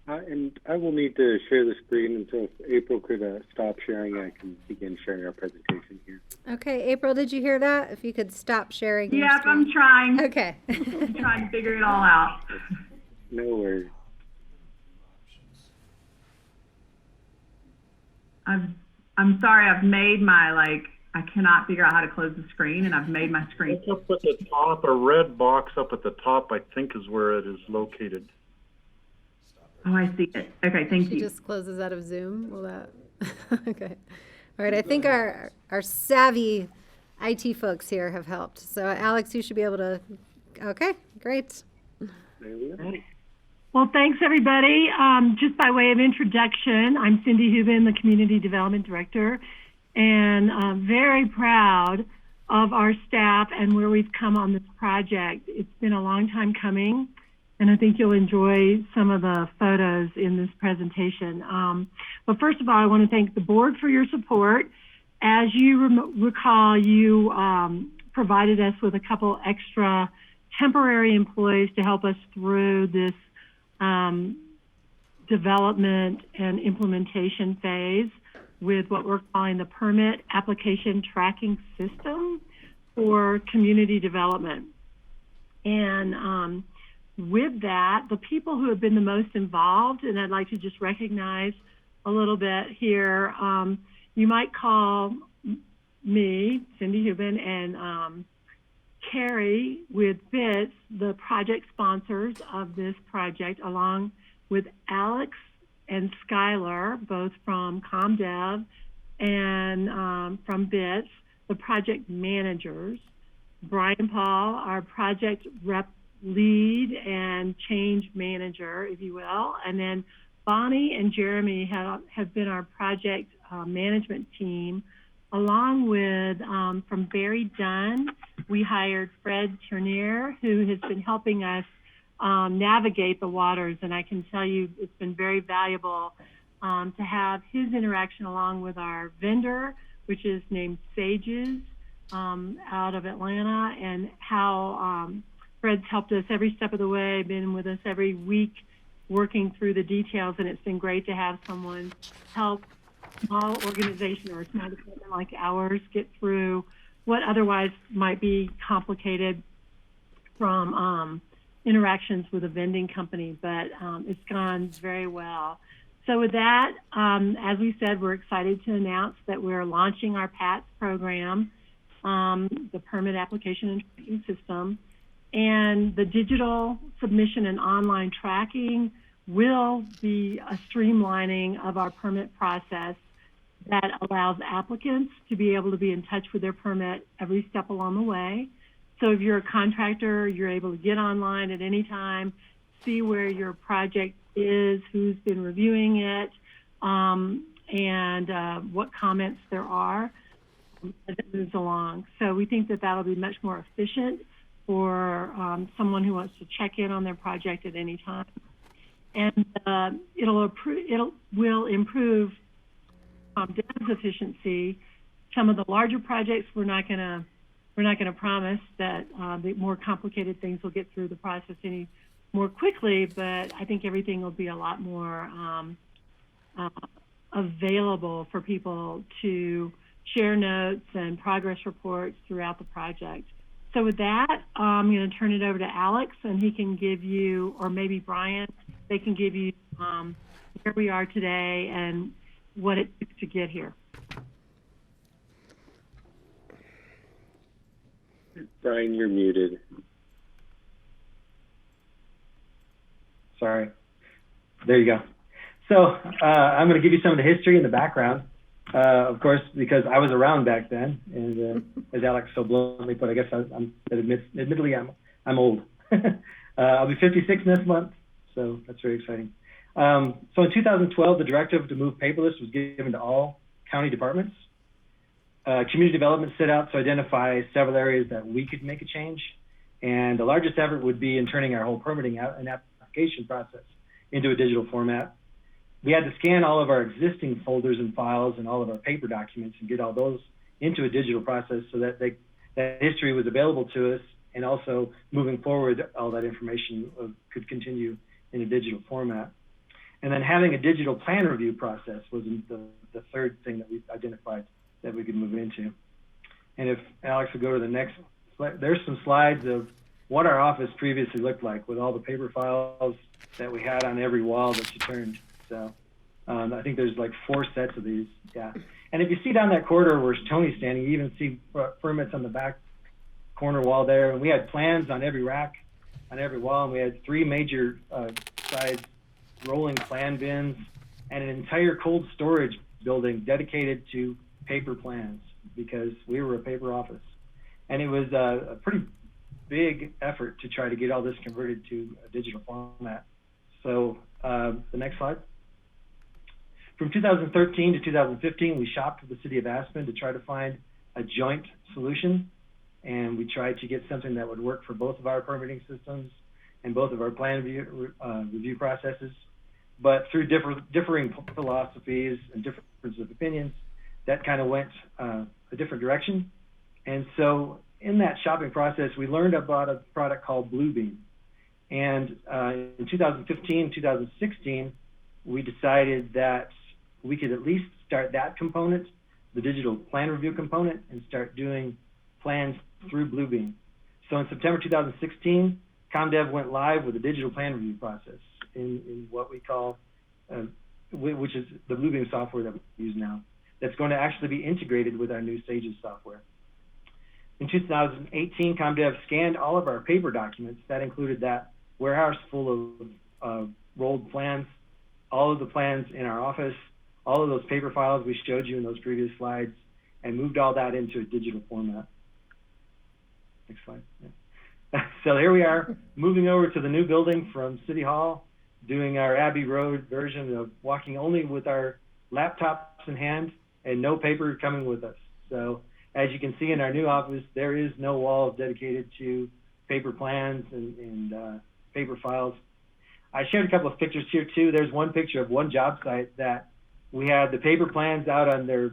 And I will need to share the screen, and so if April could stop sharing, I can begin sharing our presentation here. Okay, April, did you hear that? If you could stop sharing. your Yep, screen. I'm trying. Okay. I'm trying to figure it all out. No worries. I'm sorry, I've made my, I cannot figure out how to close the screen, and I've made my screen. It's up at the top, a red box up at the top, I think is where it is located. Oh, I see it. Okay, thank She you. just closes out of Zoom. Will that? Okay. All right. I think our savvy IT folks here have helped. So Alex, you should be able to. Okay, great. There we go. Well, thanks, everybody. Just by way of introduction, I'm Cindy Hubin, the Community Development Director, and I'm very proud of our staff and where we've come on this project. It's been a long time coming, and I think you'll enjoy some of the photos in this presentation. But first of all, I want to thank the board for your support. As you recall, you provided us with a couple extra temporary employees to help us through this development and implementation phase with what we're calling the permit application tracking system for community development. And with that, the people who have been the most involved, and I'd like to just recognize a little bit here, you might call me, Cindy Hubin, and Carrie with BITS, the project sponsors of this project, along with Alex and Skylar, both from ComDev and from BITS, the project managers. Brian Paul, our project rep lead and change manager, if you will. And then Bonnie and Jeremy have been our project management team, along with from Barry Dunn, we hired Fred Turnier, who has been helping us navigate the waters. And I can tell you it's been very valuable to have his interaction along with our vendor, which is named Sages out of Atlanta, and how Fred's helped us every step of the way, been with us every week working through the details. And it's been great to have someone help small organization or a small department like ours get through what otherwise might be complicated from interactions with a vending company, but it's gone very well. So with that, as we said, we're excited to announce that we're launching our PATS program, the Permit Application and Tracking System, and the digital submission and online tracking will be a streamlining of our permit process that allows applicants to be able to be in touch with their permit every step along the way. So if you're a contractor, you're able to get online at any time, see where your project is, who's been reviewing it, and what comments there are as it moves along. So we think that that'll be much more efficient for someone who wants to check in on their project at any time. And it will improve Deb's efficiency. Some of the larger projects, we're not going to promise that the more complicated things will get through the process any more quickly, but I think everything will be a lot more available for people to share notes and progress reports throughout the project. So with that, I'm going to turn it over to Alex, and he can give you, or maybe Brian, they can give you where we are today and what it took to get here. Brian, you're muted. Sorry. There you go. So I'm going to give you some of the history and the background, of course, because I was around back then, and as Alex so bluntly put, I guess admittedly I'm old. I'll be 56 next month, so that's very exciting. So in 2012, the directive to move paperless was given to all county departments. Community development set out to identify several areas that we could make a change, and the largest effort would be in turning our whole permitting and application process into a digital format. We had to scan all of our existing folders and files and all of our paper documents and get all those into a digital process so that that history was available to us, and also moving forward, all that information could continue in a digital format. And then having a digital plan review process was the third thing that we identified that we could move into. And if Alex would go to the next slide, there's some slides of what our office previously looked like with all the paper files that we had on every wall that you turned. So I think there's like 4 sets of these, yeah. And if you see down that corridor where Tony's standing, you even see permits on the back corner wall there. And we had plans on every rack, on every wall, and we had 3 major size rolling plan bins and an entire cold storage building dedicated to paper plans, because we were a paper office. And it was a pretty big effort to try to get all this converted to a digital format. So the next slide. From 2013 to 2015, we shopped with the city of Aspen to try to find a joint solution. And we tried to get something that would work for both of our permitting systems and both of our plan review processes. But through differing philosophies and differences of opinions, that kind of went a different direction. And so in that shopping process, we learned about a product called Bluebeam. And in 2015, 2016, we decided that we could at least start that component, the digital plan review component, and start doing plans through Bluebeam. So in September 2016, ComDev went live with a digital plan review process in what we call, which is the Bluebeam software that we use now, that's going to actually be integrated with our new Sages software. In 2018, ComDev scanned all of our paper documents. That included that warehouse full of rolled plans, all of the plans in our office, all of those paper files we showed you in those previous slides, and moved all that into a digital format. Next slide. Yeah. So here we are, moving over to the new building from City Hall, doing our Abbey Road version of walking only with our laptops in hand and no paper coming with us. So as you can see in our new office, there is no wall dedicated to paper plans and paper files. I shared a couple of pictures here too. There's one picture of one job site that we had the paper plans out on their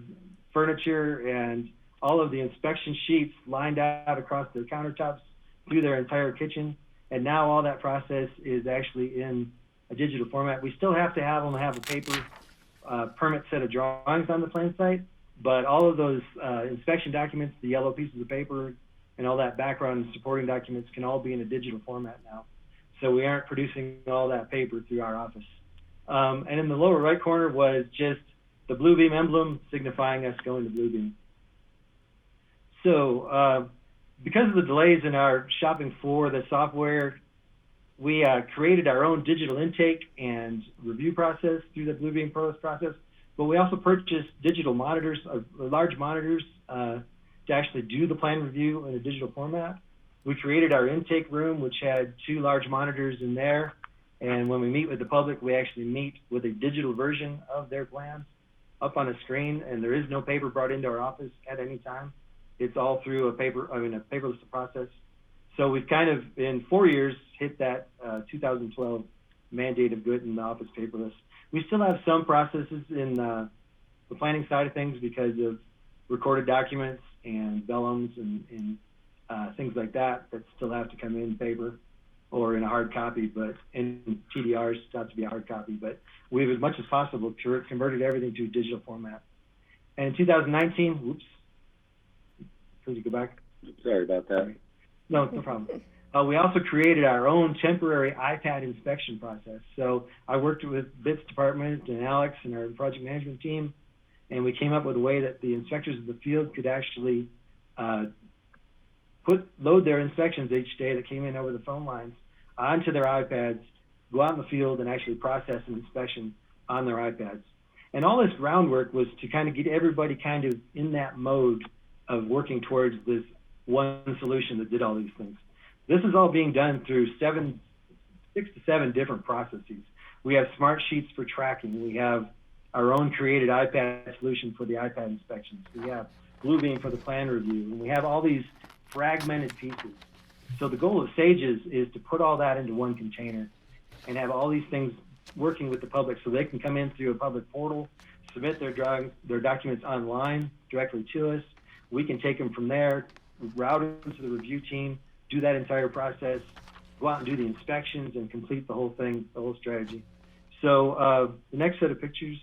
furniture and all of the inspection sheets lined out across their countertops through their entire kitchen. And now all that process is actually in a digital format. We still have to have them have a paper permit set of drawings on the plan site, but all of those inspection documents, the yellow pieces of paper, and all that background and supporting documents can all be in a digital format now. So we aren't producing all that paper through our office. And in the lower right corner was just the Bluebeam emblem signifying us going to Bluebeam. So because of the delays in our shopping for the software, we created our own digital intake and review process through the Bluebeam process, but we also purchased digital monitors, large monitors, to actually do the plan review in a digital format. We created our intake room, which had 2 large monitors in there, And when we meet with the public, we actually meet with a digital version of their plans up on a screen, and there is no paper brought into our office at any time. It's all through a paperless process. So we've kind of, in 4 years, hit that 2012 mandate of good in the office paperless. We still have some processes in the planning side of things because of recorded documents and vellums and things like that still have to come in paper or in a hard copy, but in TDRs have to be a hard copy. But we've, as much as possible, converted everything to digital format. And in 2019, whoops, could you go back? Sorry about that. No, no problem. We also created our own temporary iPad inspection process. So I worked with BITS department and Alex and our project management team, and we came up with a way that the inspectors of the field could actually load their inspections each day that came in over the phone lines onto their iPads, go out in the field and actually process an inspection on their iPads. And all this groundwork was to kind of get everybody kind of in that mode of working towards this one solution that did all these things. This is all being done through 6 to 7 different processes. We have smart sheets for tracking. We have our own created iPad solution for the iPad inspections. We have Bluebeam for the plan review. And we have all these fragmented pieces. So the goal of SAGES is to put all that into one container and have all these things working with the public so they can come in through a public portal, submit their documents online directly to us. We can take them from there, route them to the review team, do that entire process, go out and do the inspections and complete the whole thing, the whole strategy. So the next set of pictures,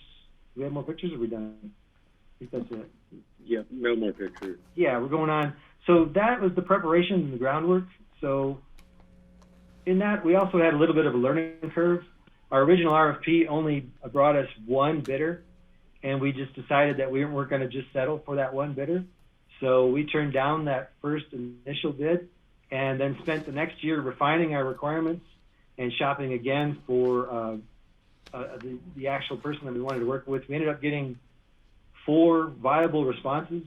do we have more pictures or are we done? I think that's it. Yeah, no more pictures. Yeah, we're going on. So that was the preparation and the groundwork. So in that, we also had a little bit of a learning curve. Our original RFP only brought us one bidder, and we just decided that we weren't going to just settle for that one bidder. So we turned down that first initial bid and then spent the next year refining our requirements and shopping again for the actual person that we wanted to work with. We ended up getting 4 viable responses,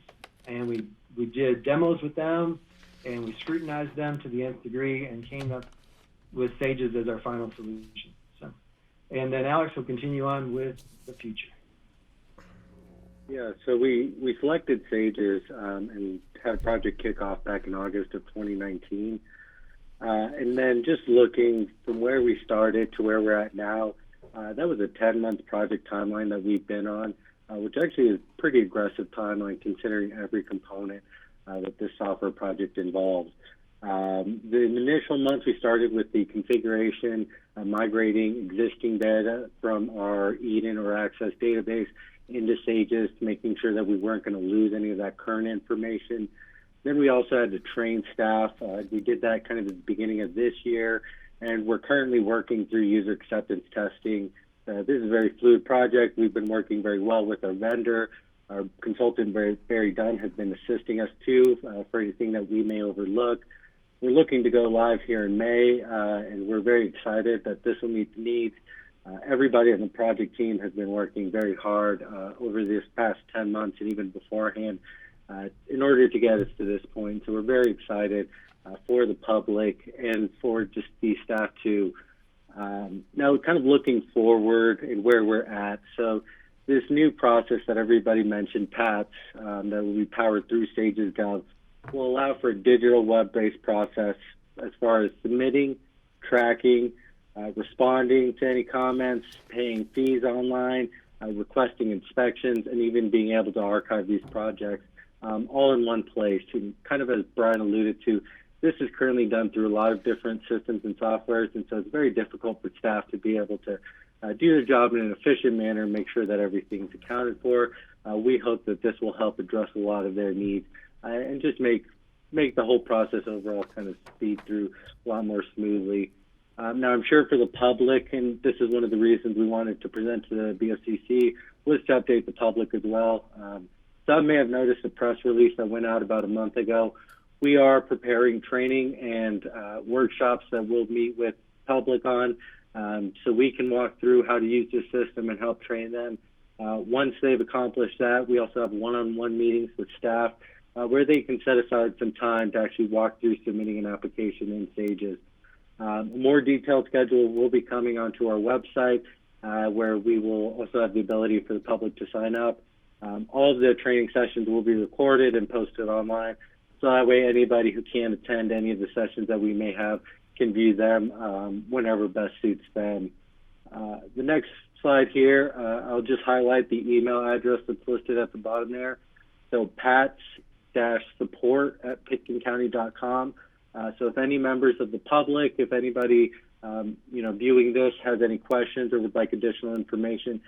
and we did demos with them, and we scrutinized them to the nth degree and came up with SAGES as our final solution. So, and then Alex will continue on with the future. Yeah, so we selected SAGES and had a project kickoff back in August of 2019. And then just looking from where we started to where we're at now, that was a 10-month project timeline that we've been on, which actually is a pretty aggressive timeline considering every component that this software project involves. The initial months we started with the configuration, migrating existing data from our Eden or Access database into SAGES, making sure that we weren't going to lose any of that current information. Then we also had to train staff. We did that kind of at the beginning of this year, and we're currently working through user acceptance testing. This is a very fluid project. We've been working very well with our vendor. Our consultant, Barry Dunn, has been assisting us too for anything that we may overlook. We're looking to go live here in May, and we're very excited that this will meet the needs. Everybody on the project team has been working very hard over this past 10 months and even beforehand in order to get us to this point. So we're very excited for the public and for just the staff too. Now, kind of looking forward and where we're at. So this new process that everybody mentioned, PATS, that will be powered through SAGES Gov, will allow for a digital web-based process as far as submitting, tracking, responding to any comments, paying fees online, requesting inspections, and even being able to archive these projects all in one place. And kind of as Brian alluded to, this is currently done through a lot of different systems and softwares, and so it's very difficult for staff to be able to do their job in an efficient manner and make sure that everything's accounted for. We hope that this will help address a lot of their needs and just make the whole process overall kind of speed through a lot more smoothly. Now, I'm sure for the public, and this is one of the reasons we wanted to present to the BOCC, was to update the public as well. Some may have noticed a press release that went out about a month ago. We are preparing training and workshops that we'll meet with public on so we can walk through how to use this system and help train them. Once they've accomplished that, we also have one-on-one meetings with staff where they can set aside some time to actually walk through submitting an application in SAGES. A more detailed schedule will be coming onto our website, where we will also have the ability for the public to sign up. All of the training sessions will be recorded and posted online, so that way anybody who can't attend any of the sessions that we may have can view them whenever best suits them. The next slide here, I'll just highlight the email address that's listed at the bottom there. So pats-support@pitkincounty.com. So if any members of the public, if anybody viewing this has any questions or would like additional information,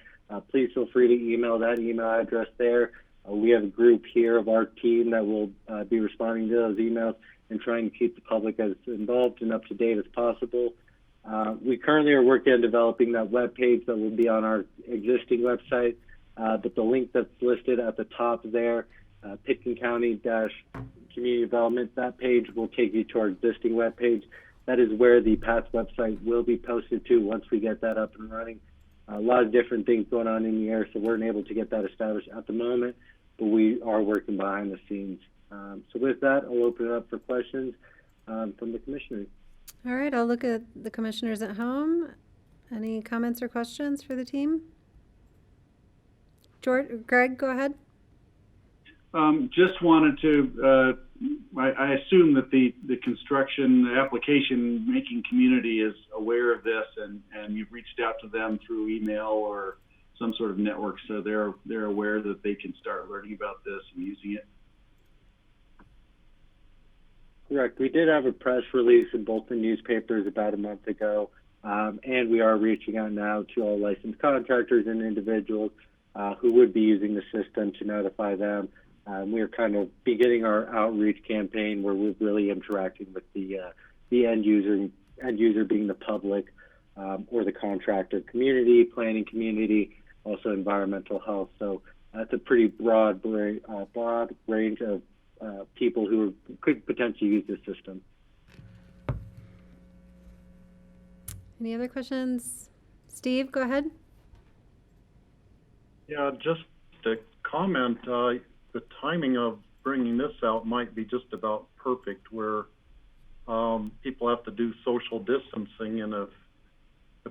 please feel free to email that email address there. We have a group here of our team that will be responding to those emails and trying to keep the public as involved and up to date as possible. We currently are working on developing that web page that will be on our existing website, but the link that's listed at the top there, Pitkin County-Community Development, that page will take you to our existing web page. That is where the PATS website will be posted to once we get that up and running. A lot of different things going on in the air, so we're unable to get that established at the moment, but we are working behind the scenes. So with that, I'll open it up for questions from the commissioners. All right, I'll look at the commissioners at home. Any comments or questions for the team? Greg, go ahead. Just wanted to, I assume that the construction, the application making community is aware of this, and you've reached out to them through email or some sort of network, so they're aware that they can start learning about this and using it. Correct. We did have a press release in both the newspapers about a month ago, and we are reaching out now to all licensed contractors and individuals who would be using the system to notify them. We're kind of beginning our outreach campaign where we're really interacting with the end user being the public or the contractor community, planning community, also environmental health. So that's a pretty broad range of people who could potentially use this system. Any other questions? Steve, go ahead. Yeah, just to comment, the timing of bringing this out might be just about perfect, where people have to do social distancing, and if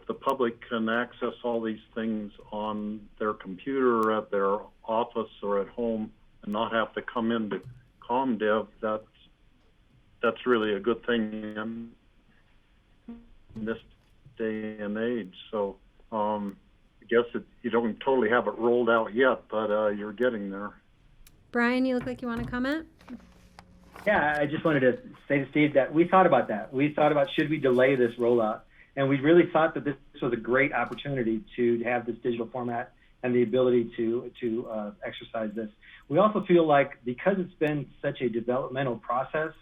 the public can access all these things on their computer or at their office or at home and not have to come into ComDev, that's really a good thing in this day and age. So I guess you don't totally have it rolled out yet, but you're getting there. Brian, you look like you want to comment? Yeah, I just wanted to say to Steve that we thought about that. We thought about, should we delay this rollout? And we really thought that this was a great opportunity to have this digital format and the ability to exercise this. We also feel like, because it's been such a developmental process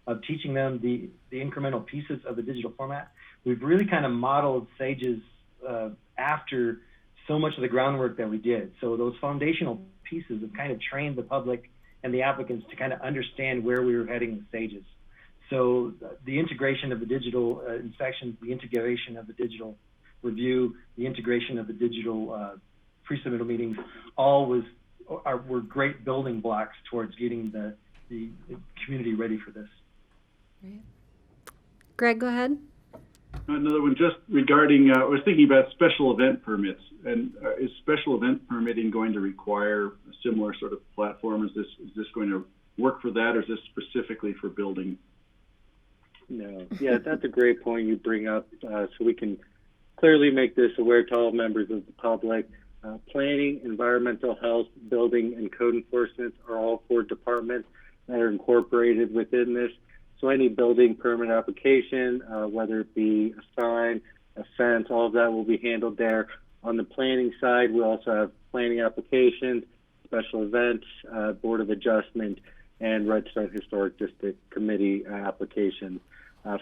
of teaching them the incremental pieces of the digital format, we've really kind of modeled SAGES after so much of the groundwork that we did. So those foundational pieces have kind of trained the public and the applicants to kind of understand where we were heading with SAGES. So the integration of the digital inspections, the integration of the digital review, the integration of the digital pre-submittal meetings, all were great building blocks towards getting the community ready for this. Great. Greg, go ahead. Another one just regarding, I was thinking about special event permits. And is special event permitting going to require a similar sort of platform? Is this going to work for that, or is this specifically for building? No. Yeah, that's a great point you bring up. So we can clearly make this aware to all members of the public. Planning, environmental health, building, and code enforcement are all four departments that are incorporated within this. So any building permit application, whether it be a sign, a fence, all of that will be handled there. On the planning side, we also have planning applications, special events, Board of Adjustment, and Redstone Historic District Committee applications.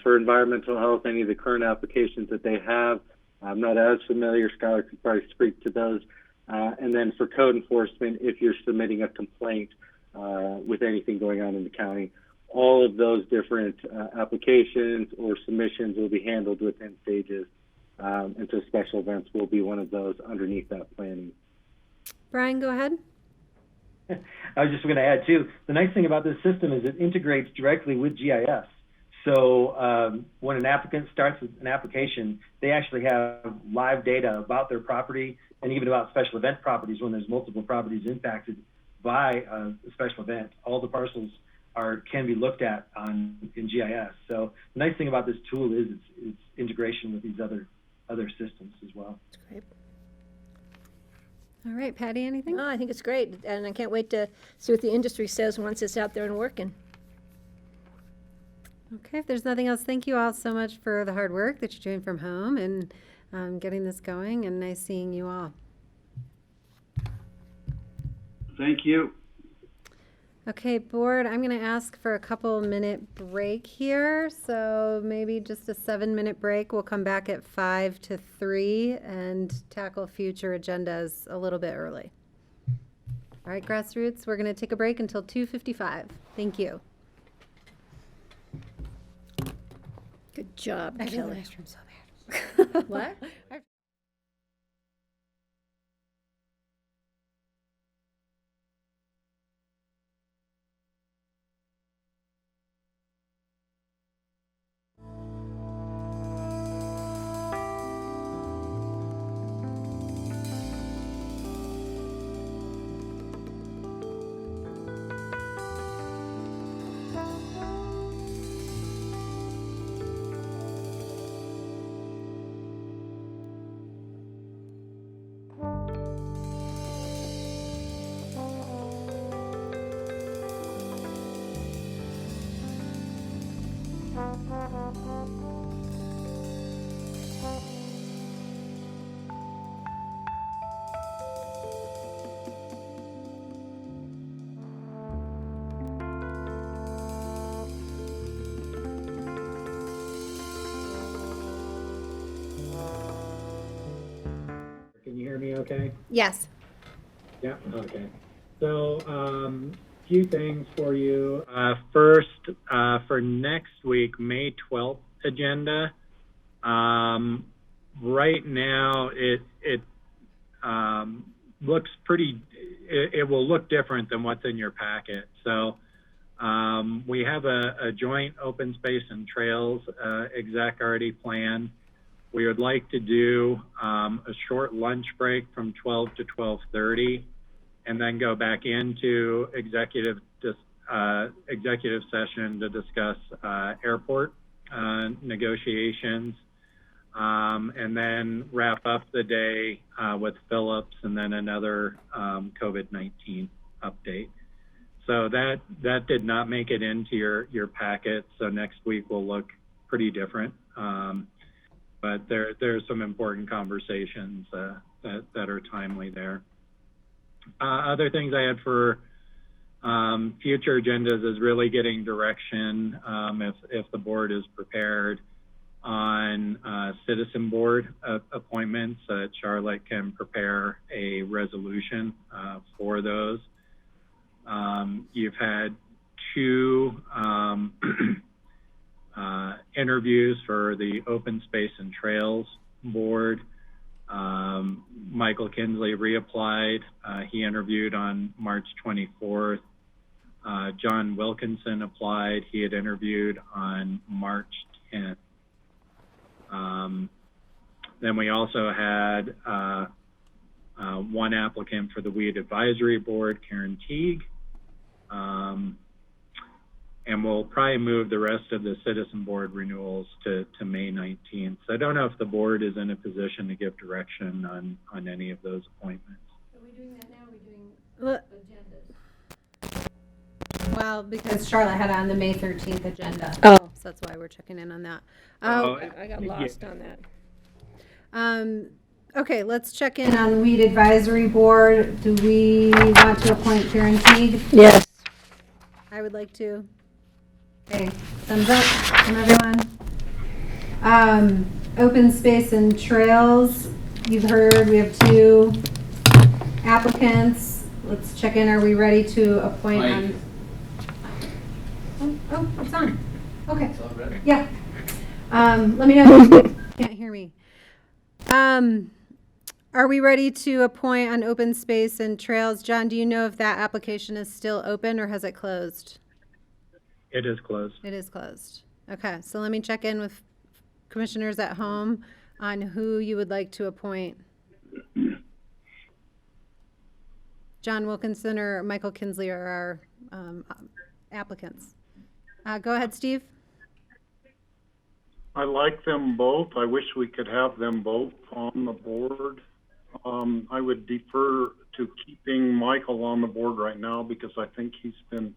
For environmental health, any of the current applications that they have, I'm not as familiar. Skylar could probably speak to those. And then for code enforcement, if you're submitting a complaint with anything going on in the county, all of those different applications or submissions will be handled within SAGES. And so special events will be one of those underneath that planning. Brian, go ahead. I was just going to add too, the nice thing about this system is it integrates directly with GIS. So when an applicant starts an application, they actually have live data about their property and even about special event properties when there's multiple properties impacted by a special event. All the parcels can be looked at in GIS. So the nice thing about this tool is its integration with these other systems as well. That's great. All right, Patty, anything? No, I think it's great, and I can't wait to see what the industry says once it's out there and working. Okay, if there's nothing else, thank you all so much for the hard work that you're doing from home and getting this going, and nice seeing you all. Thank you. Okay, board, I'm going to ask for a couple-minute break here, so maybe just a 7-minute break. We'll come back at 5 to 3 and tackle future agendas a little bit early. All right, Grassroots, we're going to take a break until 2:55. Thank you. Good job, I feel the Kelly. restroom so bad. What? Can you hear me okay? Yes. Yeah, okay. So, few things for you. First, for next week, May 12th agenda, right now it looks pretty, it will look different than what's in your packet. So we have a joint open space and trails exec already planned. We would like to do a short lunch break from 12 to 12:30 and then go back into executive session to discuss airport negotiations, and then wrap up the day with Phillips and then another COVID-19 update. So that did not make it into your packet. So next week will look pretty different. But there's some important conversations that are timely there. Other things I had for future agendas is really getting direction if the board is prepared on citizen board appointments, so that Charlotte can prepare a resolution for those. You've had 2 interviews for the Open Space and Trails Board. Michael Kinsley reapplied. He interviewed on March 24th. John Wilkinson applied. He had interviewed on March 10th. Then we also had 1 applicant for the Weed Advisory Board, Karen Teague. And we'll probably move the rest of the citizen board renewals to May 19th. So I don't know if the board is in a position to give direction on any of those appointments. Are we doing that now? Are we doing agendas? Well, because Charlotte had it on the May 13th agenda. Oh. So that's why we're checking in on that. I got lost on that. Okay, let's check in on Weed Advisory Board. Do we want to appoint Karen Teague? Yes. I would like to. Okay, thumbs up from everyone. Open Space and Trails, you've heard we have 2 applicants. Let's check in. Are we ready to appoint on? Oh, it's on. Okay. It's all ready. Yeah. Let me know if you can't hear me. Are we ready to appoint on Open Space and Trails? John, do you know if that application is still open or has it closed? It is closed. It is closed. Okay, so let me check in with commissioners at home on who you would like to appoint. John Wilkinson or Michael Kinsley are our applicants. Go ahead, Steve. I like them both. I wish we could have them both on the board. I would defer to keeping Michael on the board right now because I think he's been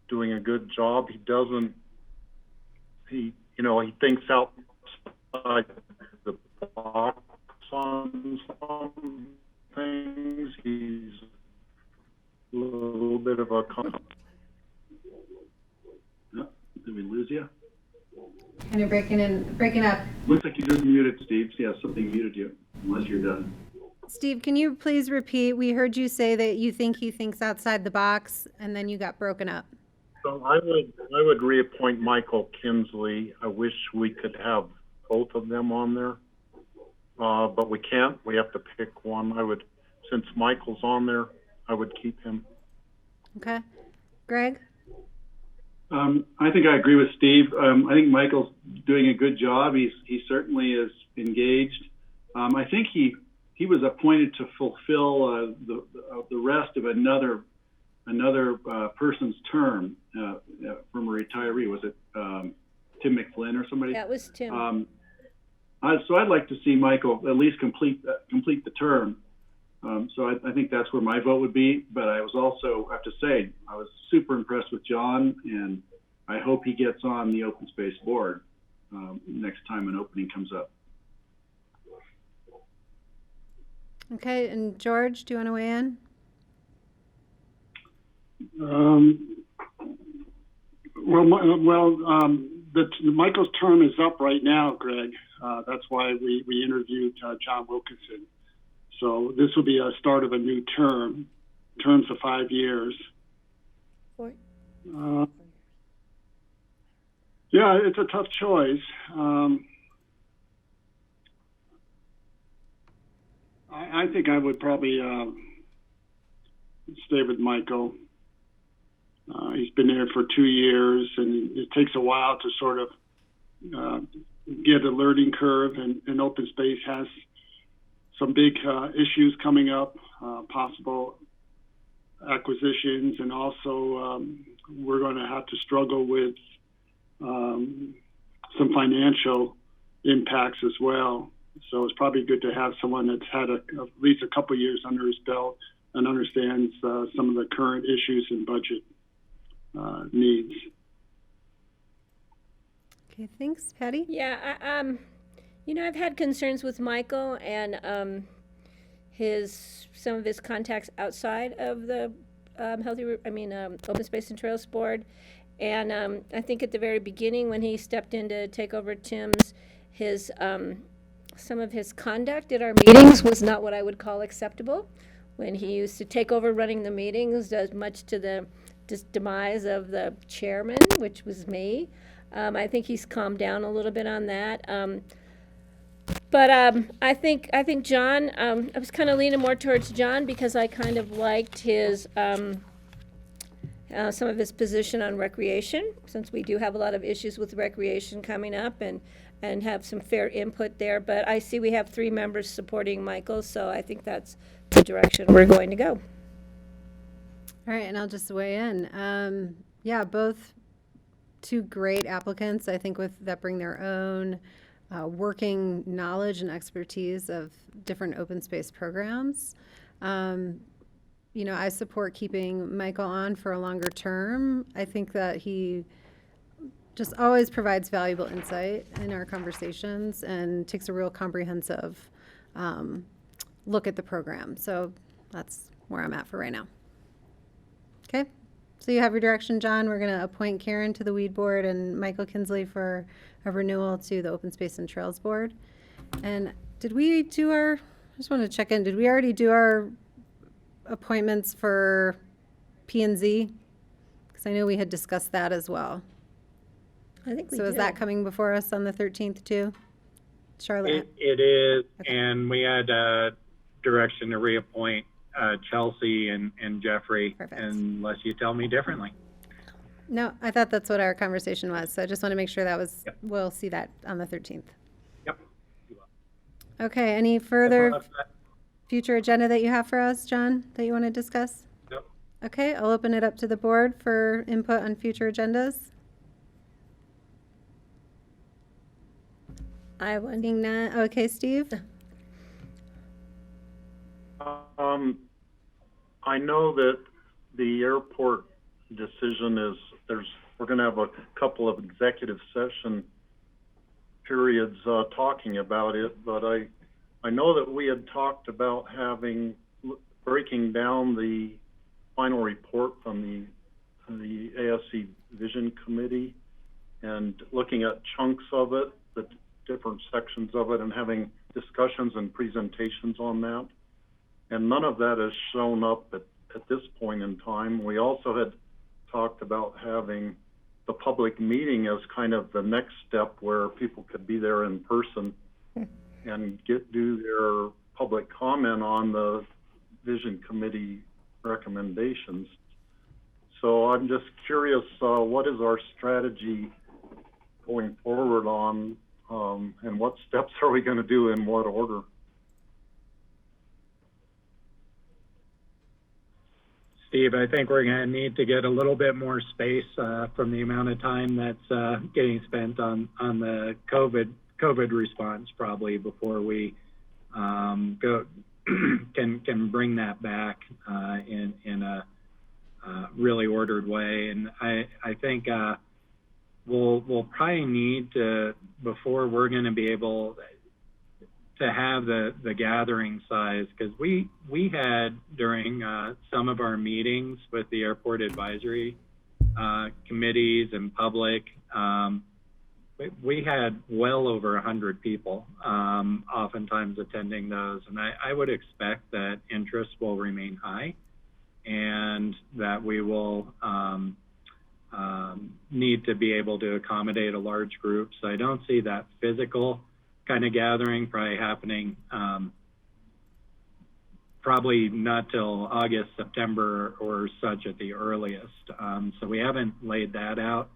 doing a good job. He thinks outside the box on some things. He's a little bit of a... Did we lose you? Kind of breaking up. Looks like you just muted, Steve. Yeah, something muted you, unless you're done. Steve, can you please repeat? We heard you say that you think he thinks outside the box, and then you got broken up. So I would reappoint Michael Kinsley. I wish we could have both of them on there, but we can't. We have to pick one. Since Michael's on there, I would keep him. Okay. Greg? I think I agree with Steve. I think Michael's doing a good job. He certainly is engaged. I think he was appointed to fulfill the rest of another person's term from a retiree. Was it Tim McFlynn or somebody? That was Tim. So I'd like to see Michael at least complete the term. So I think that's where my vote would be. But I was also, I have to say, I was super impressed with John, and I hope he gets on the Open Space Board next time an opening comes up. Okay, and George, do you want to weigh in? Michael's term is up right now, Greg. That's why we interviewed John Wilkinson. So this will be a start of a new term, terms of 5 years. Yeah, it's a tough choice. I think I would probably stay with Michael. He's been there for 2 years, and it takes a while to sort of get a learning curve, and open space has some big issues coming up, possible acquisitions, and also we're going to have to struggle with some financial impacts as well. So it's probably good to have someone that's had at least a couple of years under his belt and understands some of the current issues and budget needs. Okay, thanks. Patty? Yeah, I've had concerns with Michael and some of his contacts outside of the Open Space and Trails Board. And I think at the very beginning when he stepped in to take over Tim's, some of his conduct at our meetings was not what I would call acceptable. When he used to take over running the meetings, much to the demise of the chairman, which was me. I think he's calmed down a little bit on that. But I think John, I was kind of leaning more towards John because I kind of liked his some of his position on recreation, since we do have a lot of issues with recreation coming up and have some fair input there. But I see we have 3 members supporting Michael, so I think that's the direction we're going to go. All right, and I'll just weigh in. Yeah, both 2 great applicants, I think, that bring their own working knowledge and expertise of different open space programs. I support keeping Michael on for a longer term. I think that he just always provides valuable insight in our conversations and takes a real comprehensive look at the program. So that's where I'm at for right now. Okay, so you have your direction, John. We're going to appoint Karen to the Weed Board and Michael Kinsley for a renewal to the Open Space and Trails Board. And I just want to check in, did we already do our appointments for P&Z? Because I know we had discussed that as well. I think we So did. is that coming before us on the 13th too? Charlotte? It is, Okay. and we had direction to reappoint Chelsea and Jeffrey, Perfect. unless you tell me differently. No, I thought that's what our conversation was. So I just want to make sure that was, Yep. we'll see that on the 13th. Yep. Okay, any further future agenda that you have for us, John, that you want to discuss? Nope. Okay, I'll open it up to the board for input on future agendas. I have one. Seeing none, okay, Steve? I know that the airport decision is we're going to have a couple of executive session periods talking about it, but I know that we had talked about breaking down the final report from the ASC Vision Committee and looking at chunks of it, the different sections of it, and having discussions and presentations on that. And none of that has shown up at this point in time. We also had talked about having the public meeting as kind of the next step where people could be there in person and do their public comment on the Vision Committee recommendations. So I'm just curious, what is our strategy going forward on, and what steps are we going to do in what order? Steve, I think we're going to need to get a little bit more space from the amount of time that's getting spent on the COVID response, probably, before we can bring that back in a really ordered way. And I think we'll probably need to, before we're going to be able to have the gathering size, because we had during some of our meetings with the airport advisory committees and public, we had well over 100 people oftentimes attending those, and I would expect that interest will remain high and that we will need to be able to accommodate a large group. So I don't see that physical kind of gathering probably happening probably not till August, September or such at the earliest. So we haven't laid that out.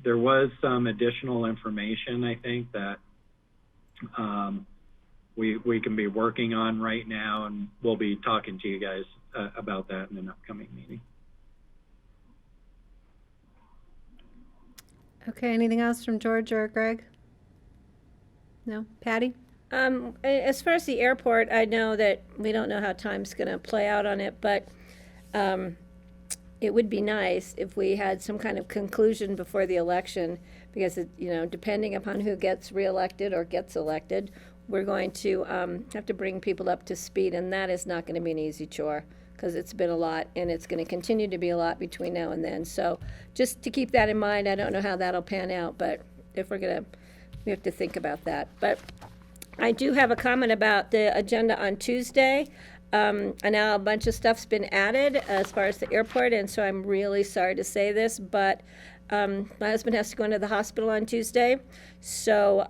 There was some additional information, I think, that we can be working on right now, and we'll be talking to you guys about that in an upcoming meeting. Okay, anything else from George or Greg? No? Patty? As far as the airport, I know that we don't know how time's going to play out on it, but it would be nice if we had some kind of conclusion before the election, because depending upon who gets reelected or gets elected, we're going to have to bring people up to speed, and that is not going to be an easy chore, because it's been a lot, and it's going to continue to be a lot between now and then. So just to keep that in mind, I don't know how that'll pan out, but if we have to think about that. But I do have a comment about the agenda on Tuesday. And now a bunch of stuff's been added as far as the airport, and so I'm really sorry to say this, but my husband has to go into the hospital on Tuesday, so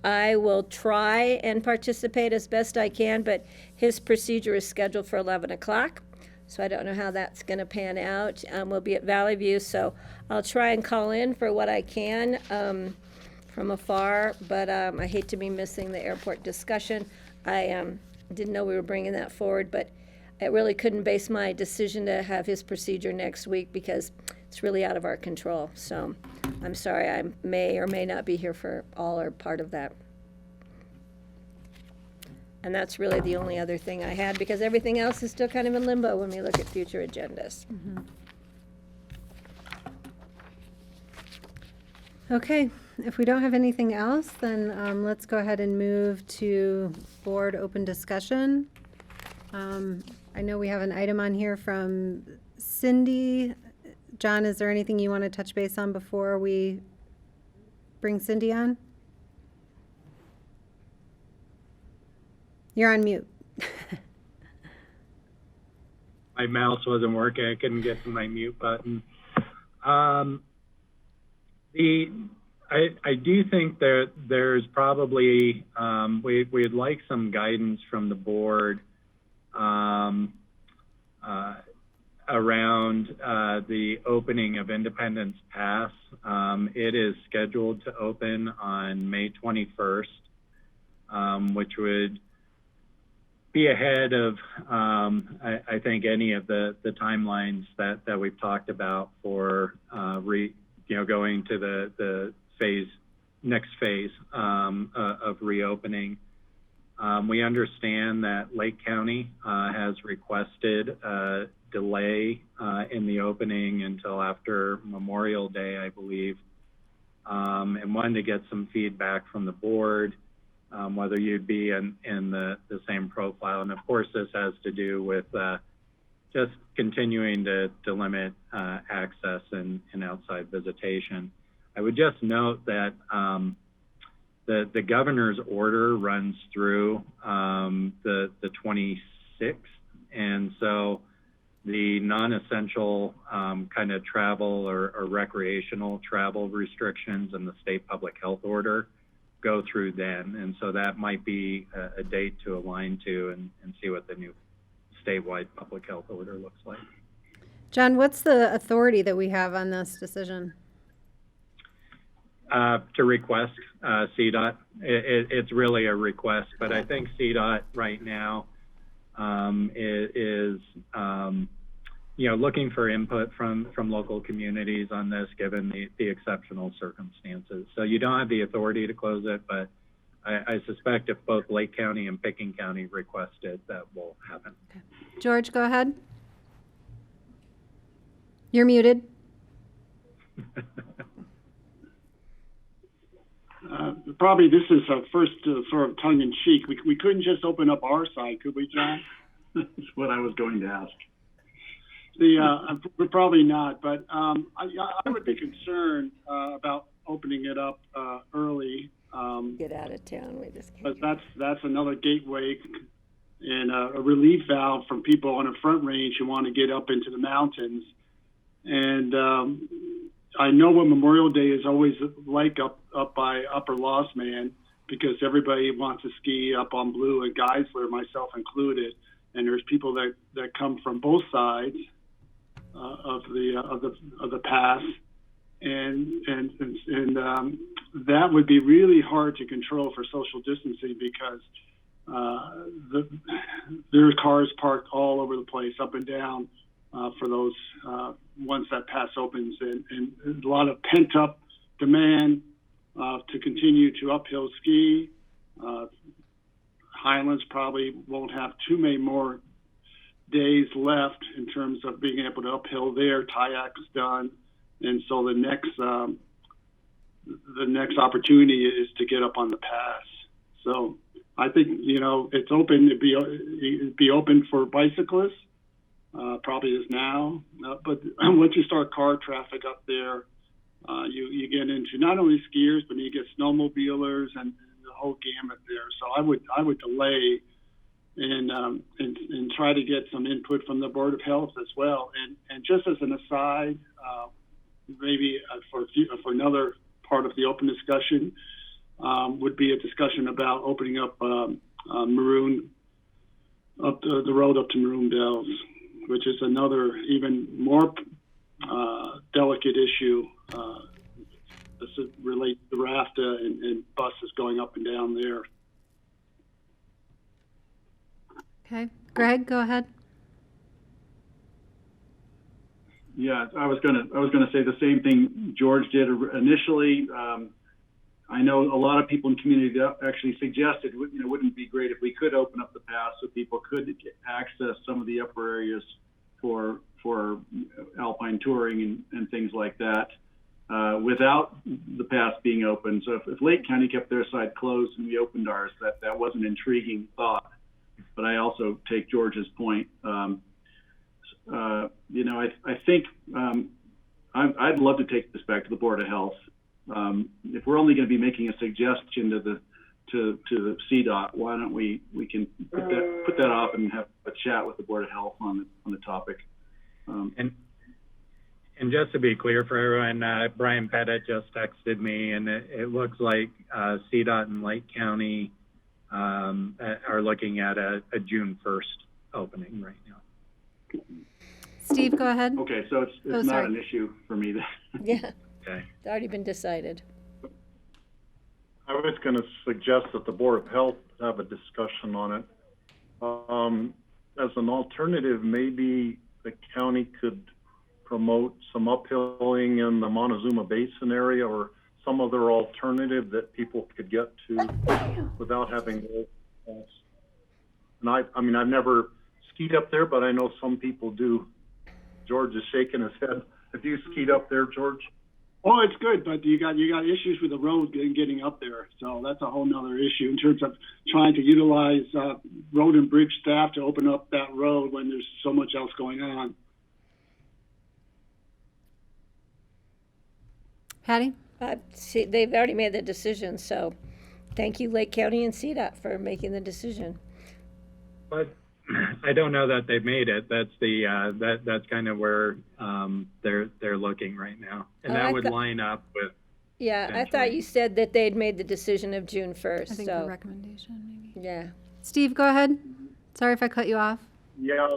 I will try and participate as best I can, but his procedure is scheduled for 11 o'clock, so I don't know how that's going to pan out. We'll be at Valley View, so I'll try and call in for what I can from afar, but I hate to be missing the airport discussion. I didn't know we were bringing that forward, but I really couldn't base my decision to have his procedure next week because it's really out of our control. So I'm sorry, I may or may not be here for all or part of that. And that's really the only other thing I had, because everything else is still kind of in limbo when we look at future agendas. Mm-hmm. Okay, if we don't have anything else, then let's go ahead and move to board open discussion. I know we have an item on here from Cindy. John, is there anything you want to touch base on before we bring Cindy on? You're on mute. My mouse wasn't working. I couldn't get to my mute button. I do think that there's probably, we'd like some guidance from the board around the opening of Independence Pass. It is scheduled to open on May 21st, which would be ahead of, I think, any of the timelines that we've talked about for going to the next phase of reopening. We understand that Lake County has requested a delay in the opening until after Memorial Day, I believe, and wanted to get some feedback from the board, whether you'd be in the same profile. And of course, this has to do with just continuing to limit access and outside visitation. I would just note that the governor's order runs through the 26th, and so the non-essential kind of travel or recreational travel restrictions and the state public health order go through then, and so that might be a date to align to and see what the new statewide public health order looks like. John, what's the authority that we have on this decision? To request CDOT. It's really a request, but I think CDOT right now is looking for input from local communities on this, given the exceptional circumstances. So you don't have the authority to close it, but I suspect if both Lake County and Pitkin County request it, that will happen. Okay. George, go ahead. You're muted. Probably this is a first sort of tongue-in-cheek. We couldn't just open up our side, could we, John? That's what I was going to ask. We're probably not, but I would be concerned about opening it up early. Get out of town. We just can't. But that's another gateway and a relief valve from people on a front range who want to get up into the mountains. And I know what Memorial Day is always like up by Upper Lost Man, because everybody wants to ski up on Blue and Geisler, myself included. And there's people that come from both sides of the pass, and that would be really hard to control for social distancing, because there are cars parked all over the place, up and down, for those once that pass opens, and a lot of pent up demand to continue to uphill ski. Highlands probably won't have too many more days left in terms of being able to uphill there. Kayak's done, and so the next opportunity is to get up on the pass. So I think it's open. It'd be open for bicyclists. Probably is now, but once you start car traffic up there, you get into not only skiers, but you get snowmobilers and the whole gamut there. So I would delay and try to get some input from the Board of Health as well. And just as an aside, maybe for another part of the open discussion, would be a discussion about opening up Maroon, up the road up to Maroon Dells, which is another even more delicate issue. This relates to RAFTA and buses going up and down there. Okay, Greg, go ahead. Yeah, I was gonna say the same thing George did initially. I know a lot of people in the community actually suggested, wouldn't it be great if we could open up the pass so people could access some of the upper areas for alpine touring and things like that without the pass being open. So if Lake County kept their side closed and we opened ours, that was an intriguing thought. But I also take George's point. I think I'd love to take this back to the Board of Health. If we're only going to be making a suggestion to the CDOT, why don't we can put that off and have a chat with the Board of Health on the topic. And just to be clear for everyone, Brian Pettit just texted me, and it looks like CDOT and Lake County are looking at a June 1st opening right now. Steve, go ahead. Okay, so it's Oh, not sorry. an issue for me then. Yeah, Okay. it's already been decided. I was going to suggest that the Board of Health have a discussion on it. As an alternative, maybe the county could promote some uphilling in the Montezuma Basin area or some other alternative that people could get to without having to. And I mean, I've never skied up there, but I know some people do. George is shaking his head. Have you skied up there, George? Oh, it's good, but you got issues with the road getting up there, so that's a whole nother issue in terms of trying to utilize road and bridge staff to open up that road when there's so much else going on. Patty? See, they've already made the decision, so thank you, Lake County and CDOT, for making the decision. But I don't know that they've made it. That's the that's kind of where they're looking right now, and Oh, that I would thought- line up with. Yeah, I thought Potentially. you said that they'd made the decision of June 1st, I think so, the recommendation, maybe. yeah. Steve, go ahead. Sorry if I cut you off. Yeah,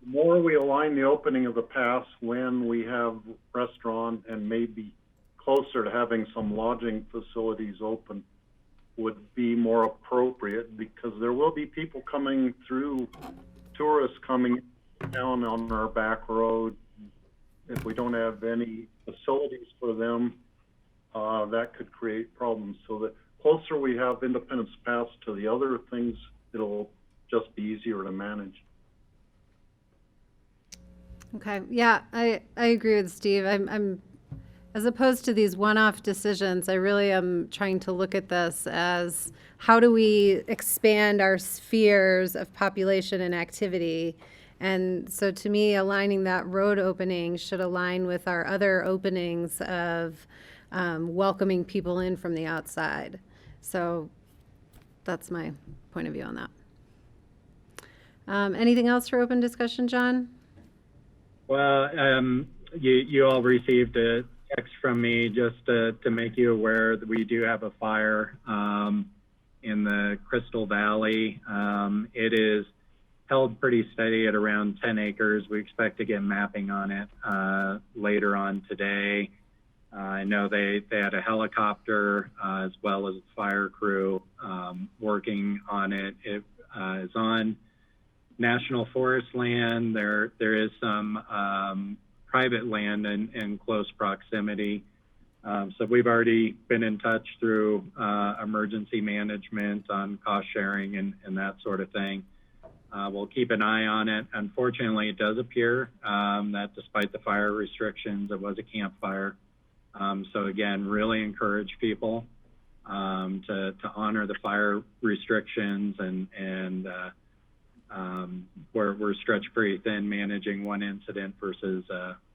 the more we align the opening of the pass when we have restaurant and maybe closer to having some lodging facilities open would be more appropriate, because there will be people coming through, tourists coming down on our back road. If we don't have any facilities for them, that could create problems. So the closer we have Independence Pass to the other things, it'll just be easier to manage. Okay, yeah, I agree with Steve. I'm as opposed to these one-off decisions, I really am trying to look at this as how do we expand our spheres of population and activity. And so to me, aligning that road opening should align with our other openings of welcoming people in from the outside. So that's my point of view on that. Anything else for open discussion, John? Well, you all received a text from me just to make you aware that we do have a fire in the Crystal Valley. It is held pretty steady at around 10 acres. We expect to get mapping on it later on today. I know they had a helicopter as well as a fire crew working on it. It is on national forest land. There is some private land in close proximity. So we've already been in touch through emergency management on cost sharing and that sort of thing. We'll keep an eye on it. Unfortunately, it does appear that despite the fire restrictions, it was a campfire. So again, really encourage people to honor the fire restrictions, and we're stretched pretty thin managing one incident versus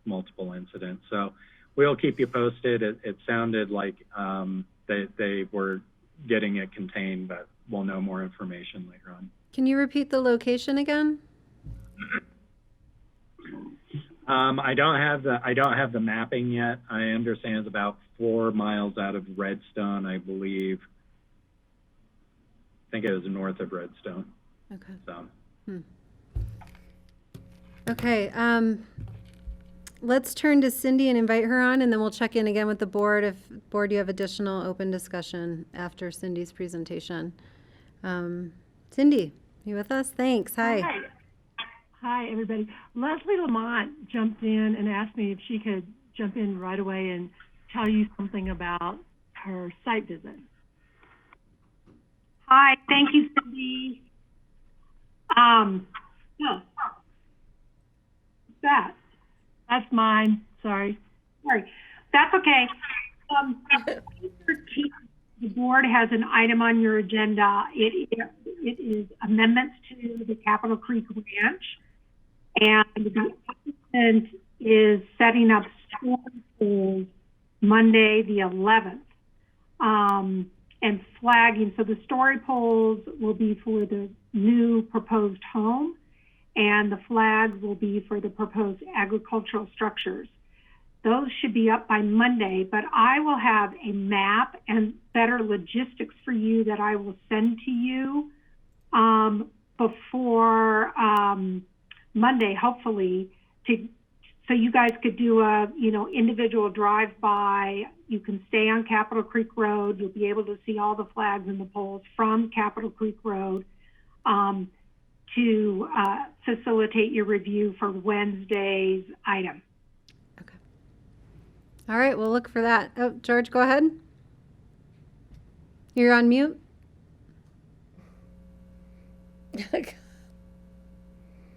multiple incidents. So we'll keep you posted. It sounded like they were getting it contained, but we'll know more information later on. Can you repeat the location again? I don't have the mapping yet. I understand it's about 4 miles out of Redstone, I believe. I think it was north of Redstone. Okay. So. Okay, let's turn to Cindy and invite her on, and then we'll check in again with the board if, board, you have additional open discussion after Cindy's presentation. Cindy, you with us? Thanks. Hi. Hi, everybody. Leslie Lamont jumped in and asked me if she could jump in right away and tell you something about her site visit. Hi, thank you, Cindy. That's mine. Sorry. That's okay. The board has an item on your agenda. It is amendments to the Capitol Creek Ranch, and the applicant is setting up story polls Monday the 11th, and flagging. So the story polls will be for the new proposed home, and the flags will be for the proposed agricultural structures. Those should be up by Monday, but I will have a map and better logistics for you that I will send to you before Monday, hopefully, so you guys could do a, individual drive-by. You can stay on Capitol Creek Road. You'll be able to see all the flags and the poles from Capitol Creek Road to facilitate your review for Wednesday's item. Okay. All right, we'll look for that. Oh, George, go ahead. You're on mute.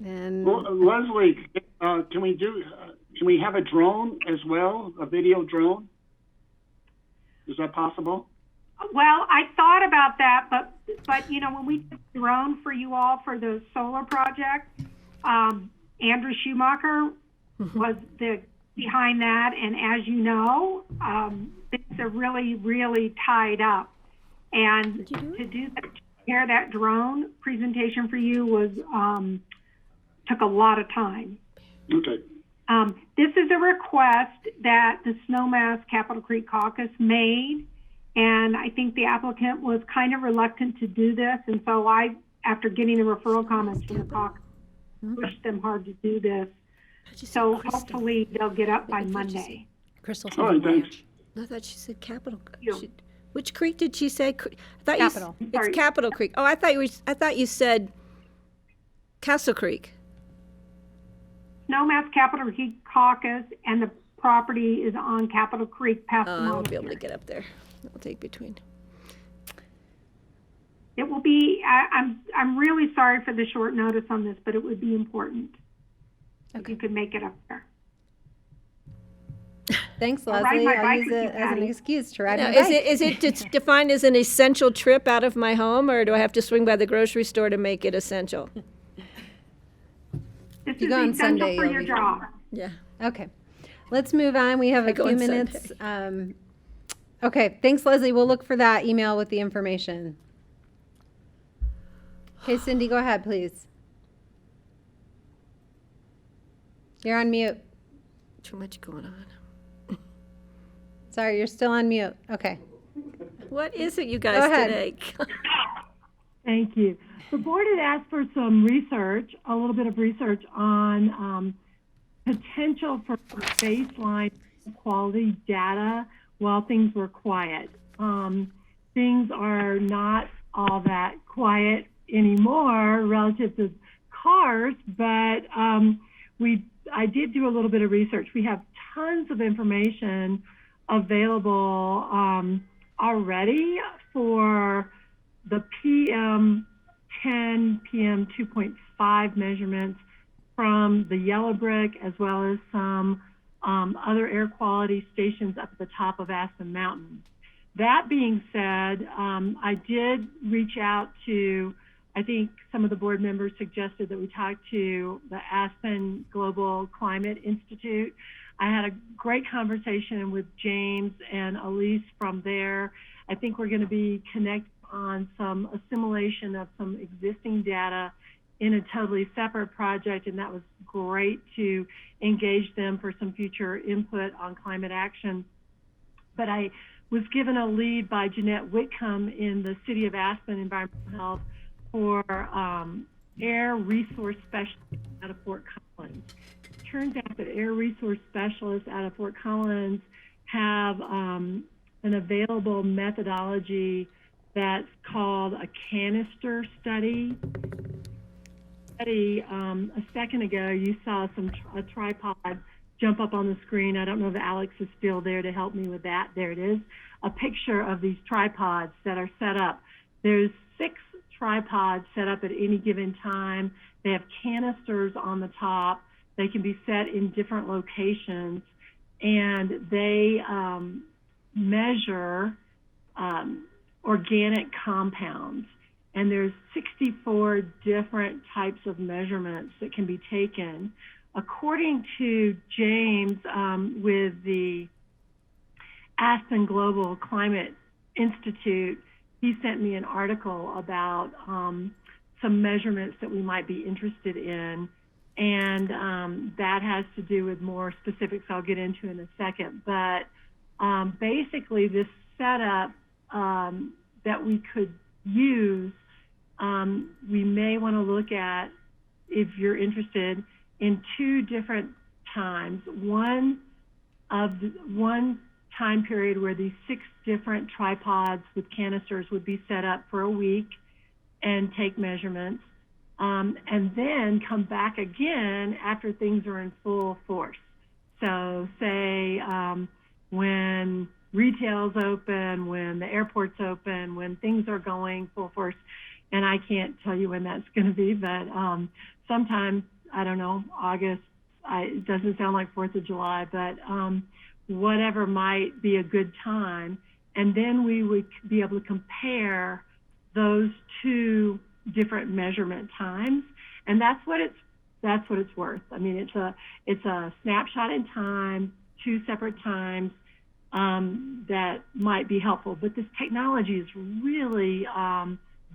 And Well, Leslie, can we have a drone as well, a video drone? Is that possible? Well, I thought about that, but when we did the drone for you all for the solar project, Andrew Schumacher was behind that, and as you know, things are really, really tied up. And to prepare that drone presentation for you was took a lot of time. Okay. This is a request that the Snowmass Capitol Creek Caucus made, and I think the applicant was kind of reluctant to do this, and so I, after getting the referral comments from the caucus, pushed them hard to do this. So hopefully they'll get up by Monday. Crystal. All right, thanks. I thought she said Capitol. Which creek did she say? I thought Capitol. It's Capitol Creek. Oh, I thought you said Castle Creek. Snowmass Capitol Creek Caucus, and the property is on Capitol Creek past the I won't monastery. be able to get up there. I'll take between. It will be, I'm really sorry for the short notice on this, but it would be important if you could make it up there. thanks, I'll ride Leslie. my I'll bike use with you, it as an Patty. excuse to ride Now, my bike. is it defined as an essential trip out of my home, or do I have to swing by the grocery store to make it essential? This you is go on essential Sunday, for you'll your be job. Yeah. Okay. Let's move on. We have I a go few on minutes. Okay. Thanks, Leslie. We'll look for that email with the information. Okay, Cindy, go ahead, please. You're on mute. Too much going on. Sorry, you're still on mute. Okay. What is it, you Go guys, ahead. today? Thank you. The board had asked for some research, a little bit of research on potential for baseline quality data while things were quiet. Things are not all that quiet anymore relative to cars, but I did do a little bit of research. We have tons of information available already for the PM 10, PM 2.5 measurements from the Yellow Brick, as well as some other air quality stations up at the top of Aspen Mountain. That being said, I did reach out to, I think some of the board members suggested that we talk to the Aspen Global Climate Institute. I had a great conversation with James and Elise from there. I think we're going to be connected on some assimilation of some existing data in a totally separate project, and that was great to engage them for some future input on climate action. But I was given a lead by Jeanette Whitcomb in the City of Aspen Environmental Health for air resource specialists out of Fort Collins. It turns out that air resource specialists out of Fort Collins have an available methodology that's called a canister study. A second ago, you saw a tripod jump up on the screen. I don't know if Alex is still there to help me with that. There it is. A picture of these tripods that are set up. There's 6 tripods set up at any given time. They have canisters on the top. They can be set in different locations, and they measure organic compounds. And there's 64 different types of measurements that can be taken. According to James with the Aspen Global Climate Institute, he sent me an article about some measurements that we might be interested in. And that has to do with more specifics I'll get into in a second. But basically this setup that we could use, we may want to look at, if you're interested, in 2 different times. One time period where these 6 different tripods with canisters would be set up for a week and take measurements, and then come back again after things are in full force. So say when retail's open, when the airport's open, when things are going full force, and I can't tell you when that's going to be, but sometime, I don't know, August, it doesn't sound like 4th of July, but whatever might be a good time. And then we would be able to compare those 2 different measurement times. And that's what it's worth. I mean, it's a snapshot in time, 2 separate times that might be helpful. But this technology is really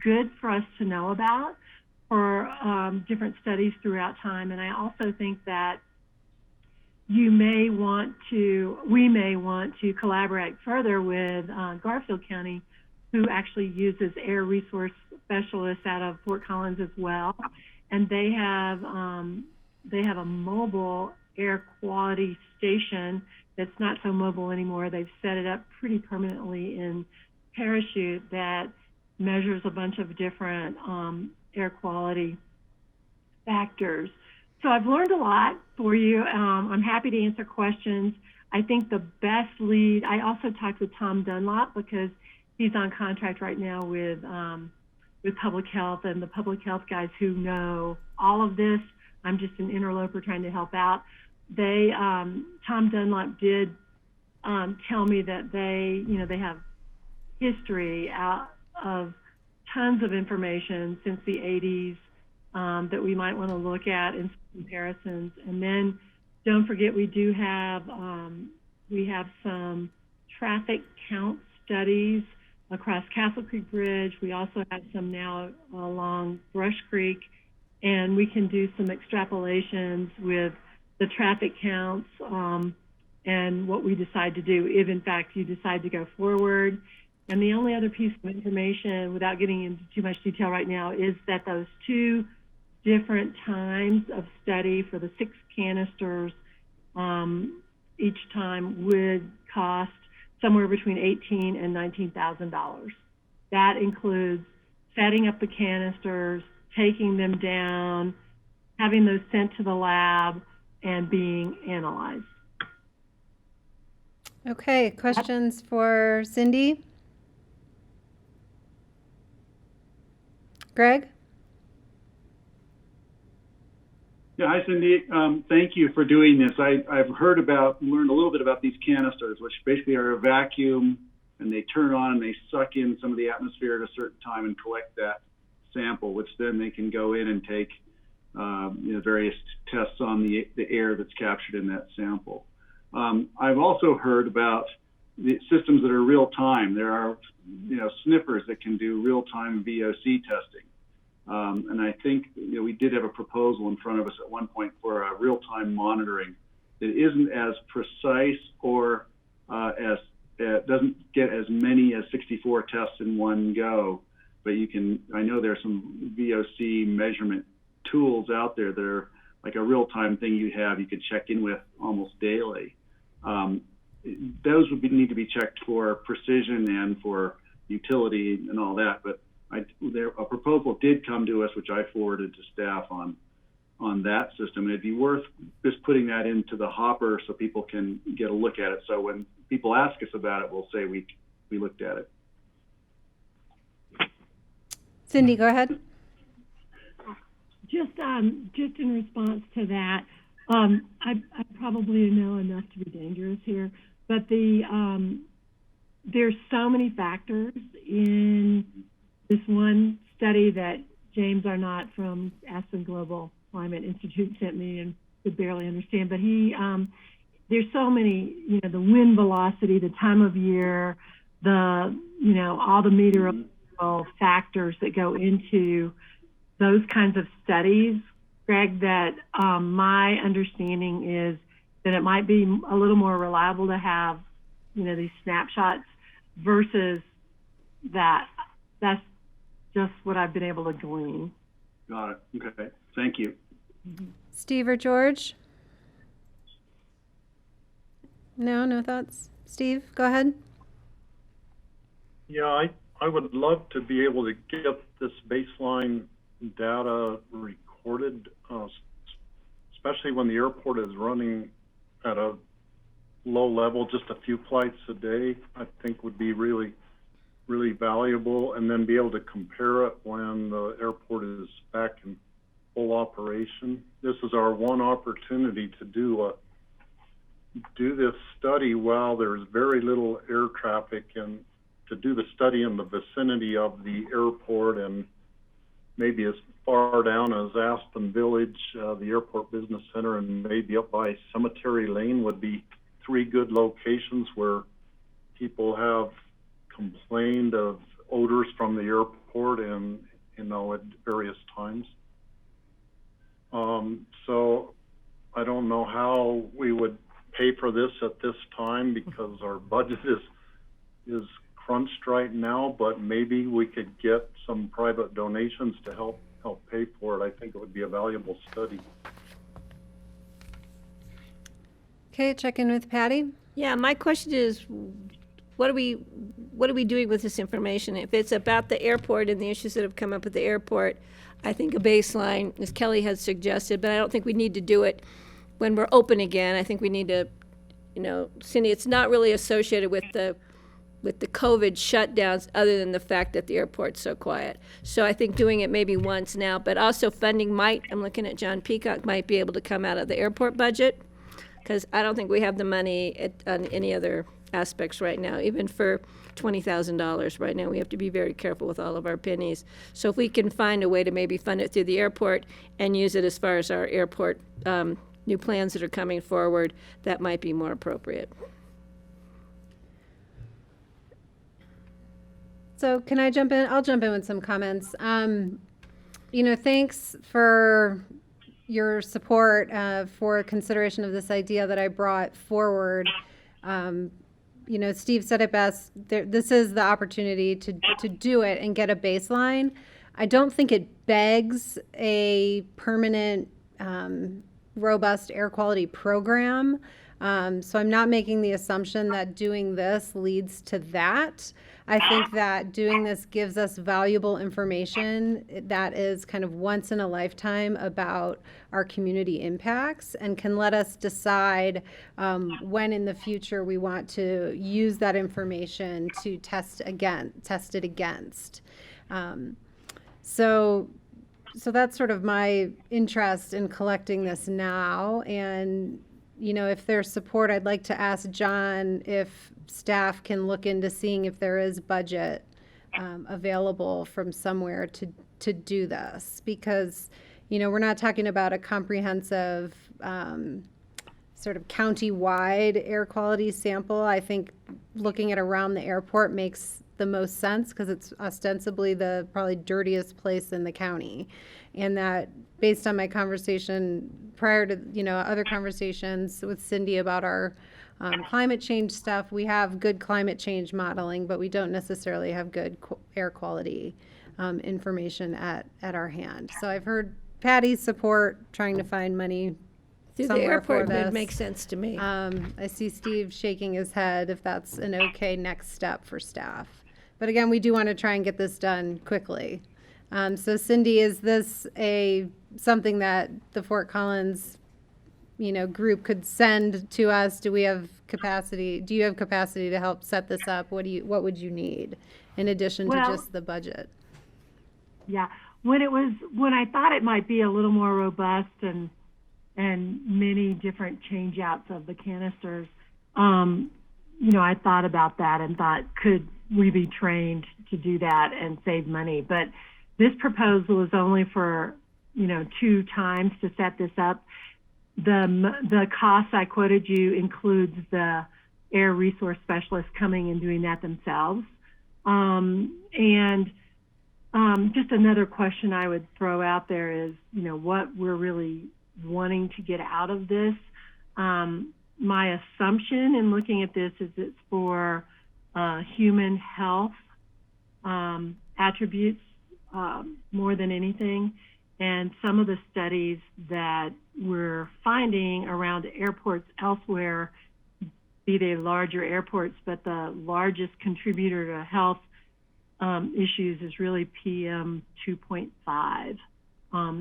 good for us to know about for different studies throughout time. And I also think that we may want to collaborate further with Garfield County, who actually uses air resource specialists out of Fort Collins as well. And they have a mobile air quality station that's not so mobile anymore. They've set it up pretty permanently in Parachute that measures a bunch of different air quality factors. So I've learned a lot for you. I'm happy to answer questions. I think the best lead, I also talked with Tom Dunlop because he's on contract right now with public health, and the public health guys who know all of this. I'm just an interloper trying to help out. Tom Dunlop did tell me that they have history out of tons of information since the 80s that we might want to look at in comparisons. And then don't forget, we have some traffic count studies across Castle Creek Bridge. We also have some now along Brush Creek, and we can do some extrapolations with the traffic counts and what we decide to do if in fact you decide to go forward. And the only other piece of information, without getting into too much detail right now, is that those 2 different times of study for the 6 canisters each time would cost somewhere between $18,000 and $19,000. That includes setting up the canisters, taking them down, having those sent to the lab, and being analyzed. Okay, questions for Cindy? Greg? Yeah, hi, Cindy. Thank you for doing this. I've learned a little bit about these canisters, which basically are a vacuum, and they turn on and they suck in some of the atmosphere at a certain time and collect that sample, which then they can go in and take various tests on the air that's captured in that sample. I've also heard about the systems that are real time. There are sniffers that can do real time VOC testing. And I think we did have a proposal in front of us at one point for real-time monitoring that isn't as precise or doesn't get as many as 64 tests in one go. But I know there are some VOC measurement tools out there that are like a real-time thing you could check in with almost daily. Those would need to be checked for precision and for utility and all that. But a proposal did come to us, which I forwarded to staff on that system. And it'd be worth just putting that into the hopper so people can get a look at it. So when people ask us about it, we'll say we looked at it. Cindy, go ahead. Just in response to that, I probably know enough to be dangerous here, but there's so many factors in this one study that James Arnott from Aspen Global Climate Institute sent me and could barely understand, but there's so many, the wind velocity, the time of year, all the meteorological factors that go into those kinds of studies, Greg, that my understanding is that it might be a little more reliable to have, these snapshots versus that. That's just what I've been able to glean. Got it. Okay. Thank you. Mm-hmm. Steve or George? No thoughts? Steve, go ahead. Yeah, I would love to be able to get this baseline data recorded, especially when the airport is running at a low level, just a few flights a day, I think would be really, really valuable, and then be able to compare it when the airport is back in full operation. This is our one opportunity to do this study while there's very little air traffic, and to do the study in the vicinity of the airport and maybe as far down as Aspen Village, the Airport Business Center, and maybe up by Cemetery Lane would be 3 good locations where people have complained of odors from the airport and, at various times. So I don't know how we would pay for this at this time because our budget is crunched right now, but maybe we could get some private donations to help pay for it. I think it would be a valuable study. Okay, check in with Patty. Yeah, my question is, what are we doing with this information? If it's about the airport and the issues that have come up at the airport, I think a baseline, as Kelly has suggested, but I don't think we need to do it when we're open again. I think we need to, Cindy, it's not really associated with the COVID shutdowns other than the fact that the airport's so quiet. So I think doing it maybe once now, but also funding I'm looking at John Peacock, might be able to come out of the airport budget, because I don't think we have the money on any other aspects right now, even for $20,000 right now. We have to be very careful with all of our pennies. So if we can find a way to maybe fund it through the airport and use it as far as our airport new plans that are coming forward, that might be more appropriate. So can I jump in? I'll jump in with some comments. Thanks for your support for consideration of this idea that I brought forward. Steve said it best. This is the opportunity to do it and get a baseline. I don't think it begs a permanent, robust air quality program. So I'm not making the assumption that doing this leads to that. I think that doing this gives us valuable information that is kind of once in a lifetime about our community impacts, and can let us decide when in the future we want to use that information to test it against. So that's sort of my interest in collecting this now. And if there's support, I'd like to ask John if staff can look into seeing if there is budget available from somewhere to do this, because we're not talking about a comprehensive sort of county-wide air quality sample. I think looking at around the airport makes the most sense because it's ostensibly the probably dirtiest place in the county, and that based on my conversation prior to other conversations with Cindy about our climate change stuff, we have good climate change modeling, but we don't necessarily have good air quality information at our hand. So I've heard Patty's support trying to find money through the airport would make sense to me. I see Steve shaking his head if that's an okay next step for staff. But again, we do want to try and get this done quickly. So Cindy, is this something that the Fort Collins group could send to us? Do we have capacity? Do you have capacity to help set this up? What would you need in addition to just the budget? Yeah, when I thought it might be a little more robust and many different change outs of the canisters, I thought about that and thought, could we be trained to do that and save money? But this proposal is only for 2 times to set this up. The cost I quoted you includes the air resource specialists coming and doing that themselves. Just another question I would throw out there is, what we're really wanting to get out of this. My assumption in looking at this is it's for human health attributes more than anything. And some of the studies that we're finding around airports elsewhere, be they larger airports, but the largest contributor to health issues is really PM 2.5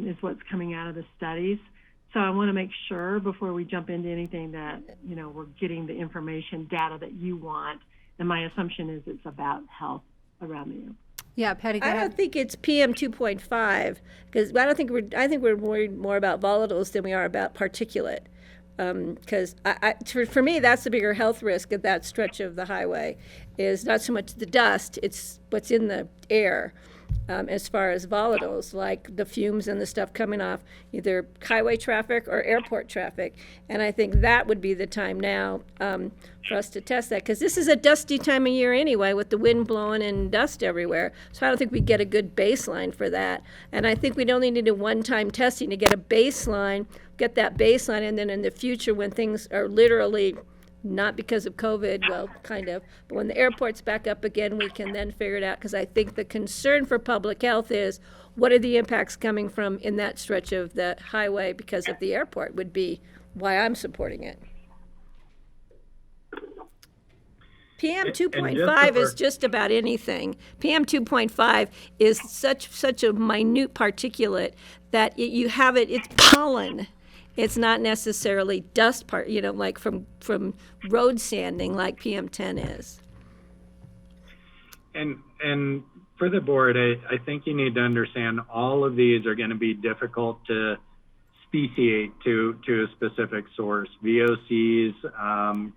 is what's coming out of the studies. So I want to make sure before we jump into anything that, we're getting the information, data that you want. And my assumption is it's about health around the airport. Yeah, Patty, go I ahead. don't think it's PM 2.5 because I think we're worried more about volatiles than we are about particulate. Because for me, that's the bigger health risk of that stretch of the highway is not so much the dust, it's what's in the air as far as volatiles, like the fumes and the stuff coming off either highway traffic or airport traffic. And I think that would be the time now for us to test that, because this is a dusty time of year anyway with the wind blowing and dust everywhere. So I don't think we get a good baseline for that. And I think we'd only need a one-time testing to get a baseline, get that baseline, and then in the future when things are literally not because of COVID, well, kind of, but when the airport's back up again, we can then figure it out, because I think the concern for public health is what are the impacts coming from in that stretch of the highway because of the airport would be why I'm supporting it. PM 2.5 is just about anything. PM 2.5 is such a minute particulate that you have it, it's pollen. It's not necessarily dust like from road sanding like PM10 is. And for the board, I think you need to understand all of these are going to be difficult to speciate to a specific source. VOCs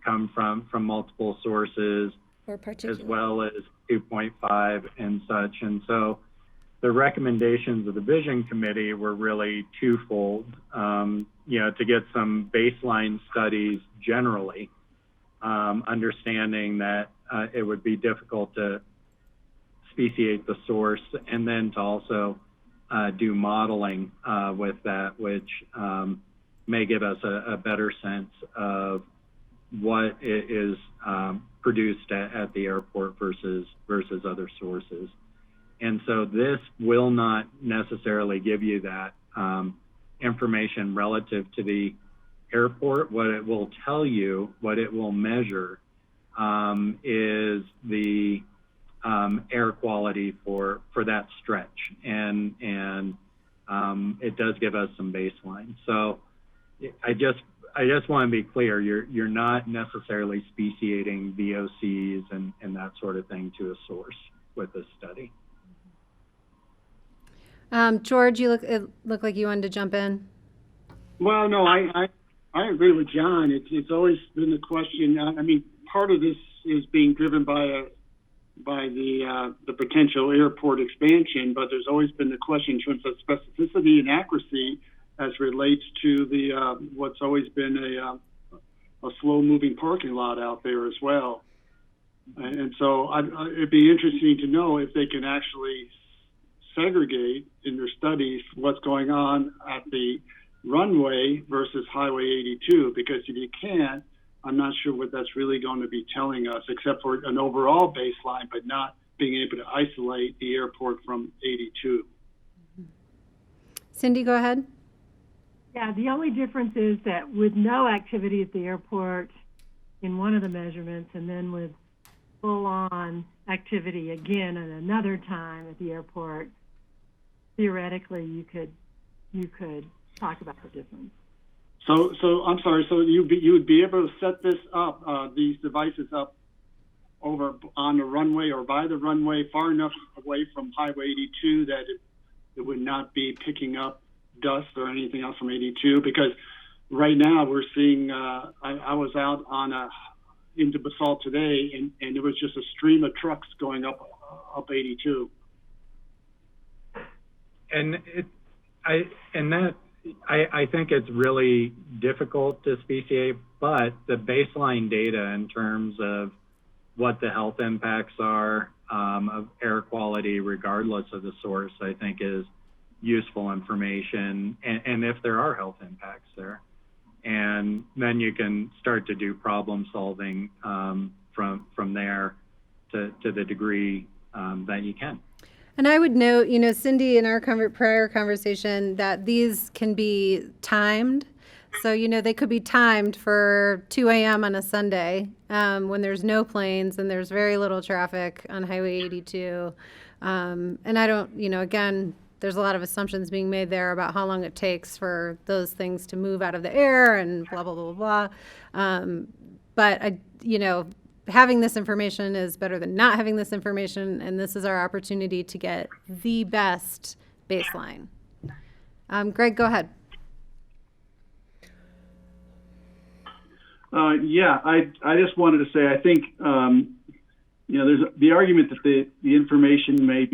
come from multiple sources, as well as 2.5 and such. And so the recommendations of the Vision Committee were really twofold. To get some baseline studies generally, understanding that it would be difficult to speciate the source, and then to also do modeling with that, which may give us a better sense of what is produced at the airport versus other sources. And so this will not necessarily give you that information relative to the airport. What it will tell you, what it will measure, is the air quality for that stretch, and it does give us some baseline. So I just want to be clear, you're not necessarily speciating VOCs and that sort of thing to a source with this study. George, it looked like you wanted to jump in. Well, no, I agree with John. It's always been the question. I mean, part of this is being driven by the potential airport expansion, but there's always been the question in terms of specificity and accuracy as relates to the what's always been a slow-moving parking lot out there as well. And so it'd be interesting to know if they can actually segregate in their studies what's going on at the runway versus Highway 82, because if you can't, I'm not sure what that's really going to be telling us, except for an overall baseline, but not being able to isolate the airport from 82. Cindy, go ahead. Yeah, the only difference is that with no activity at the airport in one of the measurements, and then with full-on activity again at another time at the airport, theoretically you could talk about the difference. So I'm sorry. So you would be able to set this up, these devices up over on the runway or by the runway, far enough away from Highway 82 that it would not be picking up dust or anything else from 82. Because right now we're seeing. I was out into Basalt today, and there was just a stream of trucks going up 82. I think it's really difficult to speciate, but the baseline data in terms of what the health impacts are of air quality, regardless of the source, I think is useful information, and if there are health impacts there. And then you can start to do problem solving from there to the degree that you can. And I would note, Cindy, in our prior conversation, that these can be timed. So, they could be timed for 2 a.m. on a Sunday when there's no planes and there's very little traffic on Highway 82. And I don't, again, there's a lot of assumptions being made there about how long it takes for those things to move out of the air and blah, blah, blah, blah, blah. But, having this information is better than not having this information, and this is our opportunity to get the best baseline. Greg, go ahead. Yeah, I just wanted to say, I think, there's the argument that the information might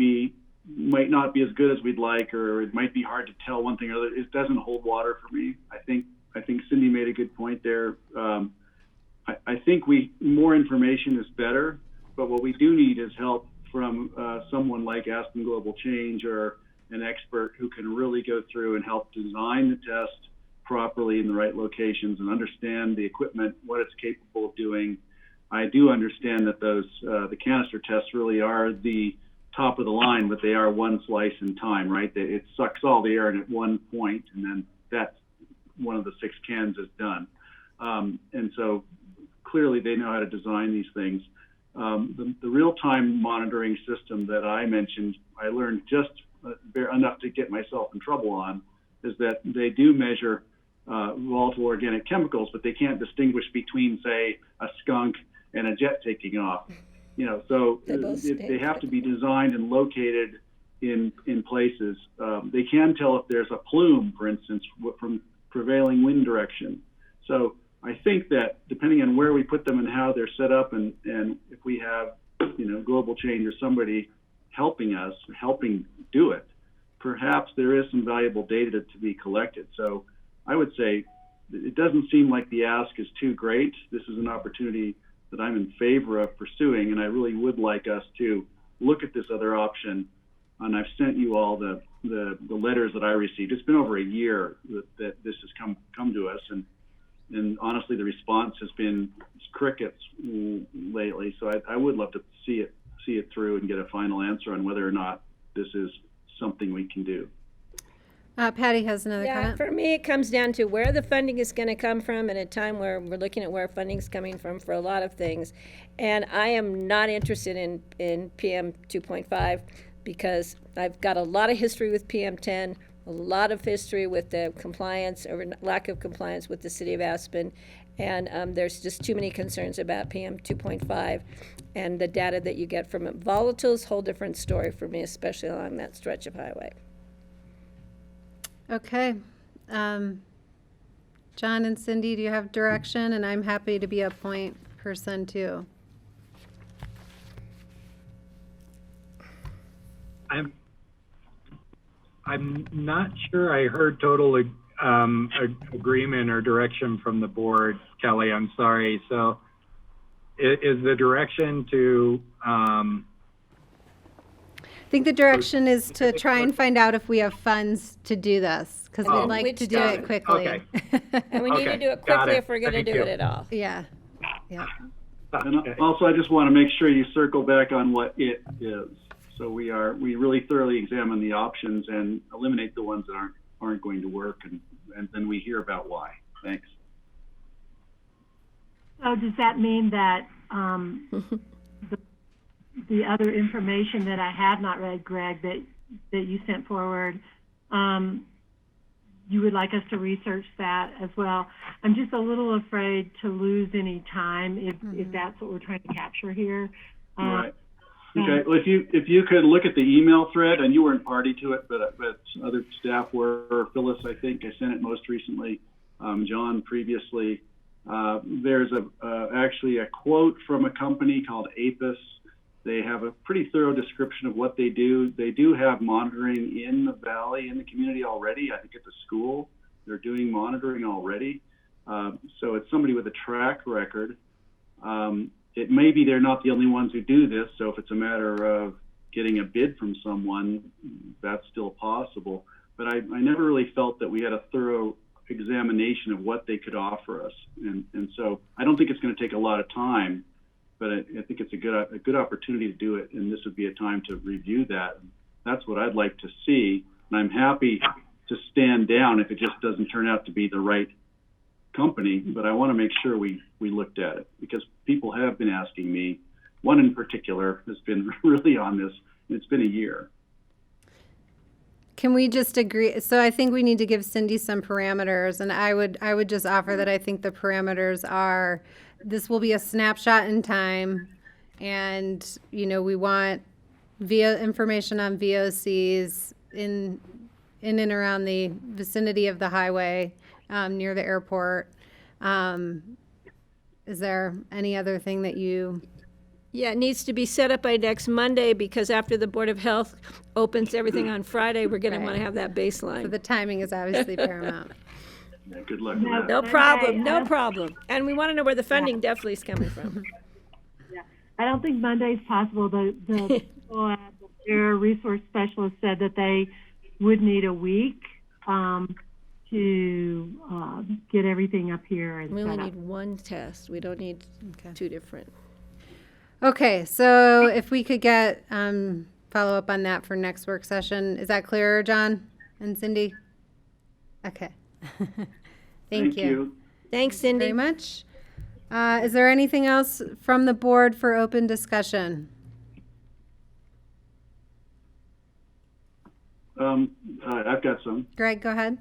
not be as good as we'd like, or it might be hard to tell one thing or other. It doesn't hold water for me. I think Cindy made a good point there. I think more information is better, but what we do need is help from someone like Aspen Global Change or an expert who can really go through and help design the test properly in the right locations and understand the equipment, what it's capable of doing. I do understand that the canister tests really are the top of the line, but they are one slice in time, right? It sucks all the air in at one point, and then that's one of the 6 cans is done. And so clearly they know how to design these things. The real-time monitoring system that I mentioned, I learned just enough to get myself in trouble on, is that they do measure volatile organic chemicals, but they can't distinguish between, say, a skunk and a jet taking off. So they have to be designed and located in places. They can tell if there's a plume, for instance, from prevailing wind direction. So I think that depending on where we put them and how they're set up, and if we have, Global Change or somebody helping do it, perhaps there is some valuable data to be collected. So I would say it doesn't seem like the ask is too great. This is an opportunity that I'm in favor of pursuing, and I really would like us to look at this other option. And I've sent you all the letters that I received. It's been over a year that this has come to us, and honestly, the response has been crickets lately. So I would love to see it through and get a final answer on whether or not this is something we can do. Patty has another comment. For me, it comes down to where the funding is going to come from at a time where we're looking at where funding is coming from for a lot of things. And I am not interested in PM 2.5 because I've got a lot of history with PM 10, a lot of history with the compliance or lack of compliance with the city of Aspen. And there's just too many concerns about PM 2.5 and the data that you get from it. Volatiles, whole different story for me, especially along that stretch of highway. Okay. John and Cindy, do you have direction? And I'm happy to be a point person too. I'm not sure I heard total agreement or direction from the board, Kelly. I'm sorry. So is the direction to I think the direction is to try and find out if we have funds to do this, because we'd like to do it quickly. Okay. And we need to do it quickly if we're going to do it at all. Yeah. And also, I just want to make sure you circle back on what it is. So we really thoroughly examine the options and eliminate the ones that aren't going to work, and then we hear about why. Thanks. So does that mean that the other information that I have not read, Greg, that you sent forward, you would like us to research that as well? I'm just a little afraid to lose any time if that's what we're trying to capture here. Right. Okay. Well, if you could look at the email thread, and you weren't party to it, but other staff were. Phyllis, I think, I sent it most recently. John previously. There's actually a quote from a company called Apis. They have a pretty thorough description of what they do. They do have monitoring in the valley, in the community already. I think at the school, they're doing monitoring already. So it's somebody with a track record. It may be they're not the only ones who do this. So if it's a matter of getting a bid from someone, that's still possible. But I never really felt that we had a thorough examination of what they could offer us. And so I don't think it's going to take a lot of time, but I think it's a good opportunity to do it. And this would be a time to review that That's what I'd like to see. And I'm happy to stand down if it just doesn't turn out to be the right company, but I want to make sure we looked at it, because people have been asking me. One in particular has been really on this, and it's been a year. Can we just agree? So I think we need to give Cindy some parameters, and I would just offer that I think the parameters are, this will be a snapshot in time, and we want information on VOCs in and around the vicinity of the highway, near the airport. Is there any other thing that you? Yeah, it needs to be set up by next Monday, because after the Board of Health opens everything on Friday, we're going to want to have that baseline. So the timing is obviously paramount. Yeah, good luck with that. No problem, no problem. And we want to know where the funding definitely is coming from. Yeah, I don't think Monday's possible. The people at the Air Resource Specialist said that they would need a week to get everything up here and We only set need up. one test. We don't need two different. Okay, so if we could get follow up on that for next work session. Is that clearer, John and Cindy? Okay. Thank you. Thanks, Cindy. Very much. Is there anything else from the board for open discussion? I've got some. Greg, go ahead.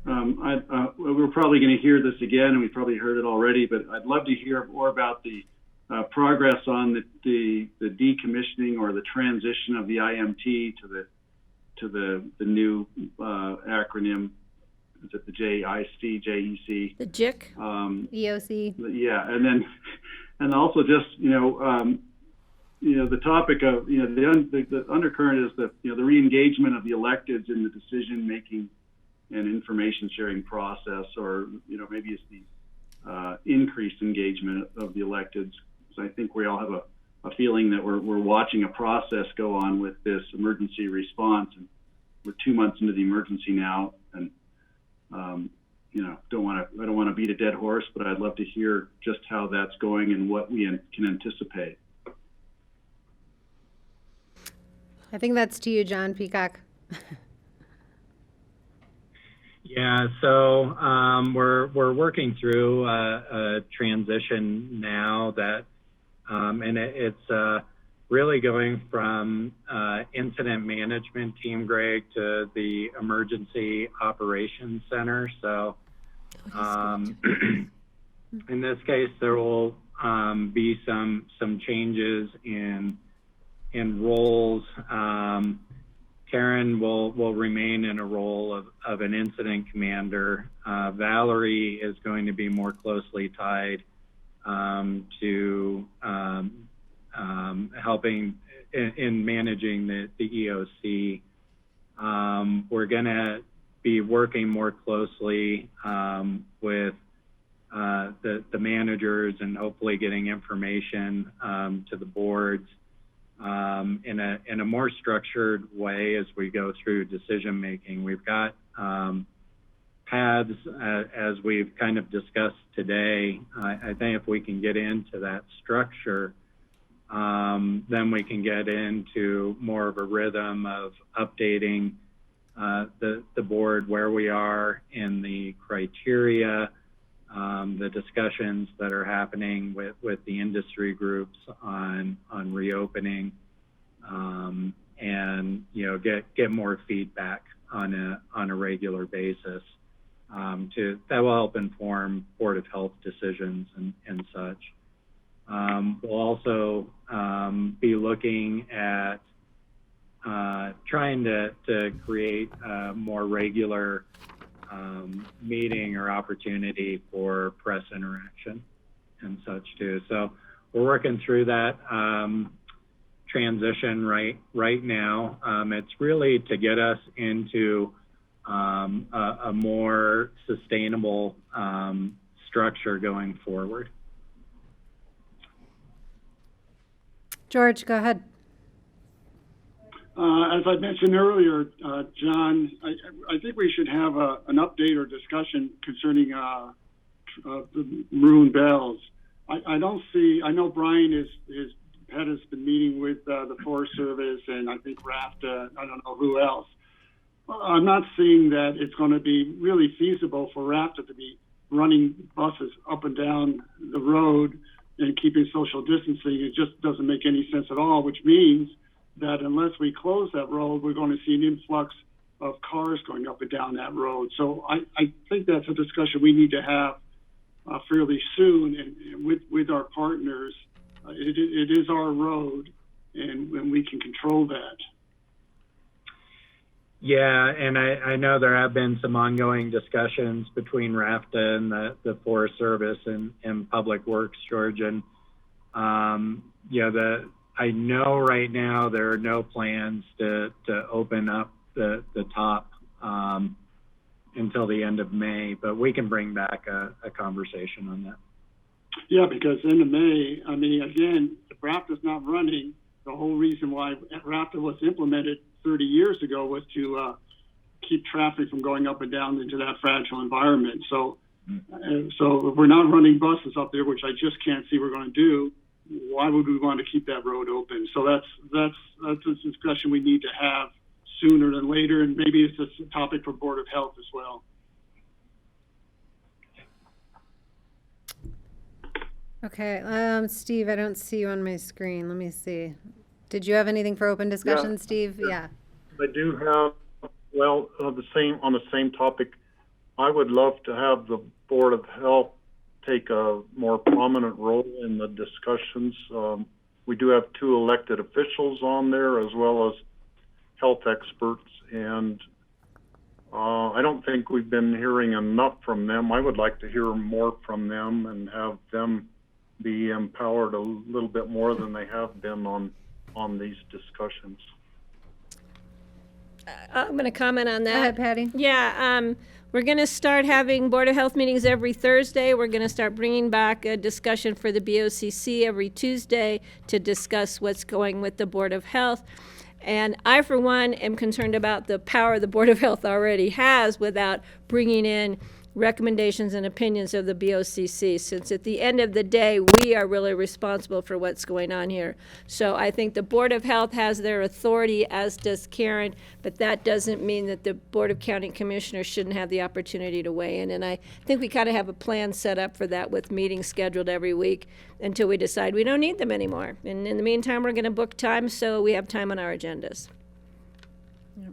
We're probably going to hear this again, and we probably heard it already, but I'd love to hear more about the progress on the decommissioning or the transition of the IMT to the new acronym. Is it the JEC? The JIC? EOC. Yeah, and also just the topic of the undercurrent is the re-engagement of the electeds in the decision making and information sharing process, or maybe it's the increased engagement of the electeds. So I think we all have a feeling that we're watching a process go on with this emergency response, and we're 2 months into the emergency now, and I don't want to beat a dead horse, but I'd love to hear just how that's going and what we can anticipate. I think that's to you, John Peacock. Yeah, so we're working through a transition now that, and it's really going from incident management team, Greg, to the emergency operations center. So in this case, there will be some changes in roles. Karen will remain in a role of an incident commander. Valerie is going to be more closely tied to helping in managing the EOC. We're going to be working more closely with the managers and hopefully getting information to the boards in a more structured way as we go through decision making. We've got paths as we've kind of discussed today. I think if we can get into that structure, then we can get into more of a rhythm of updating the board where we are in the criteria, the discussions that are happening with the industry groups on reopening, and get more feedback on a regular basis. That will help inform Board of Health decisions and such. We'll also be looking at trying to create a more regular meeting or opportunity for press interaction and such too. So we're working through that transition right now. It's really to get us into a more sustainable structure going forward. George, go ahead. As I mentioned earlier, John, I think we should have an update or discussion concerning the maroon bells. I don't see. I know Brian is Pat has been meeting with the Forest Service and I think RAFTA, I don't know who else. I'm not seeing that it's going to be really feasible for RAFTA to be running buses up and down the road and keeping social distancing. It just doesn't make any sense at all, which means that unless we close that road, we're going to see an influx of cars going up and down that road. So I think that's a discussion we need to have fairly soon and with our partners. It is our road, and we can control that. Yeah, and I know there have been some ongoing discussions between RAFTA and the Forest Service and Public Works, George. And, I know right now there are no plans to open up the top until the end of May, but we can bring back a conversation on that. Yeah, because end of May, I mean, again, if RAFTA's not running, the whole reason why RAFTA was implemented 30 years ago was to keep traffic from going up and down into that fragile environment. So if we're not running buses up there, which I just can't see we're going to do, why would we want to keep that road open? So that's a discussion we need to have sooner than later, and maybe it's a topic for Board of Health as well. Okay, Steve, I don't see you on my screen. Let me see. Did you have anything for open discussion, Steve? Yeah. I do have, well, on the same topic, I would love to have the Board of Health take a more prominent role in the discussions. We do have 2 elected officials on there as well as health experts, and I don't think we've been hearing enough from them. I would like to hear more from them and have them be empowered a little bit more than they have been on these discussions. I'm going to comment on that. Go ahead, Patty. Yeah, we're going to start having Board of Health meetings every Thursday. We're going to start bringing back a discussion for the BOCC every Tuesday to discuss what's going with the Board of Health. And I, for one, am concerned about the power the Board of Health already has without bringing in recommendations and opinions of the BOCC, since at the end of the day, we are really responsible for what's going on here. So I think the Board of Health has their authority, as does Karen, but that doesn't mean that the Board of County Commissioners shouldn't have the opportunity to weigh in. And I think we kind of have a plan set up for that with meetings scheduled every week until we decide we don't need them anymore. And in the meantime, we're going to book time so we have time on our agendas. Yep.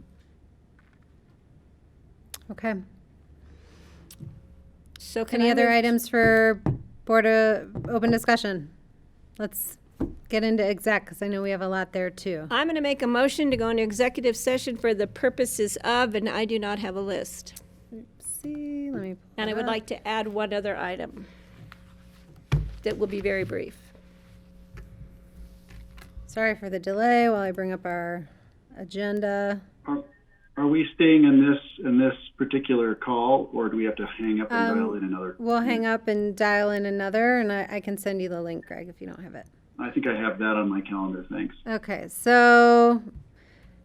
Okay. So can Any I other move- items for Board of Open Discussion? Let's get into exec, because I know we have a lot there too. I'm going to make a motion to go into executive session for the purposes of, and I do not have a list. See, let me pull And I it would up. like to add one other item that will be very brief. Sorry for the delay while I bring up our agenda. Are we staying in this particular call, or do we have to hang up and dial in another? We'll hang up and dial in another, and I can send you the link, Greg, if you don't have it. I think I have that on my calendar, thanks. Okay, so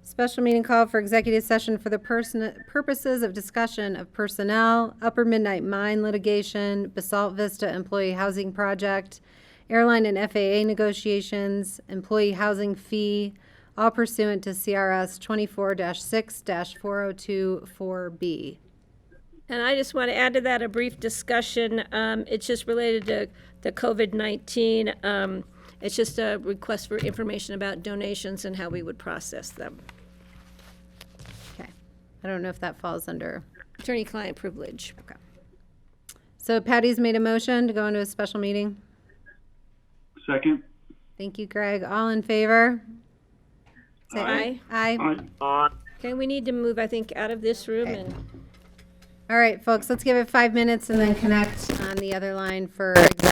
special meeting call for executive session for the purposes of discussion of personnel, Upper Midnight Mine litigation, Basalt Vista employee housing project, airline and FAA negotiations, employee housing fee, all pursuant to CRS 24-6-4024B. And I just want to add to that a brief discussion. It's just related to the COVID-19. It's just a request for information about donations and how we would process them. Okay. I don't know if that falls under. Attorney-client privilege. Okay. So Patty's made a motion to go into a special meeting. Second? Thank you, Greg. All in favor? Say Aye. Aye. Okay, we need to move, I think, out of this room Okay. and. All right, folks, let's give it 5 minutes and then connect on the other line for executive